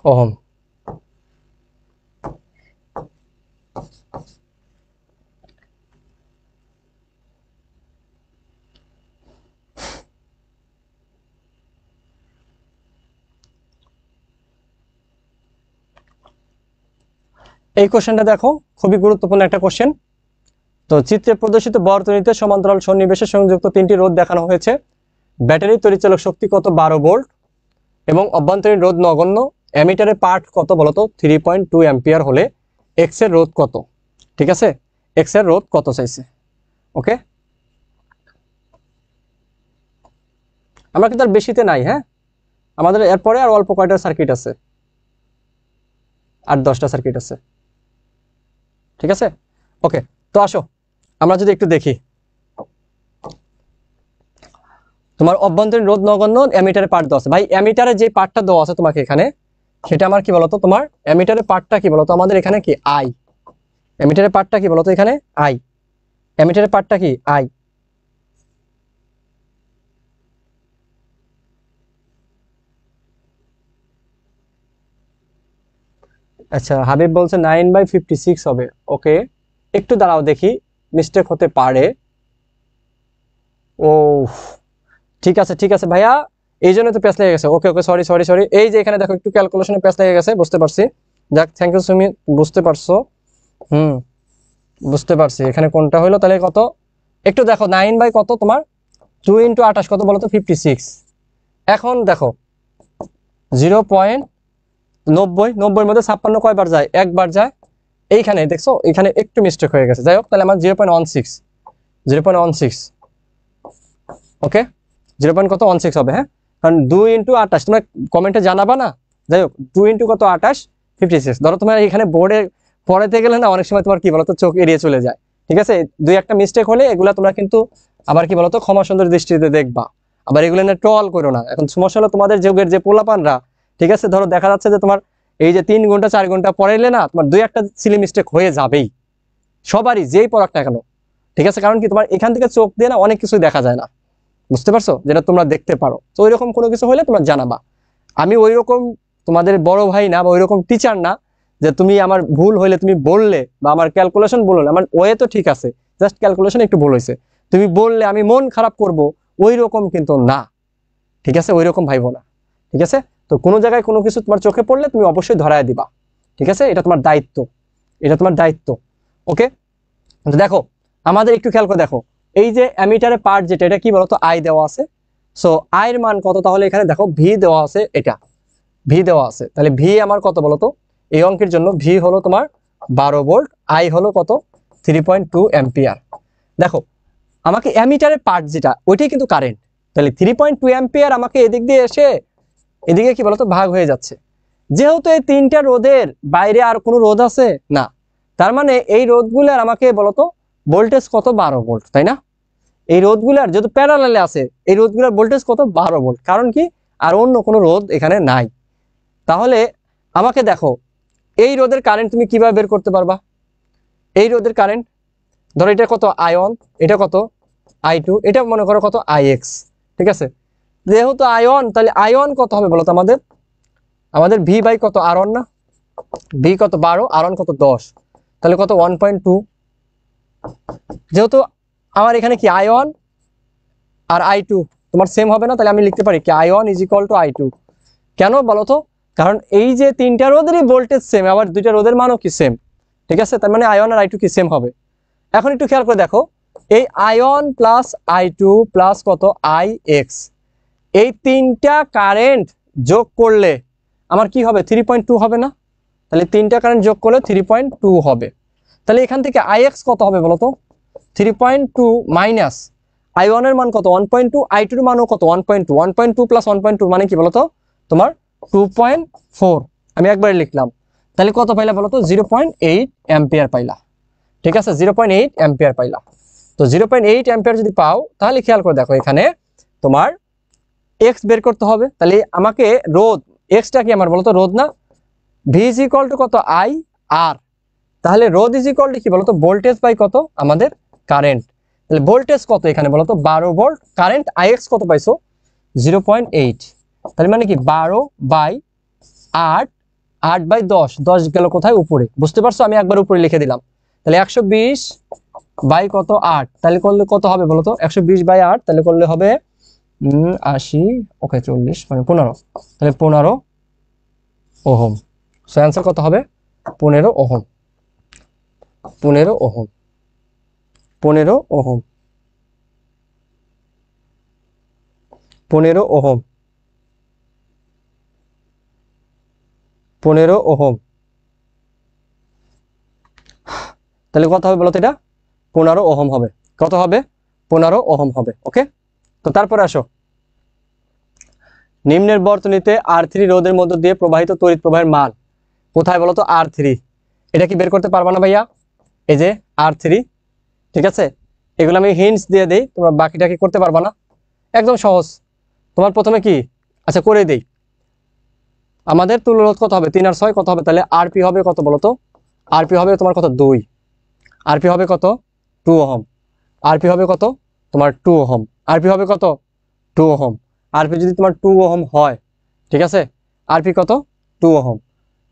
ওহম। এই কোশ্চেনটা দেখো খুবই গুরুত্বপূর্ণ একটা কোশ্চেন। তো চিত্রে প্রদর্শিত বর্তনীতে সমান্তরাল সন্নিবেশে সংযুক্ত 3টি রোধ দেখানো হয়েছে, ব্যাটারি তড়িৎচালক শক্তি কত 12 ভোল্ট এবং অভ্যন্তরীণ রোধ নগণ্য, অ্যামিটারের পার্ট কত বলতো 3.2 অ্যাম্পিয়ার হলে এক্স এর রোধ কত, ঠিক আছে, এক্স এর রোধ কত চাইছে। ওকে, আমরা কিন্তু আর বেশিতে নাই, হ্যাঁ আমাদের এরপরে আর অল্প কয়টা সার্কিট আছে, আর 10টা সার্কিট আছে, ঠিক আছে। ওকে, তো আসো আমরা যদি একটু দেখি তোমার অভ্যন্তরীণ রোধ নগণ্য অ্যামিটারের পার্ট দেওয়া আছে, ভাই অ্যামিটারের যে পার্টটা দেওয়া আছে তোমাকে এখানে সেটা আমার কি বলতো তোমার অ্যামিটারের পার্টটা কি বলতো আমাদের এখানে কি আই, অ্যামিটারের পার্টটা কি বলতো এখানে আই, অ্যামিটারের পার্টটা কি আই। আচ্ছা হাবিব বলছে 9/56 হবে, ওকে একটু দাঁড়াও দেখি মিস্টেক হতে পারে। ও ঠিক আছে ঠিক আছে ভাইয়া, এই জন্য তো প্যাচ লেগে গেছে, ওকে ওকে সরি সরি সরি, এই যে এখানে দেখো একটু ক্যালকুলেশনে প্যাচ লেগে গেছে বুঝতে পারছি। যাক, থ্যাংক ইউ সুমি, বুঝতে পারছো। বুঝতে পারছি এখানে কোনটা হলো। তাহলে কত একটু দেখো, 9 বাই কত তোমার 2 × 28 কত বলো তো 56। এখন দেখো 0.90 মধ্যে 56 কয়বার যায়, একবার যায়। এইখানে দেখছো এখানে একটু মিস্টেক হয়ে গেছে, যাই হোক তাহলে আমার 0.16 ওকে, 0.16 হবে। হ্যাঁ, কারণ 2 × 28 তোমরা কমেন্টে জানাবা না। যাই হোক 2 × কত 28 56। ধরো তোমার এখানে বোর্ডে পড়াতে গেলে না অনেক সময় তোমার কি বলতো চোখ এড়িয়ে চলে যায়, ঠিক আছে। 2-1টা মিস্টেক হলে এগুলা তোমরা কিন্তু আবার কি বলতো ক্ষমা সুন্দর দৃষ্টিতে দেখবা, আবার এগুলো নিয়ে ট্রল করো না। এখন সমস্যা হলো তোমাদের যুগের যে পোলাপানরা, ঠিক আছে, ধরো দেখা যাচ্ছে যে তোমার এই যে 3 ঘন্টা 4 ঘন্টা পড়াইলে না তোমার 2-1টা সিলি মিস্টেক হয়ে যাবেই, সবারই যেই পড়াক না কেন, ঠিক আছে। কারণ কি তোমার এখান থেকে চোখ দিয়ে না অনেক কিছু দেখা যায় না, বুঝতে পারছো, যেটা তোমরা দেখতে পারো। তো ওইরকম কোনো কিছু হলে তোমরা জানাবা। আমি ওইরকম তোমাদের বড় ভাই না বা ওইরকম টিচার না যে তুমি আমার ভুল হইলে তুমি বললে বা আমার ক্যালকুলেশন ভুল হলে, আমার ওয়ে তো ঠিক আছে, জাস্ট ক্যালকুলেশন একটু ভুল হয়েছে, তুমি বললে আমি মন খারাপ করব, ওই রকম কিন্তু না, ঠিক আছে, ওই রকম ভাইবো না, ঠিক আছে। তো কোনো জায়গায় কোনো কিছু তোমার চোখে পড়লে তুমি অবশ্যই ধরায় দিবা, ঠিক আছে, এটা তোমার দায়িত্ব, এটা তোমার দায়িত্ব। ওকে, তো দেখো আমাদের একটু খেয়াল করে দেখো, এই যে অ্যামিটারের পার্ট যেটা, এটা কি বলতো আই দেওয়া আছে। সো আই এর মান কত, তাহলে এখানে দেখো ভি দেওয়া আছে, এটা ভি দেওয়া আছে, তাহলে ভি আমার কত বলতো এই অঙ্কের জন্য, ভি হলো তোমার 12 ভোল্ট, আই হলো কত 3.2 অ্যাম্পিয়ার। দেখো আমাকে অ্যামিটারের পার্ট যেটা ওইটাই কিন্তু কারেন্ট, তাহলে 3.2 অ্যাম্পিয়ার আমাকে এদিক দিয়ে এসে এদিকে কি বলতো ভাগ হয়ে যাচ্ছে। যেহেতু এই 3টা রোধের বাইরে আর কোনো রোধ আছে না, তার মানে এই রোধগুলার আমাকে বলতো ভোল্টেজ কত 12 ভোল্ট, তাই না। এই রোধগুলার যেহেতু প্যারালালে আছে, এই রোধগুলার ভোল্টেজ কত 12 ভোল্ট, কারণ কি আর অন্য কোনো রোধ এখানে নাই। তাহলে আমাকে দেখো এই রোধের কারেন্ট তুমি কিভাবে বের করতে পারবা। এই রোধের কারেন্ট ধরো এটা কত I1, এটা কত I2, এটা মনে করো কত Ix, ঠিক আছে। যেহেতু I1, তাহলে I1 কত হবে বলতো আমাদের ভি বাই কত R1 না, ভি কত 12, R1 কত 10, তাহলে কত 1.2। যেহেতু আমার এখানে কি I1 আর I2 তোমার সেম হবে না, তাহলে আমি লিখতে পারি কি I1 = I2। কেন বলতো, কারণ এই যে 3টা রোধেরই ভোল্টেজ সেম, আবার 2টা রোধের মানও কি সেম, ঠিক আছে, তার মানে I1 আর I2 কি সেম হবে। এখন একটু খেয়াল করে দেখো, এই I1 প্লাস I2 প্লাস কত Ix, এই 3টা কারেন্ট যোগ করলে আমার কি হবে 3.2 হবে না। তাহলে 3টা কারেন্ট যোগ করলে 3.2 হবে। তাহলে এখান থেকে Ix কত হবে বলতো 3.2 মাইনাস I1 এর মান কত 1.2, I2 এর মানও কত 1.2, 1.2 প্লাস 1.2 মানে কি বলতো তোমার 2.4। আমি একবারে লিখলাম, তাহলে কত পাইলা বলতো 0.8 অ্যাম্পিয়ার পাইলা, ঠিক আছে, 0.8 অ্যাম্পিয়ার পাইলা। তো 0.8 অ্যাম্পিয়ার যদি পাও, তাহলে খেয়াল করে দেখো এখানে তোমার এক্স বের করতে হবে। তাহলে আমাকে রোধ, এক্সটা কি আমার বলতো রোধ না, ভি ইজ ইকুয়াল টু কত আই আর, তাহলে রোধ ইজ ইকুয়াল টু কি বলতো ভোল্টেজ বাই কত আমাদের কারেন্ট। তাহলে ভোল্টেজ কত এখানে বলতো 12 ভোল্ট, কারেন্ট Ix কত পাইছো 0.8, তাহলে মানে কি 12/8, 8/10, 10 গেল কোথায় উপরে, বুঝতে পারছো, আমি একবার উপরে লিখে দিলাম। তাহলে 120 বাই কত 8, তাহলে করলে কত হবে বলতো 120/8, তাহলে করলে হবে 80, ওকে 40 মানে 15, তাহলে 15 ওহম। সো অ্যান্সার কত হবে 15 ohm, 15 ohm, 15 ohm, 15 ohm, 15 ohm. তাহলে কত হবে বলতো এটা 15 ওহম হবে, কত হবে 15 ওহম হবে। ওকে, তো তারপরে আসো, নিম্নের বর্তনীতে R3 রোধের মধ্য দিয়ে প্রবাহিত তড়িৎ প্রবাহের মান কোথায় বলতো R3, এটা কি বের করতে পারবা না ভাইয়া, এই যে R3, ঠিক আছে, এগুলো আমি হিন্টস দিয়ে দেই, তোমরা বাকিটা কি করতে পারবা না, একদম সহজ। তোমার প্রথমে কি আচ্ছা করে দেই, আমাদের তুল্যরোধ কত হবে 3 আর 6 কত হবে, তাহলে আরপি হবে কত বলতো, আরপি হবে তোমার কত 2, আরপি হবে কত 2 ওহম, আরপি হবে কত তোমার 2 ওহম, আরপি হবে কত 2 ওহম। আরপি যদি তোমার 2 ওহম হয়, ঠিক আছে, আরপি কত 2 ওহম,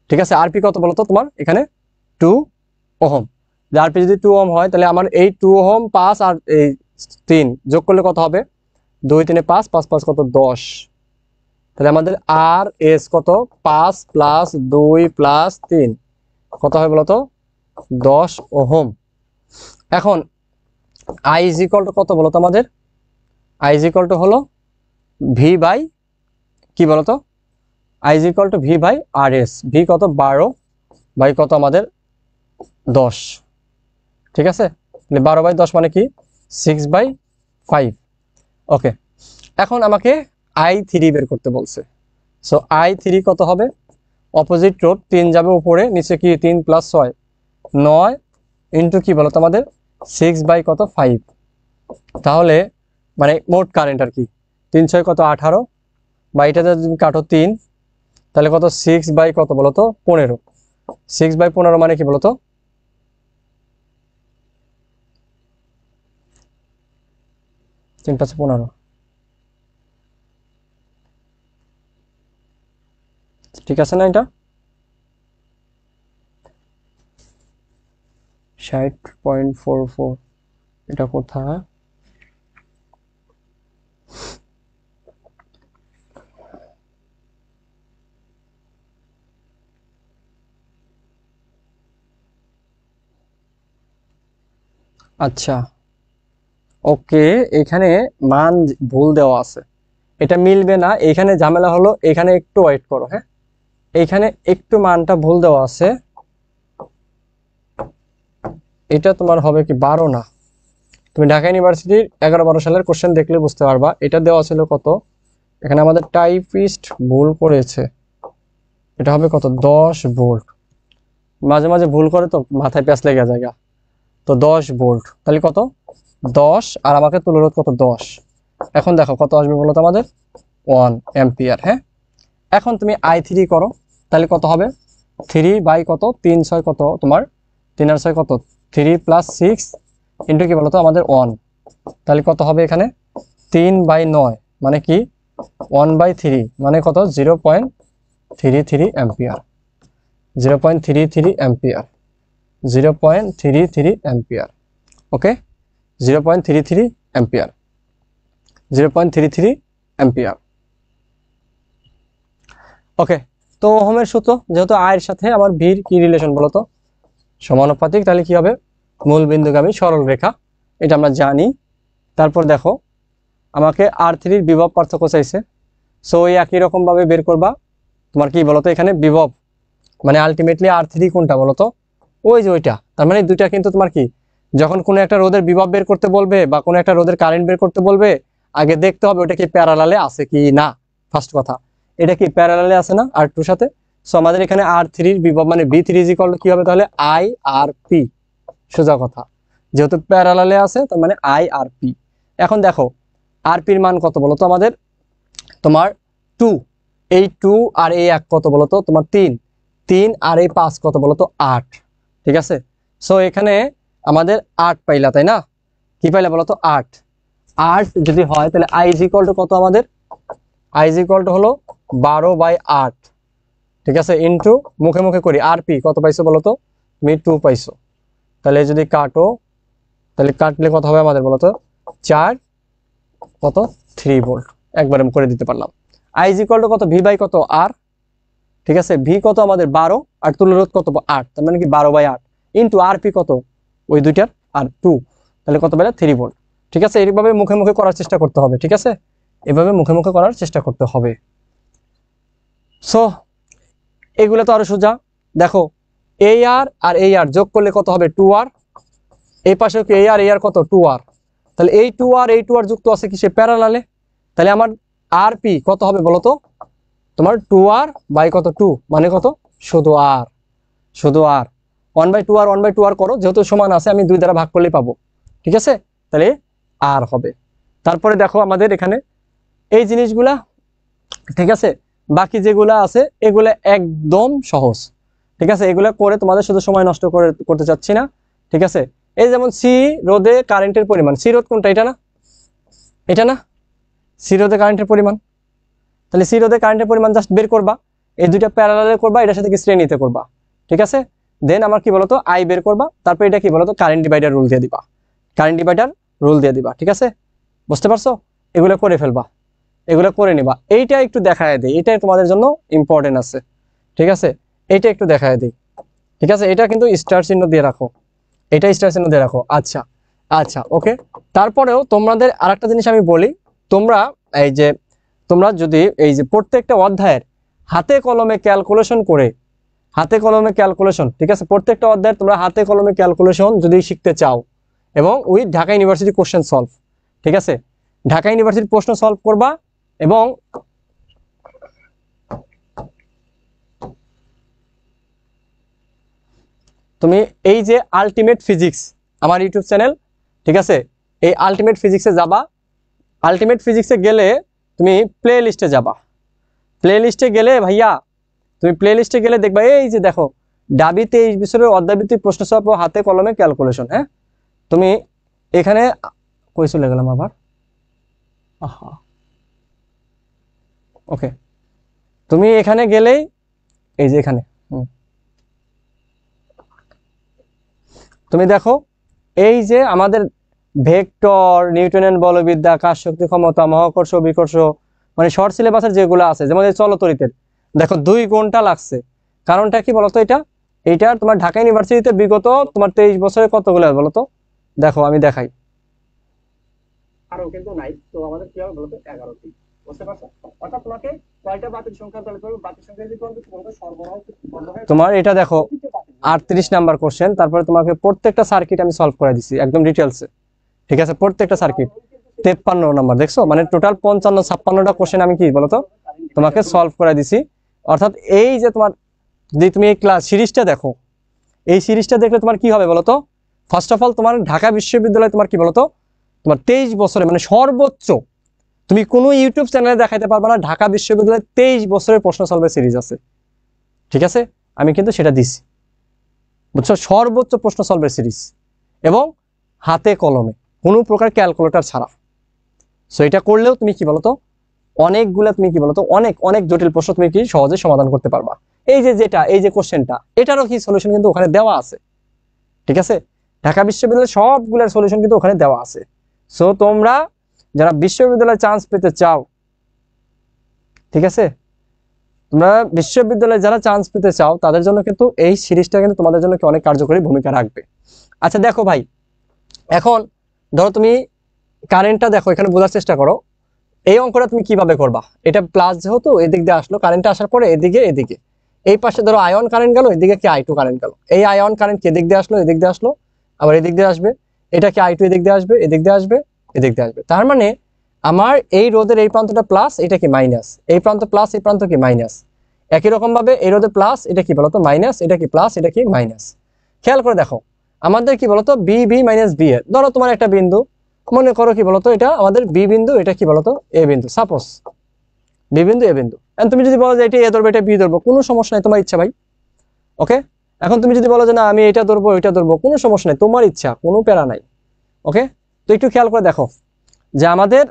ঠিক আছে, আরপি কত বলতো তোমার এখানে 2 ওহম। আরপি যদি 2 ওহম হয়, তাহলে আমার এই 2 ওহম 5 আর এই 3 যোগ করলে কত হবে 2 3 5, 5 5 কত 10, তাহলে আমাদের আর এস কত 5 প্লাস 2 প্লাস 3 কত হয় বলতো 10 ওহম। এখন আই ইজ ইকুয়াল টু কত বলতো আমাদের, আই ইজ ইকুয়াল টু হলো ভি বাই কি বলতো, I is equal to V by R S. V কত 12 বাই কত আমাদের 10, ঠিক আছে। 12/10 মানে কি 6/5। ওকে, এখন আমাকে I3 বের করতে বলছে। সো I3 কত হবে, অপোজিট রোড 3 যাবে উপরে, নিচে কি 3 + 6 9 ইন্টু কি বলতো আমাদের 6/5। তাহলে মানে মোট কারেন্ট আর কি 3 6 কত 18, বা এটাতে যদি কাটো 3 তাহলে কত 6 কত বলতো 15। 6/15 মানে কি বলতো 3 × 15, ঠিক আছে না? এটা 60.44, এটা কোথায়, আচ্ছা ওকে, এখানে মান ভুল দেওয়া আছে, এটা মিলবে না। এখানে ঝামেলা হলো, এখানে একটু ওয়েট করো, হ্যাঁ এইখানে একটু মানটা ভুল দেওয়া আছে। এটা তোমার হবে কি 12 না, তুমি ঢাকা ইউনিভার্সিটির 11-12 সালের কোশ্চেন দেখলে বুঝতে পারবা। এটা দেওয়া ছিল কত, এখানে আমাদের টাইপিস্ট ভুল করেছে, এটা হবে কত 10 ভোল্ট। মাঝে মাঝে ভুল করে তো মাথায় প্যাঁচ লেগে যায়। তো 10 ভোল্ট, তাহলে কত 10, আর আমাকে তুলরোধ কত 10। এখন দেখো কত আসবে বলো তো আমাদের 1 অ্যাম্পিয়ার। হ্যাঁ, এখন তুমি I3 করো, তাহলে কত হবে 3 কত 3 6 কত তোমার 3 আর 6 কত 3 + 6 ইন্টু কি বলতো আমাদের 1, তাহলে কত হবে এখানে 3/9 মানে কি 1/3 মানে কত 0.33 ampere. 0.33 ampere, 0.33 ampere. Okay, 0.33 ampere, 0.33 ampere. Okay, তো ওহমের সূত্র, যেহেতু আয়ের সাথে আমার ভির কি রিলেশন বলতো সমানুপাতিক, তাহলে কি হবে মূল বিন্দুগামী সরল রেখা, এটা আমরা জানি। তারপর দেখো আমাকে R3 বিভব পার্থক্য চাইছে। সো ওই একই রকম ভাবে বের করবা তোমার কি বলতো এখানে বিভব, মানে আলটিমেটলি R3 কোনটা বলতো ওই যে ওইটা। তার মানে দুইটা কিন্তু তোমার কি, যখন কোনো একটা রোধের বিভব বের করতে বলবে বা কোনো একটা রোধের কারেন্ট বের করতে বলবে, আগে দেখতে হবে ওটা কি প্যারালালে আছে কি না। ফার্স্ট কথা, এটা কি প্যারালালে আছে না R2 সাথে। সো আমাদের এখানে R3 বিভব মানে V3 কি হবে তাহলে IRP, সোজা কথা, যেহেতু প্যারালালে আছে তার মানে IRP। এখন দেখো RP-র মান কত বলো তো আমাদের, তোমার 2, এই 2 আর এই 1 কত বলো তো তোমার 3, 3 আর এই 5 কত বলো তো 8, ঠিক আছে। সো এখানে আমাদের 8 পাইলা, তাই না, কি পাইলা বলো তো 8। 8 যদি হয় তাহলে I ইজ ইকুয়াল টু কত আমাদের, I ইজ ইকুয়াল টু হলো 12/8, ঠিক আছে, ইন্টু মুখে মুখে করি RP কত পাইছো বলো তো তুমি 2 পাইছো। তাহলে যদি কাটো, তাহলে কাটলে কত হবে আমাদের বলো তো 4 কত 3 ভোল্ট, একবারে করে দিতে পারলাম। I ইজ ইকুয়াল টু কত V বাই কত R, ঠিক আছে, V কত আমাদের 12 আর তুলরোধ কত 8, তার মানে কি 12/8 ইন্টু RP কত ওই দুইটার আর 2, তাহলে কত বেলা 3 ভোল্ট। ঠিক আছে, এইভাবে মুখে মুখে করার চেষ্টা করতে হবে, ঠিক আছে, এভাবে মুখে মুখে করার চেষ্টা করতে হবে। সো এগুলো তো আরো সোজা, দেখো AR আর AR যোগ করলে কত হবে 2R, এই পাশে কি AR কত 2R, তাহলে এই 2R এই 2R যুক্ত আছে কি সে প্যারালালে, তাহলে আমার RP কত হবে বলো তো তোমার 2R বাই কত 2 মানে কত শুধু R, শুধু R 1/2R 1/2R করো, যেহেতু সমান আছে আমি 2 দ্বারা ভাগ করলেই পাবো, ঠিক আছে, তাহলে R হবে। তারপরে দেখো আমাদের এখানে এই জিনিসগুলা, ঠিক আছে, বাকি যেগুলা আছে এগুলা একদম সহজ, ঠিক আছে, এগুলা করে তোমাদের শুধু সময় নষ্ট করতে চাচ্ছি না, ঠিক আছে। এই যেমন সি রোধে কারেন্টের পরিমাণ, সি রোধ কোনটা, এটা না, এটা না, সি রোধে কারেন্টের পরিমাণ, তাহলে সি রোধে কারেন্টের পরিমাণ জাস্ট বের করবা, এই দুইটা প্যারালালে করবা, এটার সাথে কি শ্রেণীতে করবা, ঠিক আছে। দেন আমার কি বলতো আই বের করবা, তারপর এটা কি বলতো কারেন্ট ডিভাইডার রুল দিয়ে দিবা, কারেন্ট ডিভাইডার রুল দিয়ে দিবা, ঠিক আছে, বুঝতে পারছো, এগুলো করে ফেলবা। এগুলো করে নিবা। এইটা একটু দেখায় দিই, এটাই তোমাদের জন্য ইম্পর্টেন্ট আছে, ঠিক আছে? এইটা একটু দেখায় দিই, ঠিক আছে? এটা কিন্তু স্টার চিহ্ন দিয়ে রাখো, এটা স্টার চিহ্ন দিয়ে রাখো। আচ্ছা আচ্ছা, ওকে। তারপরেও তোমাদের আরেকটা জিনিস আমি বলি, তোমরা এই যে তোমরা যদি এই যে প্রত্যেকটা অধ্যায়ের হাতে কলমে ক্যালকুলেশন করে, হাতে কলমে ক্যালকুলেশন, ঠিক আছে, প্রত্যেকটা অধ্যায়ের তোমরা হাতে কলমে ক্যালকুলেশন যদি শিখতে চাও এবং with Dhaka university question solve, ঠিক আছে, ঢাকা ইউনিভার্সিটির প্রশ্ন সলভ করবা। এবং তুমি এই যে আলটিমেট ফিজিক্স আমার ইউটিউব চ্যানেল, ঠিক আছে, এই আলটিমেট ফিজিক্সে যাবা। আলটিমেট ফিজিক্সে গেলে তুমি প্লে লিস্টে যাবা। প্লে লিস্টে গেলে ভাইয়া, তুমি প্লে লিস্টে গেলে দেখবা এই যে দেখো ডাবি 23 বছরের অধ্যায়ভিত্তিক প্রশ্ন সলভ ও হাতে কলমে ক্যালকুলেশন। হ্যাঁ, তুমি এখানে কই চলে গেলাম আবার, ওকে, তুমি এখানে গেলেই এই যে এখানে তুমি দেখো এই যে আমাদের ভেক্টর, নিউটনের বলবিদ্যা, কাজ শক্তি ক্ষমতা, মহাকর্ষ বিকর্ষ, মানে শর্ট সিলেবাসের যেগুলো আছে, যেমন এই চলতরিতের দেখো 2 ঘন্টা লাগছে। কারণটা কি বলতো? এইটা তোমার ঢাকা ইউনিভার্সিটিতে বিগত তোমার 23 বছরে কতগুলো বলতো? দেখো আমি দেখাই, আরো কিন্তু নাই তো আমাদের কি হবে বলতো? 11টি, বুঝতে পারছো? অর্থাৎ তোমাকে কয়টা বাতিল সংখ্যা তাহলে করবে, বাতিল সংখ্যা যদি করবে বলতো সর্বনাশ তোমার এটা দেখো 38 নাম্বার কোশ্চেন। তারপরে তোমাকে প্রত্যেকটা সার্কিট আমি সলভ করে দিছি একদম ডিটেলসে, ঠিক আছে, প্রত্যেকটা সার্কিট 53 নাম্বার, দেখছো? মানে টোটাল 55-56টা কোশ্চেন আমি কি বলতো তোমাকে সলভ করে দিছি। অর্থাৎ এই যে তোমার যদি তুমি এই ক্লাস সিরিজটা দেখো, এই সিরিজটা দেখলে তোমার কি হবে বলতো? ফার্স্ট অফ অল তোমার ঢাকা বিশ্ববিদ্যালয় তোমার কি বলতো, তোমার 23 বছরে মানে সর্বোচ্চ তুমি কোনো ইউটিউব চ্যানেলে দেখাইতে পারবে না ঢাকা বিশ্ববিদ্যালয়ে 23 বছরের প্রশ্ন সলভের সিরিজ আছে, ঠিক আছে? আমি কিন্তু সেটা দিছি, বুঝছো? সর্বোচ্চ প্রশ্ন সলভের সিরিজ এবং হাতে কলমে কোনো প্রকার ক্যালকুলেটর ছাড়া। সো এটা করলেও তুমি কি বলতো অনেকগুলা তুমি কি বলতো অনেক অনেক জটিল প্রশ্ন তুমি কি সহজে সমাধান করতে পারবা। এই যে এই যে কোশ্চেনটা, এটারও কি সলিউশন কিন্তু ওখানে দেওয়া আছে, ঠিক আছে? ঢাকা বিশ্ববিদ্যালয়ের সবগুলোর সলিউশন কিন্তু ওখানে দেওয়া আছে। সো তোমরা যারা বিশ্ববিদ্যালয়ে চান্স পেতে চাও, ঠিক আছে, তোমরা বিশ্ববিদ্যালয়ে যারা চান্স পেতে চাও তাদের জন্য কিন্তু এই সিরিজটা কিন্তু তোমাদের জন্য অনেক কার্যকরী ভূমিকা রাখবে। আচ্ছা দেখো ভাই, এখন ধরো তুমি কারেন্টটা দেখো, এখানে বোঝার চেষ্টা করো এই অঙ্কটা তুমি কিভাবে করবা। এটা প্লাস যেহেতু এদিক দিয়ে আসলো, কারেন্টটা আসার পরে এদিকে এই পাশে ধরো আয়ন কারেন্ট গেল, এদিকে কি I2 কারেন্ট গেল। এই আয়ন কারেন্ট এদিক দিয়ে আসলো, এদিক দিয়ে আসলো, আবার এদিক দিয়ে আসবে। এটা কি I2 এদিক দিয়ে আসবে, এদিক দিয়ে আসবে, এদিক দিয়ে আসবে। তার মানে আমার এই রোধের এই প্রান্তটা প্লাস, এটা কি মাইনাস, এই প্রান্ত প্লাস, এই প্রান্ত কি মাইনাস। একই রকম ভাবে এই রোধের প্লাস, এটা কি বলতো মাইনাস, এটা কি প্লাস, এটা কি মাইনাস। খেয়াল করে দেখো আমাদের কি বলতো B B minus B A, ধরো তোমার একটা বিন্দু মনে করো কি বলতো এটা আমাদের বি বিন্দু, এটা কি বলতো এ বিন্দু, সাপোজ বি বিন্দু এ বিন্দু। এখন তুমি যদি বলো যে এটা এ ধরবো এটা বি ধরবো, কোনো সমস্যা নাই, তোমার ইচ্ছা ভাই, ওকে। এখন তুমি যদি বলো যে না আমি এটা ধরবো এটা ধরবো, কোনো সমস্যা নাই, তোমার ইচ্ছা, কোনো প্যারা নাই, ওকে। তো একটু খেয়াল করে দেখো যে আমাদের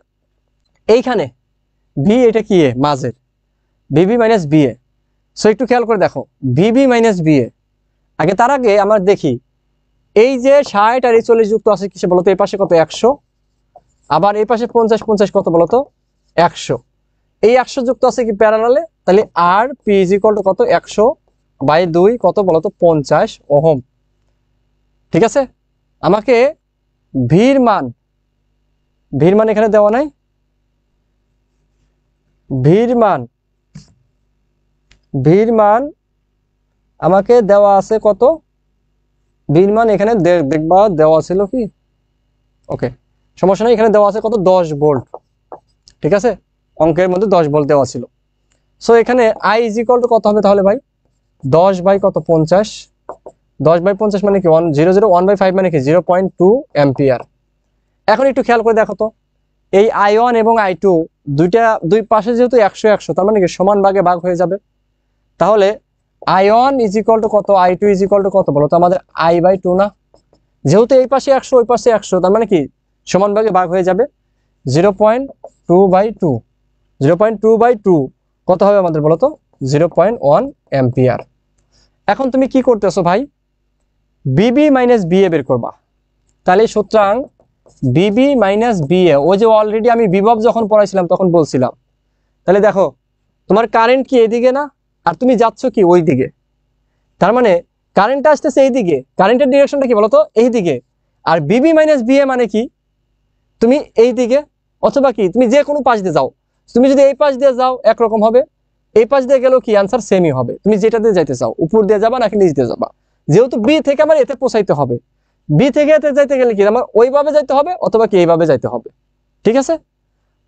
এইখানে বি এটা কি এ মাঝের, বিবি মাইনাস বি এ। সো একটু খেয়াল করে দেখো বিবি মাইনাস বি এ, আগে তার আগে আমরা দেখি এই যে 60 আর 40 যুক্ত আছে কিসে বলতো, এই পাশে কত 100, আবার এই পাশে 50 কত বলতো 100। এই 100 যুক্ত আছে কি প্যারালালে, তাহলে আর পি ইজ ইকুয়াল টু কত 100/2 কত বলতো 50 ওহম, ঠিক আছে? আমাকে ভির মান এখানে দেওয়া নাই, ভির মান আমাকে দেওয়া আছে কত, ভির মান এখানে দেখবা দেওয়া ছিল কি, ওকে সমস্যা নেই, এখানে দেওয়া আছে কত 10 ভোল্ট, ঠিক আছে? অঙ্কের মধ্যে 10 ভোল্ট দেওয়া ছিল। সো এখানে আই ইজ ইকুয়াল টু কত হবে তাহলে ভাই 10/50, 10/50 মানে কি 1/5 মানে কি 0.2 অ্যাম্পিয়ার। এখন একটু খেয়াল করে দেখো তো এই I1 এবং I2 দুই পাশে যেহেতু 100 তার মানে কি সমান ভাগে ভাগ হয়ে যাবে। তাহলে I1 ইজ ইকুয়াল টু কত, I2 ইজ ইকুয়াল টু কত বলো তো আমাদের I/2 না, যেহেতু এই পাশে 100 ওই পাশে 100 তার মানে কি সমান ভাগে ভাগ হয়ে যাবে। 0.2/2 কত হবে আমাদের বলো তো 0.1 অ্যাম্পিয়ার। এখন তুমি কি করতেছো ভাই, বিবি মাইনাস বিএ বের করবা। তাহলে সুতরাং বিবি মাইনাস বিএ, ওই যে অলরেডি আমি বিভব যখন পড়াইছিলাম তখন বলছিলাম তাহলে দেখো তোমার কারেন্ট কি এইদিকে না, আর তুমি যাচ্ছ কি ওই দিকে, তার মানে কারেন্টটা আসতেছে এই দিকে, কারেন্টের ডিরেকশনটা কি বলতো এই দিকে, আর বিবি মাইনাস বিএ মানে কি তুমি এই দিকে, অথবা কি তুমি যে কোনো পাশ দিয়ে যাও, তুমি যদি এই পাশ দিয়ে যাও একরকম হবে, এই পাশ দিয়ে গেলেও কি আনসার সেমই হবে, তুমি যেটা দিয়ে যাইতে চাও উপর দিয়ে যাবা নাকি নিচ দিয়ে যাবা, যেহেতু বি থেকে আমার এতে পৌঁছাইতে হবে, বি থেকে এতে যাইতে গেলে কি আমার ওইভাবে যাইতে হবে অথবা কি এইভাবে যাইতে হবে, ঠিক আছে।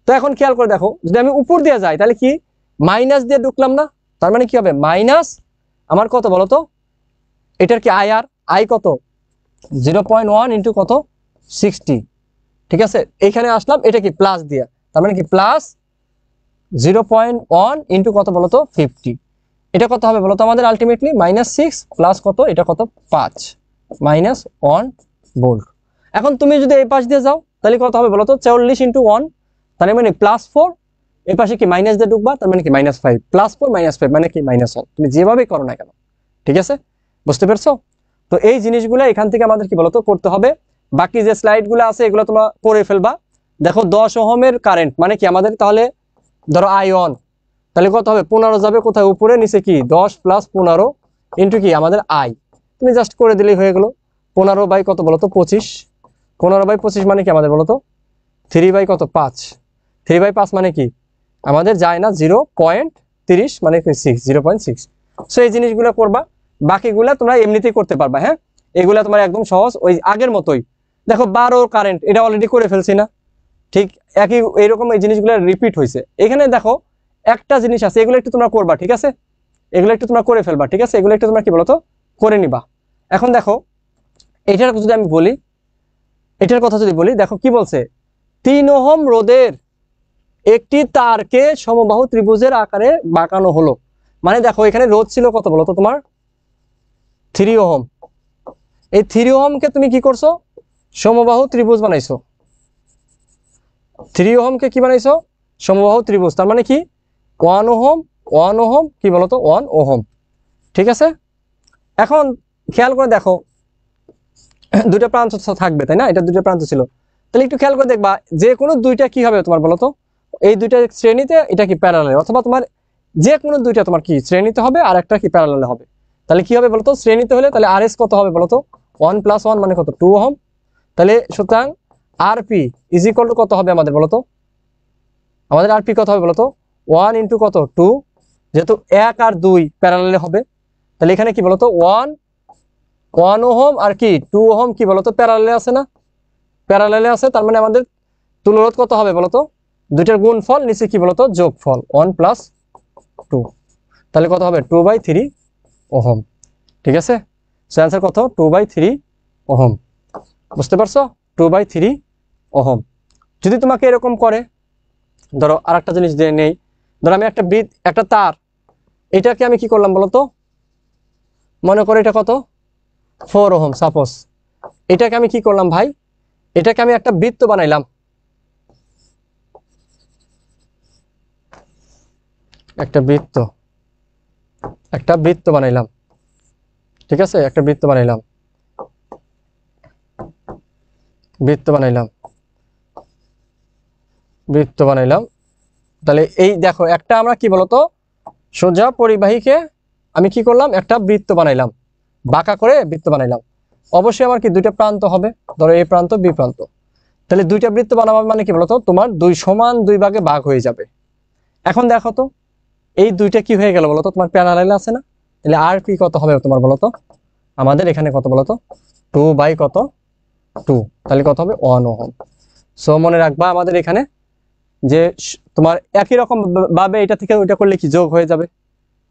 তো এখন খেয়াল করে দেখো, যদি আমি উপর দিয়ে যাই তাহলে কি মাইনাস দিয়ে ঢুকলাম না, তার মানে কি হবে মাইনাস আমার কত বলতো, এটার কি আই, আর আই কত 0.1 ইন্টু কত 60, ঠিক আছে। এইখানে আসলাম, এটা কি প্লাস দিয়ে, তার মানে কি প্লাস 0.1 ইন্টু কত বলতো 50, এটা কত হবে বলতো আমাদের আলটিমেটলি -6 প্লাস কত, এটা কত 5 -1 ভোল্ট। এখন তুমি যদি এই পাশ দিয়ে যাও তাহলে কত হবে বলতো 40 ইন্টু 1, তার মানে +4, এই পাশে কি মাইনাস দিয়ে ঢুকবা, তার মানে কি -5, +4 -5 মানে কি -1, তুমি যেভাবেই করো না কেন, ঠিক আছে, বুঝতে পেরেছো। তো এই জিনিসগুলো এখান থেকে আমাদের কি বলতো করতে হবে, বাকি যে স্লাইডগুলো আছে এগুলো তোমরা করে ফেলবা। দেখো 10 ওহমের কারেন্ট মানে কি আমাদের, তাহলে ধরো I1, তাহলে কত হবে 15 যাবে কোথায় উপরে, নিচে কি 10 + 15 ইন্টু কি আমাদের আই, তুমি জাস্ট করে দিলেই হয়ে গেল। 15 বাই কত বলতো 25, 15 বাই 25 মানে কি আমাদের বলতো 3 বাই কত 5, 3 বাই 5 মানে কি আমাদের যায় না 0.30 মানে 6, 0.6। সো এই জিনিসগুলো করবা, বাকিগুলা তোমরা এমনিতেই করতে পারবা। হ্যাঁ, এগুলা তোমার একদম সহজ, ওই আগের মতোই। দেখো 12 কারেন্ট এটা অলরেডি করে ফেলছি না, ঠিক একই এইরকম এই জিনিসগুলো রিপিট হয়েছে। এখানে দেখো একটা জিনিস আছে, এগুলো একটু তোমরা করবা, ঠিক আছে, এগুলো একটু তোমরা করে ফেলবা, ঠিক আছে, এগুলো একটু তোমরা কি বলতো করে নিবা। এখন দেখো এটার যদি আমি বলি, এটার কথা যদি বলি, দেখো কি বলছে, 3 ওহম রোধের একটি তারকে সমবাহু ত্রিভুজের আকারে বাঁকানো হলো। মানে দেখো এখানে রোধ ছিল কত বলতো তোমার 3 ওহম, এই 3 ওহমকে তুমি কি করছো সমবাহু ত্রিভুজ বানাইছো, 3 ওহমকে কি বানাইছো সমবাহু ত্রিভুজ, তার মানে কি 1 ওহম 1 ওহম কি বলতো 1 ওহম, ঠিক আছে। এখন খেয়াল করে দেখো দুইটা প্রান্ত থাকবে তাই না, এটা দুইটা প্রান্ত ছিল, তাহলে একটু খেয়াল করে দেখবা যে কোনো দুইটা কি হবে তোমার বলতো, এই দুইটা শ্রেণীতে এটা কি প্যারালাল, অথবা তোমার যে কোনো দুইটা তোমার কি শ্রেণীতে হবে আর একটা কি প্যারালালে হবে, তাহলে কি হবে বলতো শ্রেণীতে হলে তাহলে আর এস কত হবে বলতো 1 + 1 মানে কত 2 ওহম, তাহলে সুতরাং আরপি ইজ ইকুয়াল টু কত হবে আমাদের বলতো, আমাদের আরপি কত হবে বলতো 1 ইন্টু কত 2, যেহেতু 1 আর 2 প্যারালালে হবে, তাহলে এখানে কি বলতো 1 ওহম আর কি 2 ওহম কি বলতো প্যারালালে আছে না, প্যারালালে আছে, তার মানে আমাদের তুলরোধ কত হবে বলতো, দুইটার গুণফল নিচে কি বলতো যোগফল 1 + 2, তাহলে কত হবে 2/3 ওহম, ঠিক আছে। সো অ্যান্সার কত 2/3 ওহম, বুঝতে পারছো 2/3 ওহম। যদি তোমাকে এরকম করে, ধরো আর একটা জিনিস দিয়ে নেই, ধরো আমি একটা তার, এটাকে আমি কি করলাম বলতো, মনে করো এটা কত 4 ওহম সাপোজ, এটাকে আমি কি করলাম ভাই, এটাকে আমি একটা বৃত্ত বানাইলাম, একটা বৃত্ত বানাইলাম, ঠিক আছে, একটা বৃত্ত বানাইলাম, তাহলে এই দেখো একটা আমরা কি বলতো সোজা পরিবাহীকে আমি কি করলাম একটা বৃত্ত বানাইলাম, বাঁকা করে বৃত্ত বানাইলাম, অবশ্যই আমার কি দুইটা প্রান্ত হবে, ধরো এই প্রান্ত বি প্রান্ত, তাহলে দুইটা বৃত্ত বানাবো মানে কি বলতো তোমার সমান দুই ভাগে ভাগ হয়ে যাবে। এখন দেখো তো এই দুইটা কি হয়ে গেল বলতো তোমার প্যারালালে আছে না, তাহলে আর পি কত হবে তোমার বলতো আমাদের এখানে কত বলতো 2/2, তাহলে কত হবে 1 ওহম। সো মনে রাখবা আমাদের এখানে যে তোমার একই রকম ভাবে এটা থেকে ওইটা করলে কি যোগ হয়ে যাবে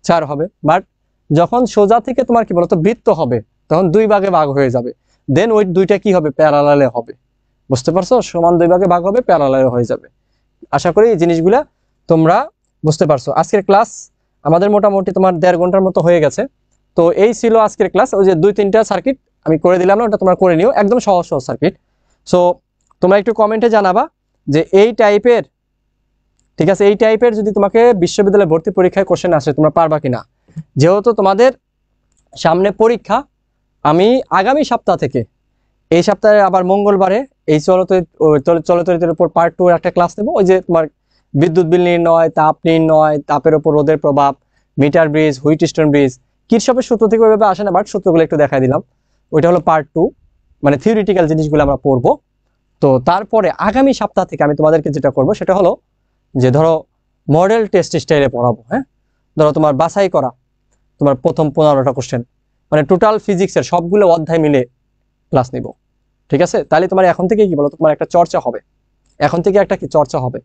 4 হবে, বাট যখন সোজা থেকে তোমার কি বলতো বৃত্ত হবে তখন দুই ভাগে ভাগ হয়ে যাবে, দেন ওই দুইটা কি হবে প্যারালালে হবে, বুঝতে পারছো, সমান দুই ভাগে ভাগ হবে প্যারালালে হয়ে যাবে। আশা করি এই জিনিসগুলা তোমরা বুঝতে পারছো। আজকের ক্লাস আমাদের মোটামুটি তোমার 1.5 ঘন্টার মতো হয়ে গেছে। তো এই ছিল আজকের ক্লাস, ওই যে 2-3টা সার্কিট আমি করে দিলাম না, ওটা তোমরা করে নিও, একদম সহজ সহজ সার্কিট। সো তোমরা একটু কমেন্টে জানাবা যে এই টাইপের, ঠিক আছে, এই টাইপের যদি তোমাকে বিশ্ববিদ্যালয়ে ভর্তি পরীক্ষায় কোশ্চেন আসে তোমরা পারবা কিনা। যেহেতু তোমাদের সামনে পরীক্ষা, আমি আগামী সপ্তাহ থেকে, এই সপ্তাহে আবার মঙ্গলবারে এই চলতরিতের উপর পার্ট 2 একটা ক্লাস নেবো, ওই যে তোমার বিদ্যুৎ বিল নির্ণয়, তাপ নির্ণয়, তাপের উপর রোদের প্রভাব, মিটার ব্রিজ, হুইটস্টোন ব্রিজ, কিরশফের সূত্র থেকে ওইভাবে আসে না, বাট সূত্রগুলো একটু দেখাই দিলাম। ওইটা হলো পার্ট 2, মানে থিওরিটিক্যাল জিনিসগুলো আমরা পড়বো। তো তারপরে আগামী সপ্তাহ থেকে আমি তোমাদেরকে যেটা করব সেটা হলো যে ধরো মডেল টেস্ট স্টাইলে পড়াবো। হ্যাঁ, ধরো তোমার বাছাই করা তোমার প্রথম 15টা কোশ্চেন, মানে টোটাল ফিজিক্সের সবগুলো অধ্যায় মিলে ক্লাস নিব। ঠিক আছে, তাহলে তোমার এখন থেকে কি বলো, তোমার একটা চর্চা হবে, এখন থেকে একটা কি চর্চা হবে।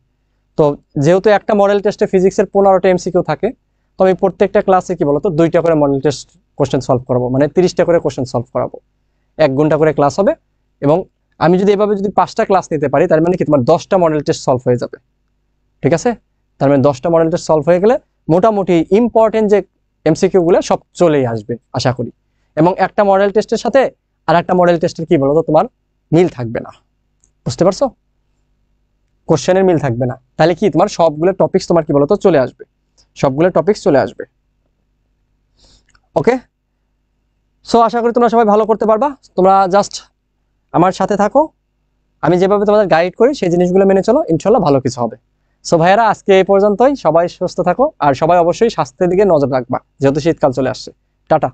তো যেহেতু একটা মডেল টেস্টে ফিজিক্সের 15টা এমসিকিউ থাকে, তো আমি প্রত্যেকটা ক্লাসে কি বলতো 2টা করে মডেল টেস্ট কোশ্চেন সলভ করাবো, মানে 30টা করে কোশ্চেন সলভ করাবো। 1 ঘন্টা করে ক্লাস হবে, এবং আমি যদি এভাবে যদি 5টা ক্লাস নিতে পারি তার মানে কি তোমার 10টা মডেল টেস্ট সলভ হয়ে যাবে। ঠিক আছে, তার মানে 10টা মডেল টেস্ট সলভ হয়ে গেলে মোটামুটি ইম্পর্টেন্ট যে এমসিকিউ গুলো সব চলেই আসবে আশা করি। এবং একটা মডেল টেস্টের সাথে আর একটা মডেল টেস্টের কি বলতো তোমার মিল থাকবে না, বুঝতে পারছো? কোশ্চেনের মিল থাকবে না, তাহলে কি তোমার সবগুলো টপিকস তোমার কি বলতো চলে আসবে, সবগুলো টপিকস চলে আসবে। ওকে, সো আশা করি তোমরা সবাই ভালো করতে পারবা। তোমরা জাস্ট আমার সাথে থাকো, আমি যেভাবে তোমাদের গাইড করি সেই জিনিসগুলো মেনে চলো, ইনশাল্লাহ ভালো কিছু হবে। সো ভাইয়েরা, আজকে এই পর্যন্তই। সবাই সুস্থ থাকো, আর সবাই অবশ্যই স্বাস্থ্যের দিকে নজর রাখবা, যেহেতু শীতকাল চলে আসছে। টাটা।